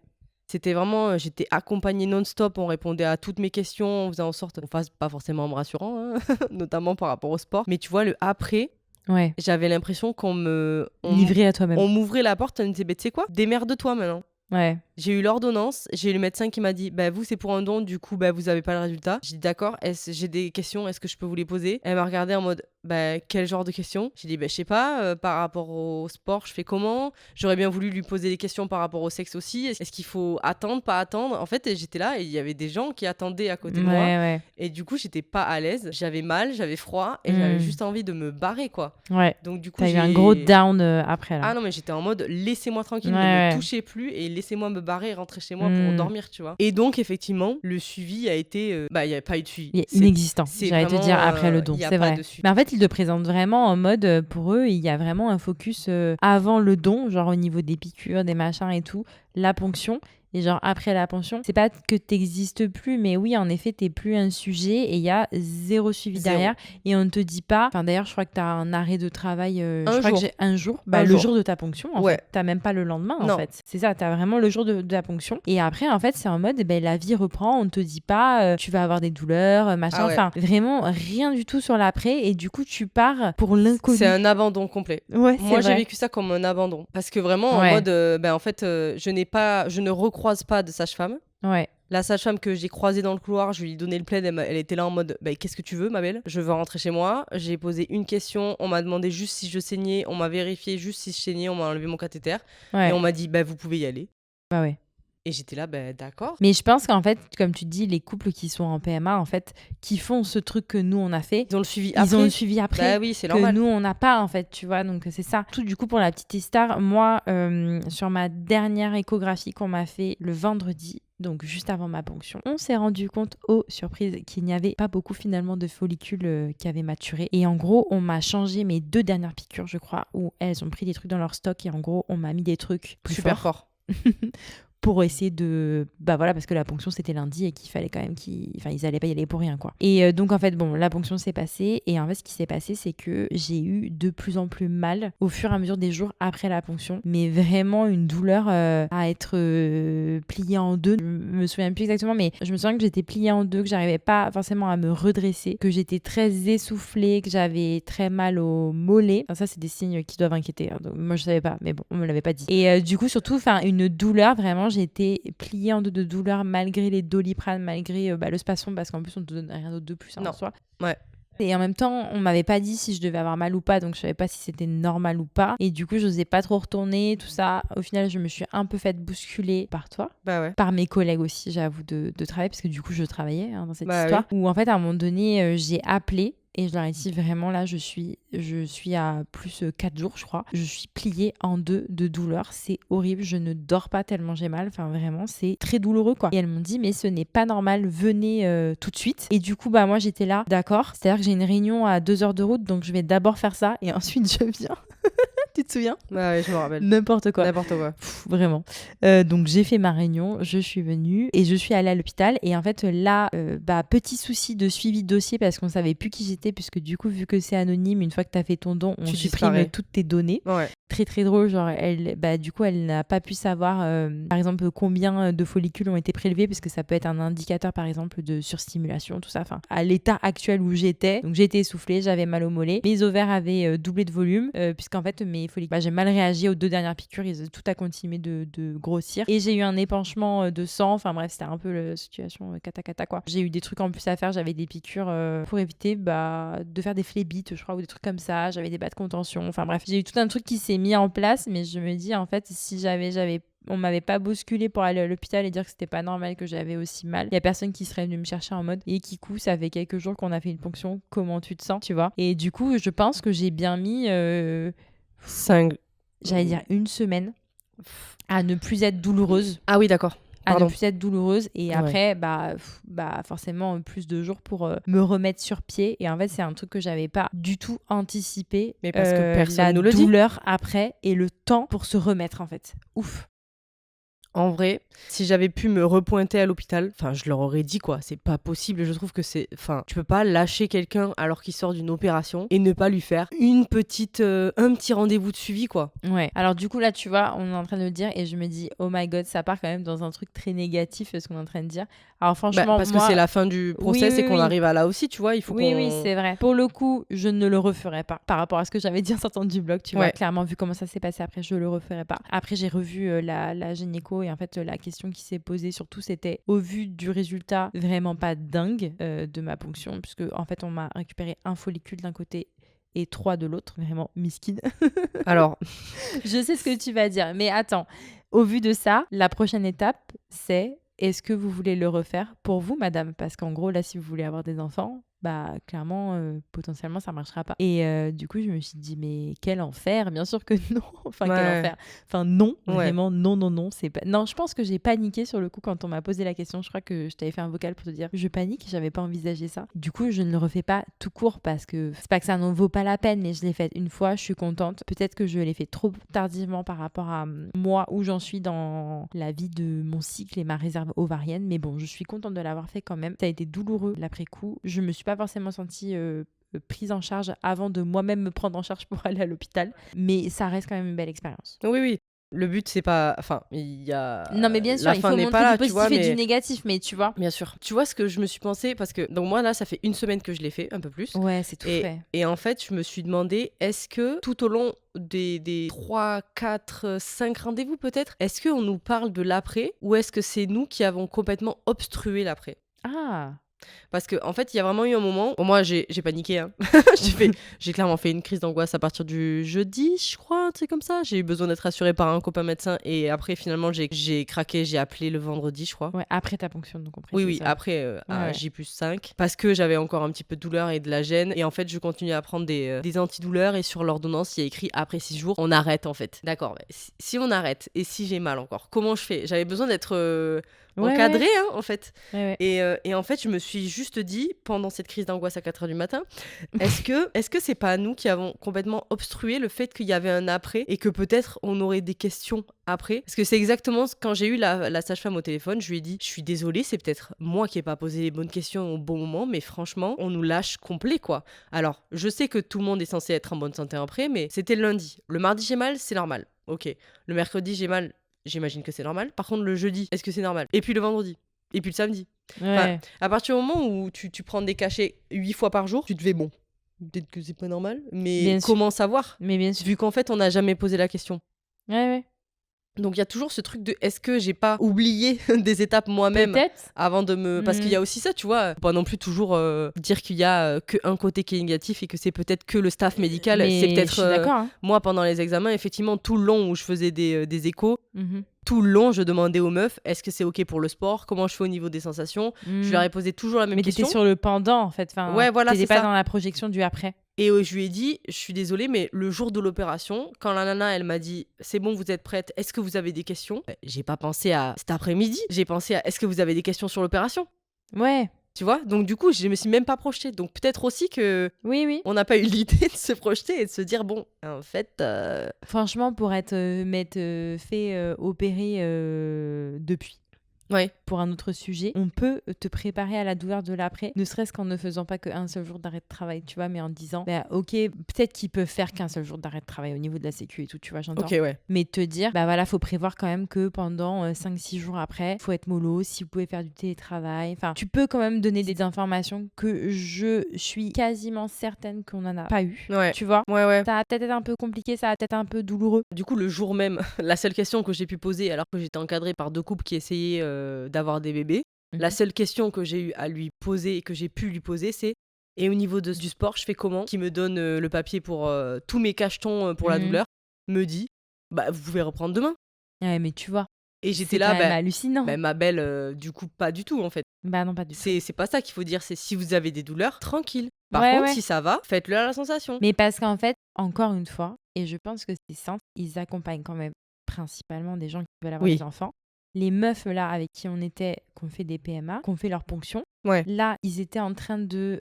[SPEAKER 4] C'était vraiment, j'étais accompagnée non-stop, on répondait à toutes mes questions, on faisait en sorte qu'on fasse pas forcément en me rassurant, hein, notamment par rapport au sport. Mais tu vois, le après,
[SPEAKER 3] Ouais.
[SPEAKER 4] j'avais l'impression on
[SPEAKER 3] Livré à toi-même.
[SPEAKER 4] on m'ouvrait la porte, on me disait, tu sais quoi, démerde-toi maintenant.
[SPEAKER 3] Ouais.
[SPEAKER 4] J'ai eu l'ordonnance, j'ai eu le médecin qui m'a dit vous c'est pour un don, du coup vous avez pas le résultat. J'ai dit d'accord, j'ai des questions, est-ce que je peux vous les poser? Elle m'a regardé en mode quel genre de questions? J'ai dit je sais pas, par rapport au sport je fais comment? J'aurais bien voulu lui poser des questions par rapport au sexe aussi. Est-ce qu'il faut attendre, pas attendre? En fait j'étais là et il y avait des gens qui attendaient à côté de moi
[SPEAKER 3] Ouais.
[SPEAKER 4] et du coup j'étais pas à l'aise, j'avais mal, j'avais froid et j'avais juste envie de me barrer quoi.
[SPEAKER 3] Ouais.
[SPEAKER 4] Donc du coup
[SPEAKER 3] T'as eu un gros down après là.
[SPEAKER 4] Ah non mais j'étais en mode laissez-moi tranquille,
[SPEAKER 3] Ouais,
[SPEAKER 4] ne
[SPEAKER 3] ouais.
[SPEAKER 4] me touchez plus et laissez-moi me barrer et rentrer chez moi pour
[SPEAKER 3] Mm.
[SPEAKER 4] dormir, tu vois. Et donc, effectivement, le suivi a été... il n'y a pas eu de suivi.
[SPEAKER 3] Il est inexistant,
[SPEAKER 4] c'est
[SPEAKER 3] j'allais te
[SPEAKER 4] vraiment,
[SPEAKER 3] dire après le don,
[SPEAKER 4] il y a
[SPEAKER 3] c'est
[SPEAKER 4] pas
[SPEAKER 3] vrai.
[SPEAKER 4] de suivi.
[SPEAKER 3] Mais en fait, ils le présentent vraiment en mode, pour eux, il y a vraiment un focus avant le don, genre au niveau des piqûres, des machins et tout, la ponction. Et genre après la pension, c'est pas que t'existes plus, mais oui, en effet, t'es plus un sujet et il y a zéro suivi
[SPEAKER 4] Zéro.
[SPEAKER 3] derrière. Et on ne te dit pas. Enfin, d'ailleurs, je crois que t'as un arrêt de travail.
[SPEAKER 4] Un
[SPEAKER 3] je crois
[SPEAKER 4] jour.
[SPEAKER 3] que j'ai un jour.
[SPEAKER 4] Un
[SPEAKER 3] Le
[SPEAKER 4] jour.
[SPEAKER 3] jour de ta ponction, en
[SPEAKER 4] Ouais.
[SPEAKER 3] fait. T'as même pas le lendemain, en
[SPEAKER 4] Non.
[SPEAKER 3] fait. C'est ça, t'as vraiment le jour de ta ponction. Et après, en fait, c'est en mode, la vie reprend. On ne te dit pas, tu vas avoir des douleurs, machin.
[SPEAKER 4] Ah ouais.
[SPEAKER 3] Enfin, vraiment rien du tout sur l'après. Et du coup, tu pars pour l'inconnu.
[SPEAKER 4] C'est un abandon complet.
[SPEAKER 3] Ouais,
[SPEAKER 4] Moi,
[SPEAKER 3] c'est
[SPEAKER 4] j'ai
[SPEAKER 3] vrai.
[SPEAKER 4] vécu ça comme un abandon. Parce que vraiment, en
[SPEAKER 3] Ouais.
[SPEAKER 4] mode, en fait, je ne recroise pas de sage-femme.
[SPEAKER 3] Ouais.
[SPEAKER 4] La sage-femme que j'ai croisée dans le couloir, je lui ai donné le plaid, elle était là en mode qu'est-ce que tu veux, ma belle? Je veux rentrer chez moi. J'ai posé une question, on m'a demandé juste si je saignais, on m'a vérifié juste si je saignais, on m'a enlevé mon cathéter
[SPEAKER 3] Ouais.
[SPEAKER 4] et on m'a dit vous pouvez y aller.
[SPEAKER 3] Bah ouais.
[SPEAKER 4] Et j'étais là, d'accord.
[SPEAKER 3] Mais je pense qu'en fait, comme tu dis, les couples qui sont en PMA, en fait, qui font ce truc que nous, on a fait,
[SPEAKER 4] Ils ont le suivi
[SPEAKER 3] ils
[SPEAKER 4] après.
[SPEAKER 3] ont le suivi après.
[SPEAKER 4] Bah oui, c'est
[SPEAKER 3] Que
[SPEAKER 4] normal.
[SPEAKER 3] nous, on n'a pas, en fait, tu vois. Donc, c'est ça. Tout, du coup, pour la petite histoire, moi, sur ma dernière échographie qu'on m'a fait le vendredi, donc juste avant ma ponction, on s'est rendu compte, surprise, qu'il n'y avait pas beaucoup finalement de follicules qui avaient maturé. Et en gros, on m'a changé mes 2 dernières piqûres, je crois, où elles ont pris des trucs dans leur stock et en gros, on m'a mis des trucs plus
[SPEAKER 4] Super
[SPEAKER 3] forts.
[SPEAKER 4] fort.
[SPEAKER 3] Pour essayer de... voilà, parce que la ponction, c'était lundi et qu'il fallait quand même qu'ils allaient pas y aller pour rien, quoi. Et donc, en fait, la ponction s'est passée. Et en fait, ce qui s'est passé, c'est que j'ai eu de plus en plus mal au fur et à mesure des jours après la ponction. Mais vraiment une douleur à être pliée en deux. Je me souviens plus exactement, mais je me souviens que j'étais pliée en deux, que j'arrivais pas forcément à me redresser, que j'étais très essoufflée, que j'avais très mal au mollet. Enfin, ça, c'est des signes qui doivent inquiéter. Donc, moi, je savais pas, mais bon, on me l'avait pas dit. Et du coup, surtout, une douleur, vraiment, j'ai été pliée en deux de douleur malgré les Doliprane, malgré le Spasson, parce qu'en plus on te donne rien d'autre de plus en
[SPEAKER 4] Non.
[SPEAKER 3] soi.
[SPEAKER 4] Ouais.
[SPEAKER 3] Et en même temps, on m'avait pas dit si je devais avoir mal ou pas, donc je savais pas si c'était normal ou pas. Et du coup, je n'osais pas trop retourner, tout ça. Au final, je me suis un peu faite bousculer par toi.
[SPEAKER 4] Bah ouais.
[SPEAKER 3] Par mes collègues aussi, j'avoue, de travail, parce que du coup, je travaillais dans cette
[SPEAKER 4] Bah
[SPEAKER 3] histoire. Où en fait, à un moment donné, j'ai appelé. Et je leur ai dit vraiment là, je suis à plus 4 jours, je crois. Je suis pliée en deux de douleur. C'est horrible. Je ne dors pas tellement j'ai mal. Enfin, vraiment, c'est très douloureux, quoi. Et elles m'ont dit, mais ce n'est pas normal. Venez tout de suite. Et du coup, moi, j'étais là, d'accord. C'est-à-dire que j'ai une réunion à 2 heures de route. Donc, je vais d'abord faire ça. Et ensuite, je viens. Tu te souviens?
[SPEAKER 4] Bah ouais, je me rappelle.
[SPEAKER 3] N'importe quoi.
[SPEAKER 4] N'importe quoi.
[SPEAKER 3] Vraiment. Donc j'ai fait ma réunion, je suis venue et je suis allée à l'hôpital. Et en fait là, petit souci de suivi de dossier parce qu'on savait plus qui j'étais, puisque du coup, vu que c'est anonyme, une fois que tu as fait ton don, on
[SPEAKER 4] Tu
[SPEAKER 3] supprime
[SPEAKER 4] disparais.
[SPEAKER 3] toutes tes données.
[SPEAKER 4] Ouais.
[SPEAKER 3] Très très drôle, genre du coup elle n'a pas pu savoir par exemple combien de follicules ont été prélevés, parce que ça peut être un indicateur par exemple de surstimulation, tout ça, enfin à l'état actuel où j'étais. Donc j'étais essoufflée, j'avais mal au mollet, mes ovaires avaient doublé de volume puisqu'en fait mes follicules, j'ai mal réagi aux 2 dernières piqûres, tout a continué de grossir et j'ai eu un épanchement de sang, enfin bref c'était un peu la situation cata quoi. J'ai eu des trucs en plus à faire, j'avais des piqûres pour éviter de faire des phlébites je crois, ou des trucs comme ça, j'avais des bas de contention, enfin bref j'ai eu tout un truc qui s'est mis en place, mais je me dis en fait si on m'avait pas bousculé pour aller à l'hôpital et dire que c'était pas normal que j'avais aussi mal, il y a personne qui serait venu me chercher en mode et Kikou, ça fait quelques jours qu'on a fait une ponction, comment tu te sens, tu vois. Et du coup je pense que j'ai bien mis j'allais dire 1 semaine à ne plus être douloureuse.
[SPEAKER 4] Ah oui, d'accord.
[SPEAKER 3] À
[SPEAKER 4] Pardon.
[SPEAKER 3] ne plus être douloureuse et après forcément plus de jours pour me remettre sur pied. Et en fait c'est un truc que j'avais pas du tout anticipé,
[SPEAKER 4] Mais parce que personne
[SPEAKER 3] la
[SPEAKER 4] nous le dit.
[SPEAKER 3] douleur après et le temps pour se remettre en fait. Ouf.
[SPEAKER 4] En vrai, si j'avais pu me repointer à l'hôpital, enfin, je leur aurais dit quoi. C'est pas possible. Je trouve que tu peux pas lâcher quelqu'un alors qu'il sort d'une opération et ne pas lui faire un petit rendez-vous de suivi, quoi.
[SPEAKER 3] Ouais. Alors du coup là, tu vois, on est en train de le dire et je me dis, oh my god, ça part quand même dans un truc très négatif ce qu'on est en train de dire. Alors franchement,
[SPEAKER 4] parce
[SPEAKER 3] moi,
[SPEAKER 4] que c'est la fin du process
[SPEAKER 3] oui,
[SPEAKER 4] et qu'on
[SPEAKER 3] oui.
[SPEAKER 4] arrive à là aussi, tu vois. Il faut
[SPEAKER 3] oui, c'est vrai. Pour le coup, je ne le referai pas. Par rapport à ce que j'avais dit en sortant du blog, tu vois,
[SPEAKER 4] Ouais.
[SPEAKER 3] clairement, vu comment ça s'est passé après, je le referai pas. Après, j'ai revu la gynéco et en fait, la question qui s'est posée surtout, c'était au vu du résultat vraiment pas dingue de ma ponction, puisque en fait, on m'a récupéré 1 follicule d'un côté et 3 de l'autre, vraiment miskine.
[SPEAKER 4] Alors,
[SPEAKER 3] Je sais ce que tu vas dire, mais attends, au vu de ça, la prochaine étape, c'est est-ce que vous voulez le refaire pour vous, madame? Parce qu'en gros, là, si vous voulez avoir des enfants, bah clairement, potentiellement, ça marchera pas. Et du coup, je me suis dit, mais quel enfer, bien sûr que non. Enfin, quel
[SPEAKER 4] Ouais.
[SPEAKER 3] enfer. Enfin, non,
[SPEAKER 4] Ouais.
[SPEAKER 3] vraiment, non, c'est pas... Non, je pense que j'ai paniqué sur le coup quand on m'a posé la question. Je crois que je t'avais fait un vocal pour te dire, je panique, j'avais pas envisagé ça. Du coup, je ne le refais pas tout court parce que c'est pas que ça n'en vaut pas la peine, mais je l'ai fait une fois, je suis contente. Peut-être que je l'ai fait trop tardivement par rapport à moi, où j'en suis dans la vie de mon cycle et ma réserve ovarienne. Mais bon, je suis contente de l'avoir fait quand même. Ça a été douloureux l'après-coup. Je me suis pas forcément sentie prise en charge avant de moi-même me prendre en charge pour aller à l'hôpital. Mais ça reste quand même une belle expérience.
[SPEAKER 4] Oui, oui. Le but, c'est pas. Enfin, il y a.
[SPEAKER 3] Non, mais bien sûr,
[SPEAKER 4] La
[SPEAKER 3] il
[SPEAKER 4] fin
[SPEAKER 3] faut
[SPEAKER 4] n'est
[SPEAKER 3] montrer
[SPEAKER 4] pas là,
[SPEAKER 3] du
[SPEAKER 4] tu
[SPEAKER 3] positif
[SPEAKER 4] vois,
[SPEAKER 3] et
[SPEAKER 4] mais.
[SPEAKER 3] du négatif, mais tu vois.
[SPEAKER 4] Bien sûr. Tu vois ce que je me suis pensé parce que donc moi là ça fait une semaine que je l'ai fait, un peu plus.
[SPEAKER 3] Ouais, c'est tout fait.
[SPEAKER 4] Et en fait, je me suis demandé, est-ce que tout au long des 3, 4, 5 rendez-vous peut-être, est-ce qu'on nous parle de l'après ou est-ce que c'est nous qui avons complètement obstrué l'après?
[SPEAKER 3] Ah,
[SPEAKER 4] Parce que en fait, il y a vraiment eu un moment où moi j'ai paniqué. Hein. J'ai clairement fait une crise d'angoisse à partir du jeudi, je crois, un truc comme ça. J'ai eu besoin d'être rassurée par un copain médecin et après finalement j'ai craqué, j'ai appelé le vendredi, je crois.
[SPEAKER 3] ouais, après ta ponction, donc on
[SPEAKER 4] Oui,
[SPEAKER 3] précise
[SPEAKER 4] oui,
[SPEAKER 3] ça.
[SPEAKER 4] après à
[SPEAKER 3] Ouais.
[SPEAKER 4] J+5, parce que j'avais encore un petit peu de douleur et de la gêne. Et en fait, je continuais à prendre des antidouleurs et sur l'ordonnance, il y a écrit après 6 jours, on arrête en fait. D'accord, mais si on arrête et si j'ai mal encore, comment je fais? J'avais besoin d'être
[SPEAKER 3] Ouais,
[SPEAKER 4] encadrée,
[SPEAKER 3] ouais.
[SPEAKER 4] hein, en fait.
[SPEAKER 3] Ouais, ouais.
[SPEAKER 4] Et en fait, je me suis juste dit, pendant cette crise d'angoisse à 4h du matin, est-ce que c'est pas nous qui avons complètement obstrué le fait qu'il y avait un après et que peut-être on aurait des questions après? Parce que c'est exactement quand j'ai eu la sage-femme au téléphone, je lui ai dit, je suis désolée, c'est peut-être moi qui n'ai pas posé les bonnes questions au bon moment, mais franchement, on nous lâche complet, quoi. Alors, je sais que tout le monde est censé être en bonne santé après, mais c'était le lundi. Le mardi, j'ai mal, c'est normal. Ok. Le mercredi, j'ai mal. J'imagine que c'est normal. Par contre, le jeudi, est-ce que c'est normal? Et puis le vendredi. Et puis le samedi. Enfin,
[SPEAKER 3] Ouais.
[SPEAKER 4] à partir du moment où tu prends des cachets 8 fois par jour, tu te fais bon. Peut-être que c'est pas normal. Mais
[SPEAKER 3] Bien sûr.
[SPEAKER 4] comment savoir?
[SPEAKER 3] Mais bien sûr.
[SPEAKER 4] Vu qu'en fait, on n'a jamais posé la question.
[SPEAKER 3] Ouais, ouais.
[SPEAKER 4] Donc il y a toujours ce truc de est-ce que j'ai pas oublié des étapes moi-même
[SPEAKER 3] Peut-être.
[SPEAKER 4] avant de me. Parce qu'il y a aussi ça, tu vois. Faut pas non plus toujours dire qu'il y a qu'un côté qui est négatif et que c'est peut-être que le staff médical.
[SPEAKER 3] Mais
[SPEAKER 4] C'est peut-être.
[SPEAKER 3] je suis d'accord. Hein.
[SPEAKER 4] Moi, pendant les examens, effectivement, tout le long où je faisais des échos,
[SPEAKER 3] Mhm.
[SPEAKER 4] tout le long, je demandais aux meufs est-ce que c'est OK pour le sport? Comment je fais au niveau des sensations? Je leur ai posé toujours la même
[SPEAKER 3] Mais t'étais
[SPEAKER 4] question.
[SPEAKER 3] sur le pendant, en fait. Enfin,
[SPEAKER 4] Ouais, voilà,
[SPEAKER 3] t'étais
[SPEAKER 4] c'est
[SPEAKER 3] pas
[SPEAKER 4] ça.
[SPEAKER 3] dans la projection du après.
[SPEAKER 4] Et je lui ai dit, je suis désolée, mais le jour de l'opération, quand la nana, elle m'a dit, c'est bon, vous êtes prête, est-ce que vous avez des questions? J'ai pas pensé à cet après-midi, j'ai pensé à, est-ce que vous avez des questions sur l'opération?
[SPEAKER 3] Ouais.
[SPEAKER 4] Tu vois? Donc du coup, je me suis même pas projetée. Donc peut-être aussi que
[SPEAKER 3] Oui, oui.
[SPEAKER 4] on n'a pas eu l'idée de se projeter et de se dire, bon, en fait...
[SPEAKER 3] Franchement, pour m'être fait opérer depuis.
[SPEAKER 4] Ouais.
[SPEAKER 3] Pour un autre sujet, on peut te préparer à la douleur de l'après, ne serait-ce qu'en ne faisant pas qu'un seul jour d'arrêt de travail, tu vois, mais en disant, bah, ok, peut-être qu'ils peuvent faire qu'un seul jour d'arrêt de travail au niveau de la sécu et tout, tu vois, j'entends.
[SPEAKER 4] Ok, ouais.
[SPEAKER 3] Mais te dire, bah voilà, faut prévoir quand même que pendant 5-6 jours après, faut être mollo, si vous pouvez faire du télétravail. Enfin, tu peux quand même donner des informations que je suis quasiment certaine qu'on n'en a pas eu,
[SPEAKER 4] Ouais.
[SPEAKER 3] tu vois.
[SPEAKER 4] Ouais, ouais.
[SPEAKER 3] Ça va peut-être être un peu compliqué, ça va peut-être être un peu douloureux.
[SPEAKER 4] Du coup, le jour même, la seule question que j'ai pu poser, alors que j'étais encadrée par 2 couples qui essayaient d'avoir des bébés, la seule question que j'ai eu à lui poser et que j'ai pu lui poser, c'est et au niveau du sport, je fais comment? Qui me donne le papier pour tous mes cachetons pour la douleur, me dit bah vous pouvez reprendre demain.
[SPEAKER 3] Ouais, mais tu vois.
[SPEAKER 4] Et j'étais
[SPEAKER 3] C'est
[SPEAKER 4] là,
[SPEAKER 3] quand même hallucinant.
[SPEAKER 4] ma belle, du coup, pas du tout en fait.
[SPEAKER 3] Bah non, pas du tout.
[SPEAKER 4] C'est pas ça qu'il faut dire, c'est si vous avez des douleurs, tranquille. Par
[SPEAKER 3] Ouais,
[SPEAKER 4] contre,
[SPEAKER 3] ouais.
[SPEAKER 4] si ça va, faites-le à la sensation.
[SPEAKER 3] Mais parce qu'en fait, encore une fois, et je pense que ces centres, ils accompagnent quand même principalement des gens qui veulent avoir
[SPEAKER 4] Oui.
[SPEAKER 3] des enfants. Les meufs là avec qui on était, qu'on fait des PMA, qu'on fait leur ponction,
[SPEAKER 4] Ouais.
[SPEAKER 3] là, ils étaient en train de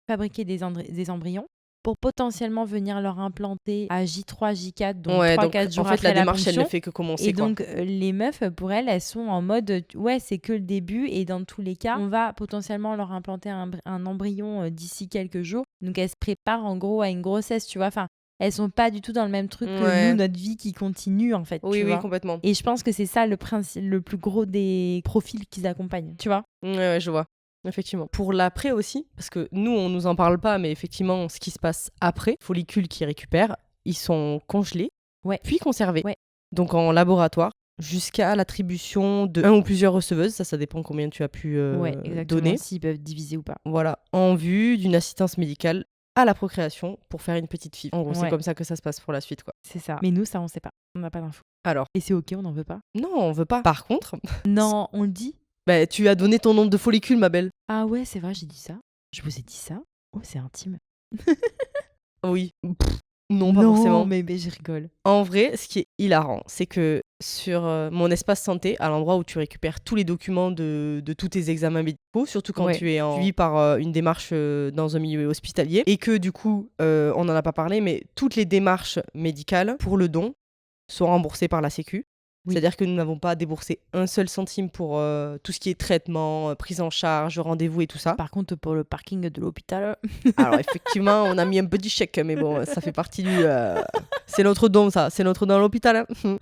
[SPEAKER 3] fabriquer des embryons pour potentiellement venir leur implanter à J3, J4, donc
[SPEAKER 4] Ouais,
[SPEAKER 3] 3-4
[SPEAKER 4] donc
[SPEAKER 3] jours
[SPEAKER 4] en fait,
[SPEAKER 3] après
[SPEAKER 4] la démarche, elle
[SPEAKER 3] ponction.
[SPEAKER 4] ne fait que commencer.
[SPEAKER 3] Et
[SPEAKER 4] quoi.
[SPEAKER 3] donc, les meufs, pour elles sont en mode, ouais, c'est que le début. Et dans tous les cas, on va potentiellement leur implanter un embryon d'ici quelques jours. Donc, elles se préparent en gros à une grossesse, tu vois. Enfin, elles sont pas du tout dans le même truc que
[SPEAKER 4] Ouais.
[SPEAKER 3] nous, notre vie qui continue, en fait.
[SPEAKER 4] Oui,
[SPEAKER 3] tu
[SPEAKER 4] oui,
[SPEAKER 3] vois.
[SPEAKER 4] complètement.
[SPEAKER 3] Et je pense que c'est ça le plus gros des profils qu'ils accompagnent, tu vois.
[SPEAKER 4] Ouais, je vois. Effectivement. Pour l'après aussi, parce que nous, on nous en parle pas, mais effectivement, ce qui se passe après, follicules qui récupèrent, ils sont congelés,
[SPEAKER 3] Ouais.
[SPEAKER 4] puis conservés.
[SPEAKER 3] Ouais.
[SPEAKER 4] Donc en laboratoire, jusqu'à l'attribution de un ou plusieurs receveuses, ça dépend combien tu as pu
[SPEAKER 3] Ouais, exactement.
[SPEAKER 4] donner.
[SPEAKER 3] S'ils peuvent diviser ou pas.
[SPEAKER 4] Voilà, en vue d'une assistance médicale à la procréation pour faire une petite fille. En gros, c'est
[SPEAKER 3] Ouais.
[SPEAKER 4] comme ça que ça se passe pour la suite, quoi.
[SPEAKER 3] C'est ça. Mais nous, ça, on sait pas. On n'a pas d'infos.
[SPEAKER 4] Alors,
[SPEAKER 3] Et c'est ok, on n'en veut pas.
[SPEAKER 4] non, on veut pas. Par contre,
[SPEAKER 3] Non, on le dit.
[SPEAKER 4] bah, tu as donné ton nombre de follicules, ma belle.
[SPEAKER 3] Ah ouais, c'est vrai, j'ai dit ça. Je vous ai dit ça. Oh, c'est intime.
[SPEAKER 4] Oui. Pff, non, pas forcément.
[SPEAKER 3] mais je rigole.
[SPEAKER 4] En vrai, ce qui est hilarant, c'est que sur mon espace santé, à l'endroit où tu récupères tous les documents de tous tes examens médicaux, surtout quand
[SPEAKER 3] Ouais.
[SPEAKER 4] tu es suivi par une démarche dans un milieu hospitalier, et que du coup, on n'en a pas parlé, mais toutes les démarches médicales pour le don sont remboursées par la Sécu.
[SPEAKER 3] Oui.
[SPEAKER 4] C'est-à-dire que nous n'avons pas déboursé un seul centime pour tout ce qui est traitement, prise en charge, rendez-vous et tout ça.
[SPEAKER 3] Par contre, pour le parking de l'hôpital,
[SPEAKER 4] Alors effectivement, on a mis un petit chèque, mais bon, ça fait partie du... C'est notre don, ça. C'est notre don à l'hôpital. Hein.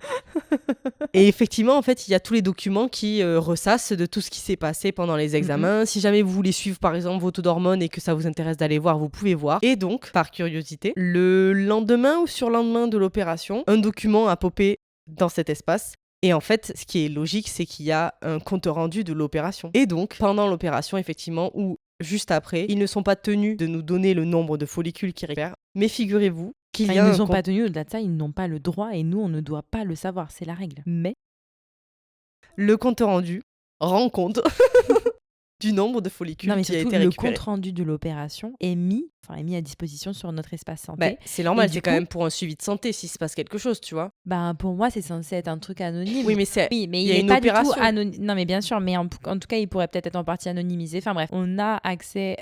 [SPEAKER 4] Et effectivement, en fait, il y a tous les documents qui ressassent de tout ce qui s'est passé pendant les examens. Si jamais vous voulez suivre, par exemple, vos taux d'hormones et que ça vous intéresse d'aller voir, vous pouvez voir. Et donc, par curiosité, le lendemain ou surlendemain de l'opération, un document a popé dans cet espace. Et en fait, ce qui est logique, c'est qu'il y a un compte rendu de l'opération. Et donc, pendant l'opération, effectivement, ou juste après, ils ne sont pas tenus de nous donner le nombre de follicules qu'ils récupèrent. Mais figurez-vous qu'il y
[SPEAKER 3] ils
[SPEAKER 4] a
[SPEAKER 3] ne
[SPEAKER 4] un
[SPEAKER 3] sont
[SPEAKER 4] compte...
[SPEAKER 3] pas tenus au-delà de ça, ils n'ont pas le droit et nous, on ne doit pas le savoir, c'est la règle. Mais
[SPEAKER 4] Le compte rendu rend compte du nombre de follicules
[SPEAKER 3] non, mais
[SPEAKER 4] qui a
[SPEAKER 3] surtout,
[SPEAKER 4] été
[SPEAKER 3] le
[SPEAKER 4] récupéré.
[SPEAKER 3] compte rendu de l'opération est mis à disposition sur notre espace santé.
[SPEAKER 4] Bah, c'est normal,
[SPEAKER 3] Et du
[SPEAKER 4] c'est quand
[SPEAKER 3] coup-
[SPEAKER 4] même pour un suivi de santé s'il se passe quelque chose, tu vois.
[SPEAKER 3] Pour moi, c'est censé être un truc anonyme.
[SPEAKER 4] Oui, mais c'est...
[SPEAKER 3] Oui, mais
[SPEAKER 4] il
[SPEAKER 3] il
[SPEAKER 4] y a
[SPEAKER 3] n'est
[SPEAKER 4] une
[SPEAKER 3] pas du
[SPEAKER 4] opération.
[SPEAKER 3] tout anonyme. Non, mais bien sûr, mais en tout cas, il pourrait peut-être être en partie anonymisé. Enfin bref, on a accès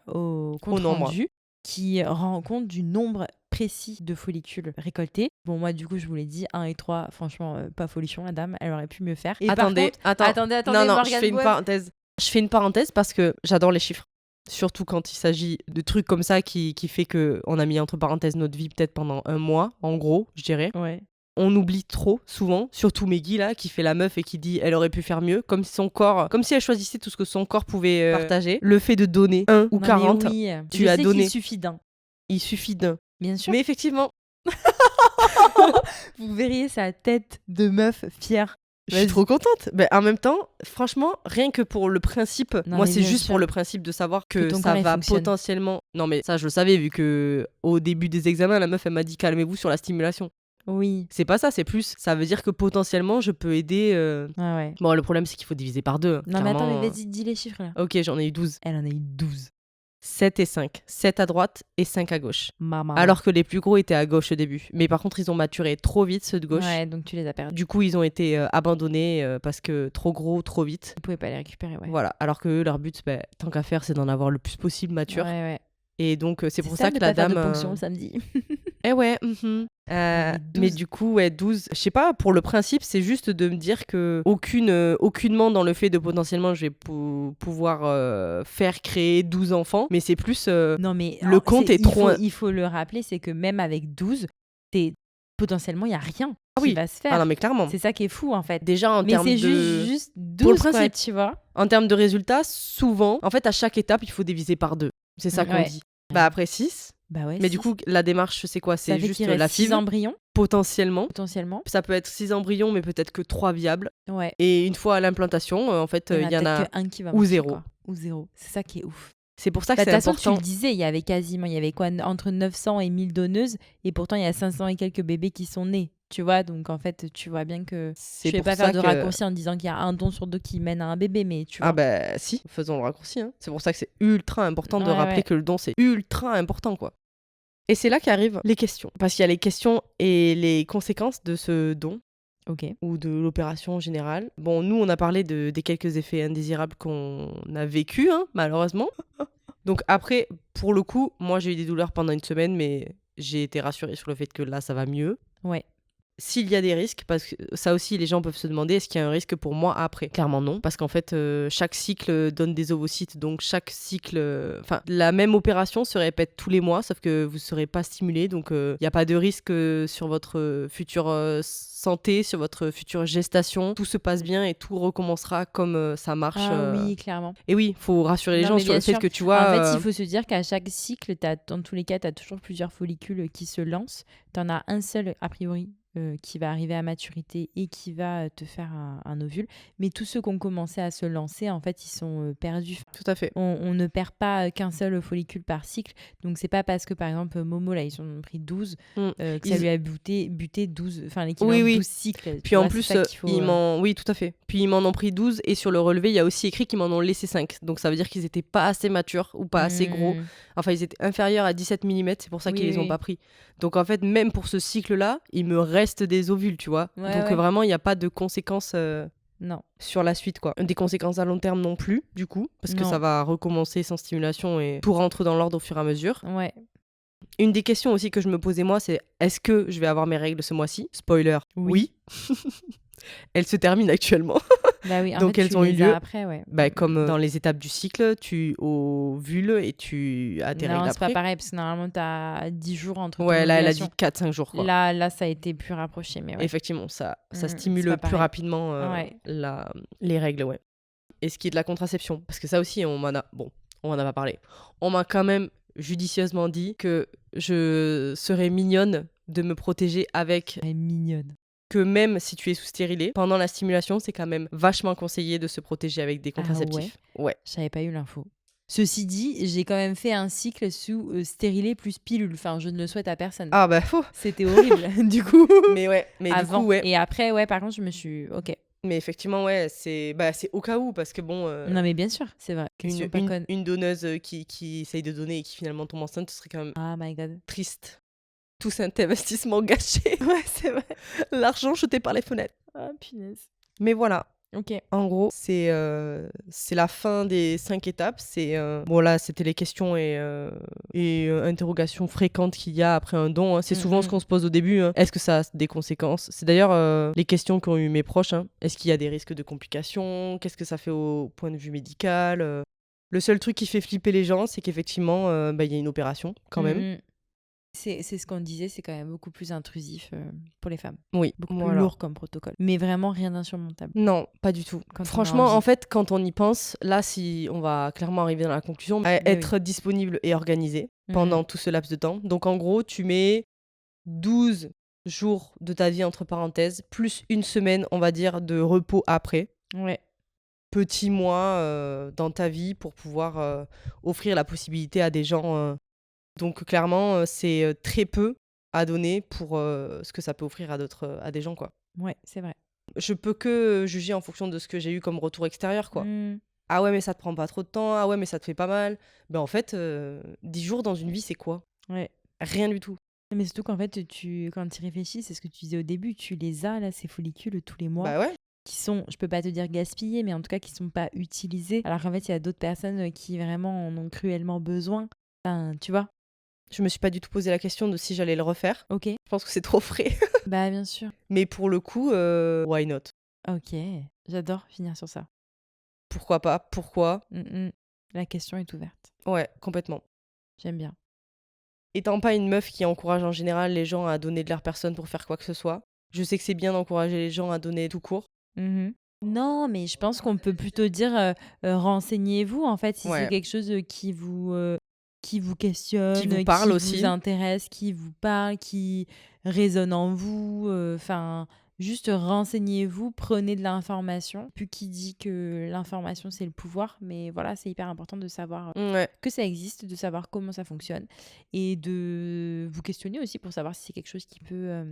[SPEAKER 3] au compte
[SPEAKER 4] nombre.
[SPEAKER 3] rendu qui rend compte du nombre précis de follicules récoltés. Bon, moi, du coup, je vous l'ai dit, 1 et 3, franchement, pas folichon, la dame, elle aurait pu mieux faire. Et par
[SPEAKER 4] Attendez,
[SPEAKER 3] contre- attendez,
[SPEAKER 4] non, je
[SPEAKER 3] Morgane
[SPEAKER 4] fais une
[SPEAKER 3] Boueb.
[SPEAKER 4] parenthèse. Je fais une parenthèse parce que j'adore les chiffres. Surtout quand il s'agit de trucs comme ça qui fait qu'on a mis entre parenthèses notre vie peut-être pendant un mois, en gros, je dirais.
[SPEAKER 3] Ouais.
[SPEAKER 4] On oublie trop, souvent, surtout Meggy, là, qui fait la meuf et qui dit elle aurait pu faire mieux, comme si elle choisissait tout ce que son corps pouvait partager. Le fait de donner 1 ou
[SPEAKER 3] Non, mais
[SPEAKER 4] 40,
[SPEAKER 3] oui,
[SPEAKER 4] tu
[SPEAKER 3] je
[SPEAKER 4] as
[SPEAKER 3] sais
[SPEAKER 4] donné.
[SPEAKER 3] qu'il suffit d'un,
[SPEAKER 4] Il suffit d'un.
[SPEAKER 3] bien sûr.
[SPEAKER 4] Mais effectivement,
[SPEAKER 3] Vous verriez sa tête de meuf fière.
[SPEAKER 4] je suis
[SPEAKER 3] Vas-y.
[SPEAKER 4] trop contente. Mais en même temps, franchement, rien que pour le principe,
[SPEAKER 3] Non,
[SPEAKER 4] moi
[SPEAKER 3] mais
[SPEAKER 4] c'est
[SPEAKER 3] bien
[SPEAKER 4] juste
[SPEAKER 3] sûr.
[SPEAKER 4] pour le principe de savoir
[SPEAKER 3] Que
[SPEAKER 4] que
[SPEAKER 3] ton
[SPEAKER 4] ça
[SPEAKER 3] corps, il
[SPEAKER 4] va
[SPEAKER 3] fonctionne.
[SPEAKER 4] potentiellement... Non mais ça je le savais vu que au début des examens, la meuf elle m'a dit calmez-vous sur la stimulation.
[SPEAKER 3] Oui.
[SPEAKER 4] C'est pas ça, c'est plus, ça veut dire que potentiellement je peux aider...
[SPEAKER 3] Ouais.
[SPEAKER 4] Bon le problème c'est qu'il faut diviser par 2.
[SPEAKER 3] Non, mais attends, mais vas-y, dis les chiffres là.
[SPEAKER 4] Ok, j'en ai eu 12.
[SPEAKER 3] Elle en a eu 12.
[SPEAKER 4] 7 et 5. 7 à droite et 5 à gauche.
[SPEAKER 3] Maman.
[SPEAKER 4] Alors que les plus gros étaient à gauche au début. Mais par contre, ils ont maturé trop vite, ceux de gauche.
[SPEAKER 3] Ouais, donc tu les as perdus.
[SPEAKER 4] Du coup, ils ont été abandonnés parce que trop gros, trop vite.
[SPEAKER 3] Tu pouvais pas les récupérer, ouais.
[SPEAKER 4] Voilà. Alors que eux, leur but, tant qu'à faire, c'est d'en avoir le plus possible mature.
[SPEAKER 3] Ouais, ouais.
[SPEAKER 4] Et donc, c'est pour ça
[SPEAKER 3] de
[SPEAKER 4] que
[SPEAKER 3] pas
[SPEAKER 4] la
[SPEAKER 3] faire
[SPEAKER 4] dame...
[SPEAKER 3] de ponction le samedi.
[SPEAKER 4] Eh ouais.
[SPEAKER 3] Mais 12.
[SPEAKER 4] Mais du coup, ouais, 12. Je sais pas, pour le principe, c'est juste de me dire que aucunement dans le fait de potentiellement, je vais pouvoir faire créer 12 enfants. Mais c'est plus...
[SPEAKER 3] Non, mais
[SPEAKER 4] Le compte est trop-
[SPEAKER 3] Il faut le rappeler, c'est que même avec 12, potentiellement, il n'y a rien
[SPEAKER 4] Ah
[SPEAKER 3] qui
[SPEAKER 4] oui.
[SPEAKER 3] va se faire.
[SPEAKER 4] Ah non, mais clairement.
[SPEAKER 3] C'est ça qui est fou, en fait.
[SPEAKER 4] Déjà, en
[SPEAKER 3] Mais
[SPEAKER 4] termes
[SPEAKER 3] c'est
[SPEAKER 4] de...
[SPEAKER 3] juste
[SPEAKER 4] Pour le
[SPEAKER 3] 12, quoi,
[SPEAKER 4] principe.
[SPEAKER 3] tu vois.
[SPEAKER 4] En termes de résultats, souvent, en fait, à chaque étape, il faut diviser par 2. C'est ça qu'on
[SPEAKER 3] Ouais.
[SPEAKER 4] dit. Bah après 6.
[SPEAKER 3] Bah ouais.
[SPEAKER 4] Mais du coup, la démarche, c'est quoi?
[SPEAKER 3] ça
[SPEAKER 4] C'est
[SPEAKER 3] fait
[SPEAKER 4] juste
[SPEAKER 3] qu'il reste
[SPEAKER 4] la
[SPEAKER 3] 6
[SPEAKER 4] FIV,
[SPEAKER 3] embryons,
[SPEAKER 4] potentiellement.
[SPEAKER 3] potentiellement.
[SPEAKER 4] Ça peut être 6 embryons, mais peut-être que 3 viables.
[SPEAKER 3] Ouais.
[SPEAKER 4] Et une fois à l'implantation, en fait, il y en a...
[SPEAKER 3] peut-être qu'un qui va
[SPEAKER 4] ou
[SPEAKER 3] marcher,
[SPEAKER 4] 0.
[SPEAKER 3] quoi. Ou 0. C'est ça qui est ouf.
[SPEAKER 4] C'est pour ça que
[SPEAKER 3] Bah, de
[SPEAKER 4] c'est
[SPEAKER 3] toute façon, tu
[SPEAKER 4] important.
[SPEAKER 3] le disais, il y avait quoi, entre 900 et 1000 donneuses, et pourtant il y a 500 et quelques bébés qui sont nés. Tu vois, donc en fait, tu vois bien que
[SPEAKER 4] C'est
[SPEAKER 3] je vais
[SPEAKER 4] pour
[SPEAKER 3] pas
[SPEAKER 4] ça
[SPEAKER 3] faire de
[SPEAKER 4] que-
[SPEAKER 3] raccourci en disant qu'il y a un don sur 2 qui mène à un bébé, mais tu vois.
[SPEAKER 4] Ah bah si, faisons le raccourci. Hein. C'est pour ça que c'est ultra important de
[SPEAKER 3] Ouais,
[SPEAKER 4] rappeler
[SPEAKER 3] ouais.
[SPEAKER 4] que le don, c'est ultra important, quoi. Et c'est là qu'arrivent les questions. Parce qu'il y a les questions et les conséquences de ce don.
[SPEAKER 3] Ok.
[SPEAKER 4] Ou de l'opération en général. Bon, nous, on a parlé des quelques effets indésirables qu'on a vécus, hein, malheureusement. Donc après, pour le coup, moi, j'ai eu des douleurs pendant une semaine, mais j'ai été rassurée sur le fait que là, ça va mieux.
[SPEAKER 3] Ouais.
[SPEAKER 4] S'il y a des risques, parce que ça aussi, les gens peuvent se demander, est-ce qu'il y a un risque pour moi après? Clairement non, parce qu'en fait, chaque cycle donne des ovocytes, donc chaque cycle... Enfin, la même opération se répète tous les mois, sauf que vous ne serez pas stimulé, donc il n'y a pas de risque sur votre future santé, sur votre future gestation. Tout se passe bien et tout recommencera comme ça marche.
[SPEAKER 3] Ah oui, clairement.
[SPEAKER 4] Et oui, il faut rassurer les
[SPEAKER 3] Non,
[SPEAKER 4] gens
[SPEAKER 3] mais
[SPEAKER 4] sur le
[SPEAKER 3] bien
[SPEAKER 4] fait
[SPEAKER 3] sûr.
[SPEAKER 4] que tu vois...
[SPEAKER 3] En fait, il faut se dire qu'à chaque cycle, dans tous les cas, tu as toujours plusieurs follicules qui se lancent. Tu en as un seul, a priori, qui va arriver à maturité et qui va te faire un ovule. Mais tous ceux qui ont commencé à se lancer, en fait, ils sont perdus.
[SPEAKER 4] Tout à fait.
[SPEAKER 3] On ne perd pas qu'un seul follicule par cycle. Donc, c'est pas parce que, par exemple, Momo, là, ils ont pris 12 que ça lui a buté 12, enfin, l'équivalent de 12 cycles.
[SPEAKER 4] Puis en plus, oui, tout à fait. Puis ils m'en ont pris 12 et sur le relevé, il y a aussi écrit qu'ils m'en ont laissé 5. Donc, ça veut dire qu'ils étaient pas assez matures ou pas assez gros. Enfin, ils étaient inférieurs à 17 mm, c'est pour ça qu'ils les ont pas pris. Donc, en fait, même pour ce cycle-là, il me reste des ovules, tu vois. Donc, vraiment, il n'y a pas de conséquences
[SPEAKER 3] non.
[SPEAKER 4] sur la suite, quoi. Des conséquences à long terme non plus, du coup, parce que ça va recommencer sans stimulation et tout rentre dans l'ordre au fur et à mesure.
[SPEAKER 3] Ouais.
[SPEAKER 4] Une des questions aussi que je me posais, moi, c'est est-ce que je vais avoir mes règles ce mois-ci ? Spoiler, oui. Elles se terminent actuellement.
[SPEAKER 3] Bah oui, en
[SPEAKER 4] donc
[SPEAKER 3] fait,
[SPEAKER 4] elles ont eu lieu
[SPEAKER 3] après,
[SPEAKER 4] comme dans les étapes du cycle, tu ovules et tu as tes règles après.
[SPEAKER 3] Non, c'est pas pareil, parce que normalement, tu as 10 jours entre
[SPEAKER 4] Ouais, là, elle a dit 4-5 jours. Quoi.
[SPEAKER 3] Là, ça a été plus rapproché. Mais
[SPEAKER 4] effectivement, ça stimule plus rapidement les règles, ouais. Et ce qui est de la contraception, parce que ça aussi, on en a pas parlé. On m'a quand même judicieusement dit que je serais mignonne de me protéger avec...
[SPEAKER 3] Mignonne.
[SPEAKER 4] Que même si tu es sous stérilé, pendant la stimulation, c'est quand même vachement conseillé de se protéger avec des contraceptifs.
[SPEAKER 3] Ouais. J'avais pas eu l'info. Ceci dit, j'ai quand même fait un cycle sous stérilet plus pilule. Enfin, je ne le souhaite à personne.
[SPEAKER 4] Ah bah faux.
[SPEAKER 3] C'était horrible, du coup.
[SPEAKER 4] Mais
[SPEAKER 3] avant,
[SPEAKER 4] du coup, ouais.
[SPEAKER 3] Et après, par contre, je me suis... Ok.
[SPEAKER 4] Mais effectivement, c'est au cas où, parce que bon...
[SPEAKER 3] Non, mais bien sûr, c'est vrai.
[SPEAKER 4] Une donneuse qui essaye de donner et qui finalement tombe enceinte, ce serait quand même...
[SPEAKER 3] Oh my God.
[SPEAKER 4] Triste. Tout cet investissement gâché.
[SPEAKER 3] Ouais, c'est vrai.
[SPEAKER 4] L'argent jeté par les fenêtres.
[SPEAKER 3] Ah, punaise.
[SPEAKER 4] Mais voilà.
[SPEAKER 3] Ok.
[SPEAKER 4] En gros, c'est la fin des 5 étapes. Bon là, c'était les questions et interrogations fréquentes qu'il y a après un don. Hein. C'est souvent ce qu'on se pose au début. Hein. Est-ce que ça a des conséquences ? C'est d'ailleurs les questions qu'ont eu mes proches. Hein. Est-ce qu'il y a des risques de complications ? Qu'est-ce que ça fait au point de vue médical ? Le seul truc qui fait flipper les gens, c'est qu'effectivement, il y a une opération quand même.
[SPEAKER 3] C'est ce qu'on disait, c'est quand même beaucoup plus intrusif pour les femmes.
[SPEAKER 4] Oui.
[SPEAKER 3] Beaucoup plus lourd comme protocole. Mais vraiment rien d'insurmontable.
[SPEAKER 4] Non, pas du tout. Franchement, en fait, quand on y pense, là, si on va clairement arriver dans la conclusion, être disponible et organisé pendant tout ce laps de temps. Donc, en gros, tu mets 12 jours de ta vie, entre parenthèses, plus une semaine, on va dire, de repos après.
[SPEAKER 3] Ouais.
[SPEAKER 4] Petit mois dans ta vie pour pouvoir offrir la possibilité à des gens... Donc clairement, c'est très peu à donner pour ce que ça peut offrir à des gens, quoi.
[SPEAKER 3] Ouais, c'est vrai.
[SPEAKER 4] Je peux que juger en fonction de ce que j'ai eu comme retour extérieur, quoi. Ah ouais, mais ça te prend pas trop de temps. Ah ouais, mais ça te fait pas mal. Ben en fait, 10 jours dans une vie, c'est quoi ?
[SPEAKER 3] Ouais.
[SPEAKER 4] Rien du tout.
[SPEAKER 3] Mais surtout qu'en fait, quand tu y réfléchis, c'est ce que tu disais au début, tu les as, là, ces follicules, tous les mois.
[SPEAKER 4] Bah ouais.
[SPEAKER 3] Qui sont, je peux pas te dire gaspillés, mais en tout cas, qui sont pas utilisés. Alors qu'en fait, il y a d'autres personnes qui vraiment en ont cruellement besoin. Enfin, tu vois ?
[SPEAKER 4] Je me suis pas du tout posé la question de si j'allais le refaire.
[SPEAKER 3] Ok.
[SPEAKER 4] Je pense que c'est trop frais.
[SPEAKER 3] Bah, bien sûr.
[SPEAKER 4] Mais pour le coup, why not ?
[SPEAKER 3] Ok. J'adore finir sur ça.
[SPEAKER 4] Pourquoi pas ? Pourquoi ?
[SPEAKER 3] La question est ouverte.
[SPEAKER 4] Ouais, complètement.
[SPEAKER 3] J'aime bien.
[SPEAKER 4] Étant pas une meuf qui encourage en général les gens à donner de leur personne pour faire quoi que ce soit, je sais que c'est bien d'encourager les gens à donner tout court.
[SPEAKER 3] Non, mais je pense qu'on peut plutôt dire renseignez-vous, en fait, si c'est quelque chose qui vous questionne,
[SPEAKER 4] qui vous parle aussi,
[SPEAKER 3] vous intéresse, qui vous parle, qui résonne en vous. Enfin, juste renseignez-vous, prenez de l'information. Puis qui dit que l'information c'est le pouvoir, mais voilà, c'est hyper important de savoir que ça existe, de savoir comment ça fonctionne et de vous questionner aussi pour savoir si c'est quelque chose qui peut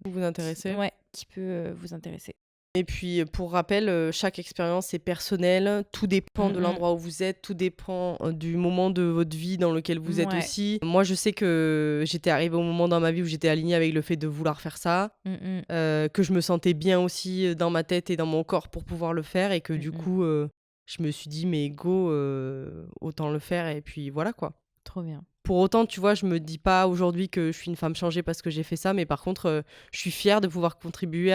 [SPEAKER 4] vous intéresser.
[SPEAKER 3] Qui peut vous intéresser.
[SPEAKER 4] Et puis, pour rappel, chaque expérience est personnelle. Tout dépend de l'endroit où vous êtes. Tout dépend du moment de votre vie dans lequel vous êtes aussi. Moi, je sais que j'étais arrivée au moment dans ma vie où j'étais alignée avec le fait de vouloir faire ça. Que je me sentais bien aussi dans ma tête et dans mon corps pour pouvoir le faire. Et que du coup, je me suis dit, mais go, autant le faire. Et puis voilà, quoi.
[SPEAKER 3] Trop bien.
[SPEAKER 4] Pour autant, tu vois, je me dis pas aujourd'hui que je suis une femme changée parce que j'ai fait ça. Mais par contre, je suis fière de pouvoir contribuer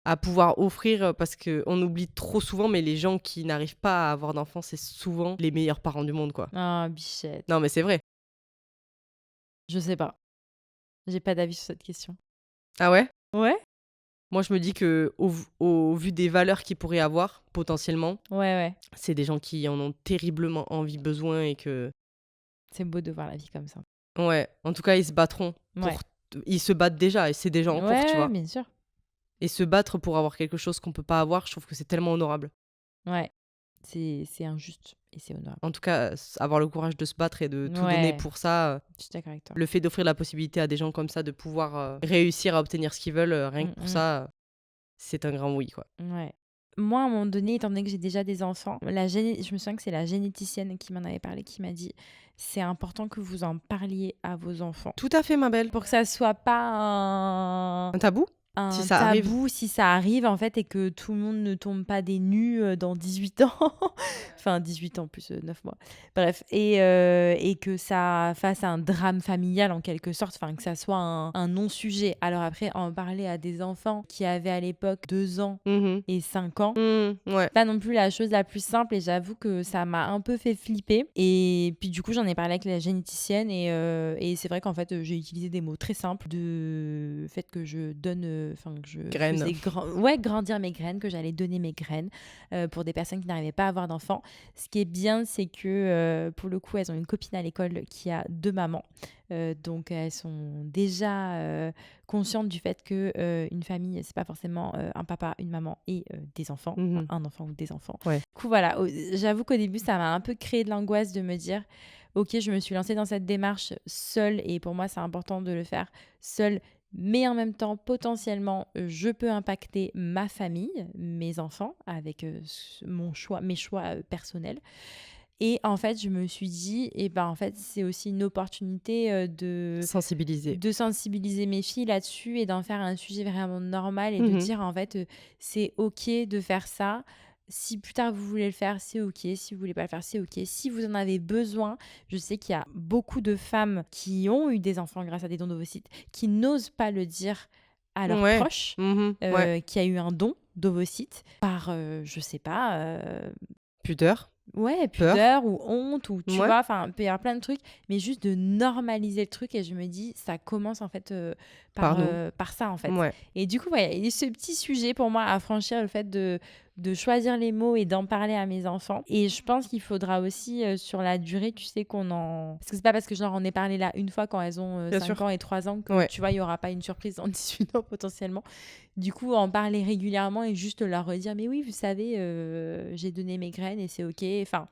[SPEAKER 4] à pouvoir offrir, parce qu'on oublie trop souvent, mais les gens qui n'arrivent pas à avoir d'enfants, c'est souvent les meilleurs parents du monde, quoi.
[SPEAKER 3] Ah, bichette.
[SPEAKER 4] Non, mais c'est vrai.
[SPEAKER 3] Je sais pas. J'ai pas d'avis sur cette question.
[SPEAKER 4] Ah ouais ?
[SPEAKER 3] Ouais.
[SPEAKER 4] Moi, je me dis que au vu des valeurs qu'ils pourraient avoir, potentiellement, c'est des gens qui en ont terriblement envie, besoin, et que...
[SPEAKER 3] C'est beau de voir la vie comme ça.
[SPEAKER 4] Ouais, en tout cas, ils se battront pour ils se battent déjà et c'est déjà en cours, tu vois.
[SPEAKER 3] bien sûr.
[SPEAKER 4] Et se battre pour avoir quelque chose qu'on peut pas avoir, je trouve que c'est tellement honorable.
[SPEAKER 3] Ouais, c'est injuste et c'est honorable.
[SPEAKER 4] En tout cas, avoir le courage de se battre et de tout donner
[SPEAKER 3] Ouais,
[SPEAKER 4] pour ça,
[SPEAKER 3] je suis d'accord avec toi.
[SPEAKER 4] le fait d'offrir la possibilité à des gens comme ça de pouvoir réussir à obtenir ce qu'ils veulent, rien que pour ça, c'est un grand oui, quoi.
[SPEAKER 3] Ouais. Moi, à un moment donné, étant donné que j'ai déjà des enfants, je me souviens que c'est la généticienne qui m'en avait parlé, qui m'a dit c'est important que vous en parliez à vos enfants.
[SPEAKER 4] Tout à fait, ma belle.
[SPEAKER 3] Pour que ça soit pas
[SPEAKER 4] Un tabou
[SPEAKER 3] un
[SPEAKER 4] Si ça arrive.
[SPEAKER 3] tabou si ça arrive, en fait, et que tout le monde ne tombe pas des nues dans 18 ans. Enfin, 18 ans plus 9 mois. Bref, et que ça fasse un drame familial en quelque sorte, enfin, que ça soit un non-sujet. Alors après, en parler à des enfants qui avaient à l'époque 2 ans
[SPEAKER 4] Mhm.
[SPEAKER 3] et 5 ans,
[SPEAKER 4] Ouais.
[SPEAKER 3] pas non plus la chose la plus simple, et j'avoue que ça m'a un peu fait flipper. Et puis du coup, j'en ai parlé avec la généticienne, et c'est vrai qu'en fait, j'ai utilisé des mots très simples de fait que je donne, enfin que je
[SPEAKER 4] Graines.
[SPEAKER 3] faisais grandir mes graines, que j'allais donner mes graines pour des personnes qui n'arrivaient pas à avoir d'enfants. Ce qui est bien, c'est que pour le coup, elles ont une copine à l'école qui a 2 mamans. Donc elles sont déjà conscientes du fait que une famille, c'est pas forcément un papa, une maman et des enfants,
[SPEAKER 4] Mhm.
[SPEAKER 3] un enfant ou des enfants.
[SPEAKER 4] Ouais.
[SPEAKER 3] Du coup, voilà, j'avoue qu'au début, ça m'a un peu créé de l'angoisse de me dire, ok, je me suis lancée dans cette démarche seule, et pour moi, c'est important de le faire seule. Mais en même temps, potentiellement, je peux impacter ma famille, mes enfants, avec mes choix personnels. Et en fait, je me suis dit, et ben en fait, c'est aussi une opportunité
[SPEAKER 4] Sensibiliser.
[SPEAKER 3] de sensibiliser mes filles là-dessus et d'en faire un sujet vraiment normal, et de
[SPEAKER 4] Mhm.
[SPEAKER 3] dire en fait, c'est ok de faire ça. Si plus tard vous voulez le faire, c'est ok. Si vous voulez pas le faire, c'est ok. Si vous en avez besoin, je sais qu'il y a beaucoup de femmes qui ont eu des enfants grâce à des dons d'ovocytes, qui n'osent pas le dire à leurs
[SPEAKER 4] Ouais.
[SPEAKER 3] proches,
[SPEAKER 4] Mhm. Ouais.
[SPEAKER 3] qui a eu un don d'ovocytes par, je sais pas,
[SPEAKER 4] Pudeur.
[SPEAKER 3] ouais,
[SPEAKER 4] Peur.
[SPEAKER 3] pudeur ou honte, ou tu
[SPEAKER 4] Ouais.
[SPEAKER 3] vois, enfin, il peut y avoir plein de trucs, mais juste de normaliser le truc. Et je me dis, ça commence en fait
[SPEAKER 4] Par nous.
[SPEAKER 3] par ça, en fait.
[SPEAKER 4] Ouais.
[SPEAKER 3] Et du coup, ouais, il y a ce petit sujet pour moi à franchir, le fait de choisir les mots et d'en parler à mes enfants. Et je pense qu'il faudra aussi, sur la durée, tu sais, qu'on en... Parce que c'est pas parce que je leur en ai parlé là une fois quand elles ont
[SPEAKER 4] Bien
[SPEAKER 3] 5
[SPEAKER 4] sûr.
[SPEAKER 3] ans et 3 ans que,
[SPEAKER 4] Ouais.
[SPEAKER 3] tu vois, il y aura pas une surprise dans 18 ans potentiellement. Du coup, en parler régulièrement et juste leur redire, mais oui, vous savez, j'ai donné mes graines et c'est ok. Enfin,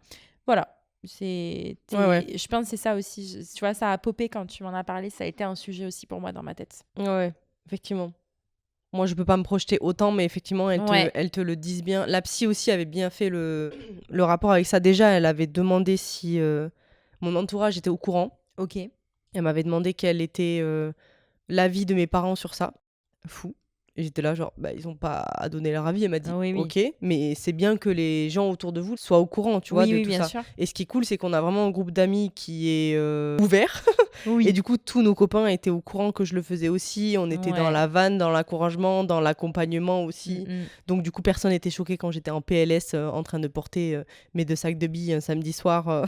[SPEAKER 3] voilà.
[SPEAKER 4] Ouais.
[SPEAKER 3] Je pense que c'est ça aussi. Tu vois, ça a popé quand tu m'en as parlé. Ça a été un sujet aussi pour moi dans ma tête.
[SPEAKER 4] Ouais, effectivement. Moi, je peux pas me projeter autant, mais effectivement,
[SPEAKER 3] Ouais.
[SPEAKER 4] elles te le disent bien. La psy aussi avait bien fait le rapport avec ça. Déjà, elle avait demandé si mon entourage était au courant.
[SPEAKER 3] Ok.
[SPEAKER 4] Elle m'avait demandé quel était l'avis de mes parents sur ça. Fou. Et j'étais là, genre, bah, ils ont pas à donner leur avis. Elle m'a dit,
[SPEAKER 3] Ah oui, oui.
[SPEAKER 4] ok, mais c'est bien que les gens autour de vous soient au courant, tu vois,
[SPEAKER 3] Oui,
[SPEAKER 4] de
[SPEAKER 3] oui,
[SPEAKER 4] tout
[SPEAKER 3] bien
[SPEAKER 4] ça.
[SPEAKER 3] sûr.
[SPEAKER 4] Et ce qui est cool, c'est qu'on a vraiment un groupe d'amis qui est ouvert.
[SPEAKER 3] Oui.
[SPEAKER 4] Et du coup, tous nos copains étaient au courant que je le faisais aussi. On était dans
[SPEAKER 3] Ouais.
[SPEAKER 4] la vanne, dans l'encouragement, dans l'accompagnement aussi.
[SPEAKER 3] Mm, mm.
[SPEAKER 4] Donc, du coup, personne n'était choqué quand j'étais en PLS en train de porter mes 2 sacs de billes un samedi soir.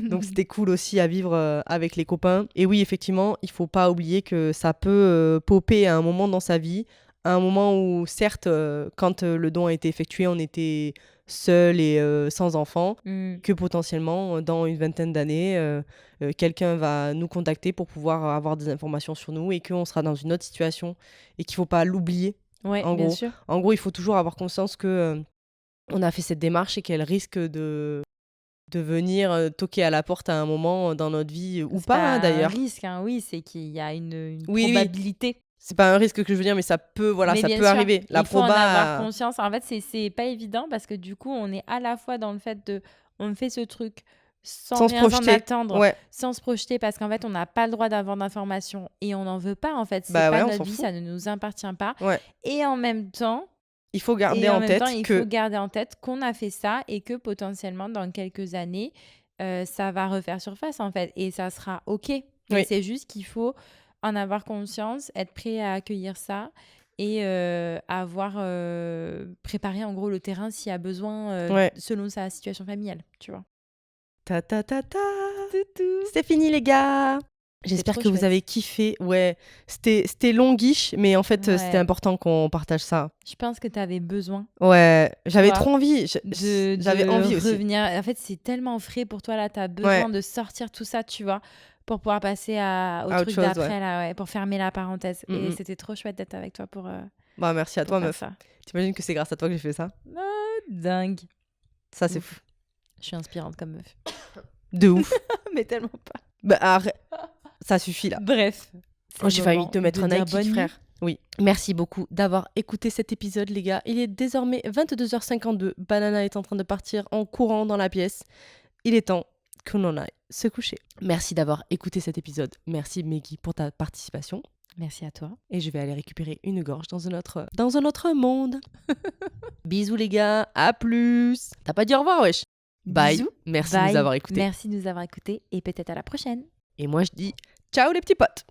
[SPEAKER 4] Donc, c'était cool aussi à vivre avec les copains. Et oui, effectivement, il faut pas oublier que ça peut popper à un moment dans sa vie. À un moment où, certes, quand le don a été effectué, on était seul et sans enfant.
[SPEAKER 3] Mm.
[SPEAKER 4] Que potentiellement, dans une vingtaine d'années, quelqu'un va nous contacter pour pouvoir avoir des informations sur nous, et qu'on sera dans une autre situation et qu'il ne faut pas l'oublier.
[SPEAKER 3] Ouais,
[SPEAKER 4] En
[SPEAKER 3] bien
[SPEAKER 4] gros.
[SPEAKER 3] sûr.
[SPEAKER 4] En gros, il faut toujours avoir conscience que on a fait cette démarche et qu'elle risque de venir toquer à la porte à un moment dans notre vie, ou
[SPEAKER 3] C'est
[SPEAKER 4] pas, hein, d'ailleurs.
[SPEAKER 3] un risque, hein. Oui, c'est qu'il y a une
[SPEAKER 4] Oui, oui.
[SPEAKER 3] probabilité.
[SPEAKER 4] C'est pas un risque que je veux dire, mais ça peut, voilà,
[SPEAKER 3] Mais
[SPEAKER 4] ça
[SPEAKER 3] bien
[SPEAKER 4] peut
[SPEAKER 3] sûr,
[SPEAKER 4] arriver. La
[SPEAKER 3] il faut en
[SPEAKER 4] proba,
[SPEAKER 3] avoir conscience. En fait, c'est pas évident, parce que du coup, on est à la fois dans le fait de... On fait ce truc sans
[SPEAKER 4] sans se
[SPEAKER 3] rien en
[SPEAKER 4] projeter.
[SPEAKER 3] attendre,
[SPEAKER 4] Ouais,
[SPEAKER 3] sans se projeter, parce qu'en fait, on n'a pas le droit d'avoir d'informations et on n'en veut pas, en fait. C'est
[SPEAKER 4] bah
[SPEAKER 3] pas
[SPEAKER 4] ouais, on
[SPEAKER 3] notre
[SPEAKER 4] s'en
[SPEAKER 3] vie,
[SPEAKER 4] fout.
[SPEAKER 3] ça ne nous appartient pas.
[SPEAKER 4] Ouais.
[SPEAKER 3] Et en même temps,
[SPEAKER 4] Il faut garder en tête
[SPEAKER 3] il
[SPEAKER 4] que
[SPEAKER 3] faut garder en tête qu'on a fait ça, et que potentiellement, dans quelques années, ça va refaire surface, en fait. Et ça sera OK.
[SPEAKER 4] Oui.
[SPEAKER 3] Mais c'est juste qu'il faut en avoir conscience, être prêt à accueillir ça, et avoir préparé, en gros, le terrain s'il y a besoin,
[SPEAKER 4] Ouais.
[SPEAKER 3] selon sa situation familiale, tu vois.
[SPEAKER 4] Ta ta ta ta.
[SPEAKER 3] Toutou.
[SPEAKER 4] C'est fini, les gars. J'espère
[SPEAKER 3] trop
[SPEAKER 4] que vous
[SPEAKER 3] chouette.
[SPEAKER 4] avez kiffé. Ouais, c'était longuish, mais en fait,
[SPEAKER 3] Ouais.
[SPEAKER 4] c'était important qu'on partage ça.
[SPEAKER 3] Je pense que tu avais besoin
[SPEAKER 4] Ouais, j'avais
[SPEAKER 3] vois,
[SPEAKER 4] trop envie.
[SPEAKER 3] de
[SPEAKER 4] J'avais envie aussi.
[SPEAKER 3] revenir. En fait, c'est tellement frais pour toi là, tu as besoin de sortir tout ça, tu vois, pour pouvoir passer au
[SPEAKER 4] À autre
[SPEAKER 3] truc
[SPEAKER 4] chose,
[SPEAKER 3] d'après,
[SPEAKER 4] ouais.
[SPEAKER 3] là, ouais, pour fermer la parenthèse. Et
[SPEAKER 4] Mhm.
[SPEAKER 3] c'était trop chouette d'être avec toi pour
[SPEAKER 4] Bah, merci à toi,
[SPEAKER 3] faire
[SPEAKER 4] meuf.
[SPEAKER 3] ça.
[SPEAKER 4] T'imagines que c'est grâce à toi que j'ai fait ça?
[SPEAKER 3] Dingue.
[SPEAKER 4] Ça, c'est
[SPEAKER 3] Ouf.
[SPEAKER 4] fou.
[SPEAKER 3] Je suis inspirante comme meuf.
[SPEAKER 4] De ouf.
[SPEAKER 3] Mais tellement pas.
[SPEAKER 4] Bah, arrête. Ça suffit, là.
[SPEAKER 3] Bref.
[SPEAKER 4] Oh, j'ai failli te mettre un high kick, frère. Oui. Merci beaucoup d'avoir écouté cet épisode, les gars. Il est désormais 22h52. Banana est en train de partir en courant dans la pièce. Il est temps qu'on en aille se coucher. Merci d'avoir écouté cet épisode. Merci, Meggy, pour ta participation.
[SPEAKER 3] Merci à toi.
[SPEAKER 4] Et je vais aller récupérer une gorge dans un autre monde. Bisous, les gars. À plus. T'as pas dit au revoir, wesh. Bye.
[SPEAKER 3] Bisous.
[SPEAKER 4] Merci
[SPEAKER 3] Bye.
[SPEAKER 4] de nous avoir écoutés.
[SPEAKER 3] Merci de nous avoir écoutés et peut-être à la prochaine.
[SPEAKER 4] Et moi, je dis ciao, les petits potes.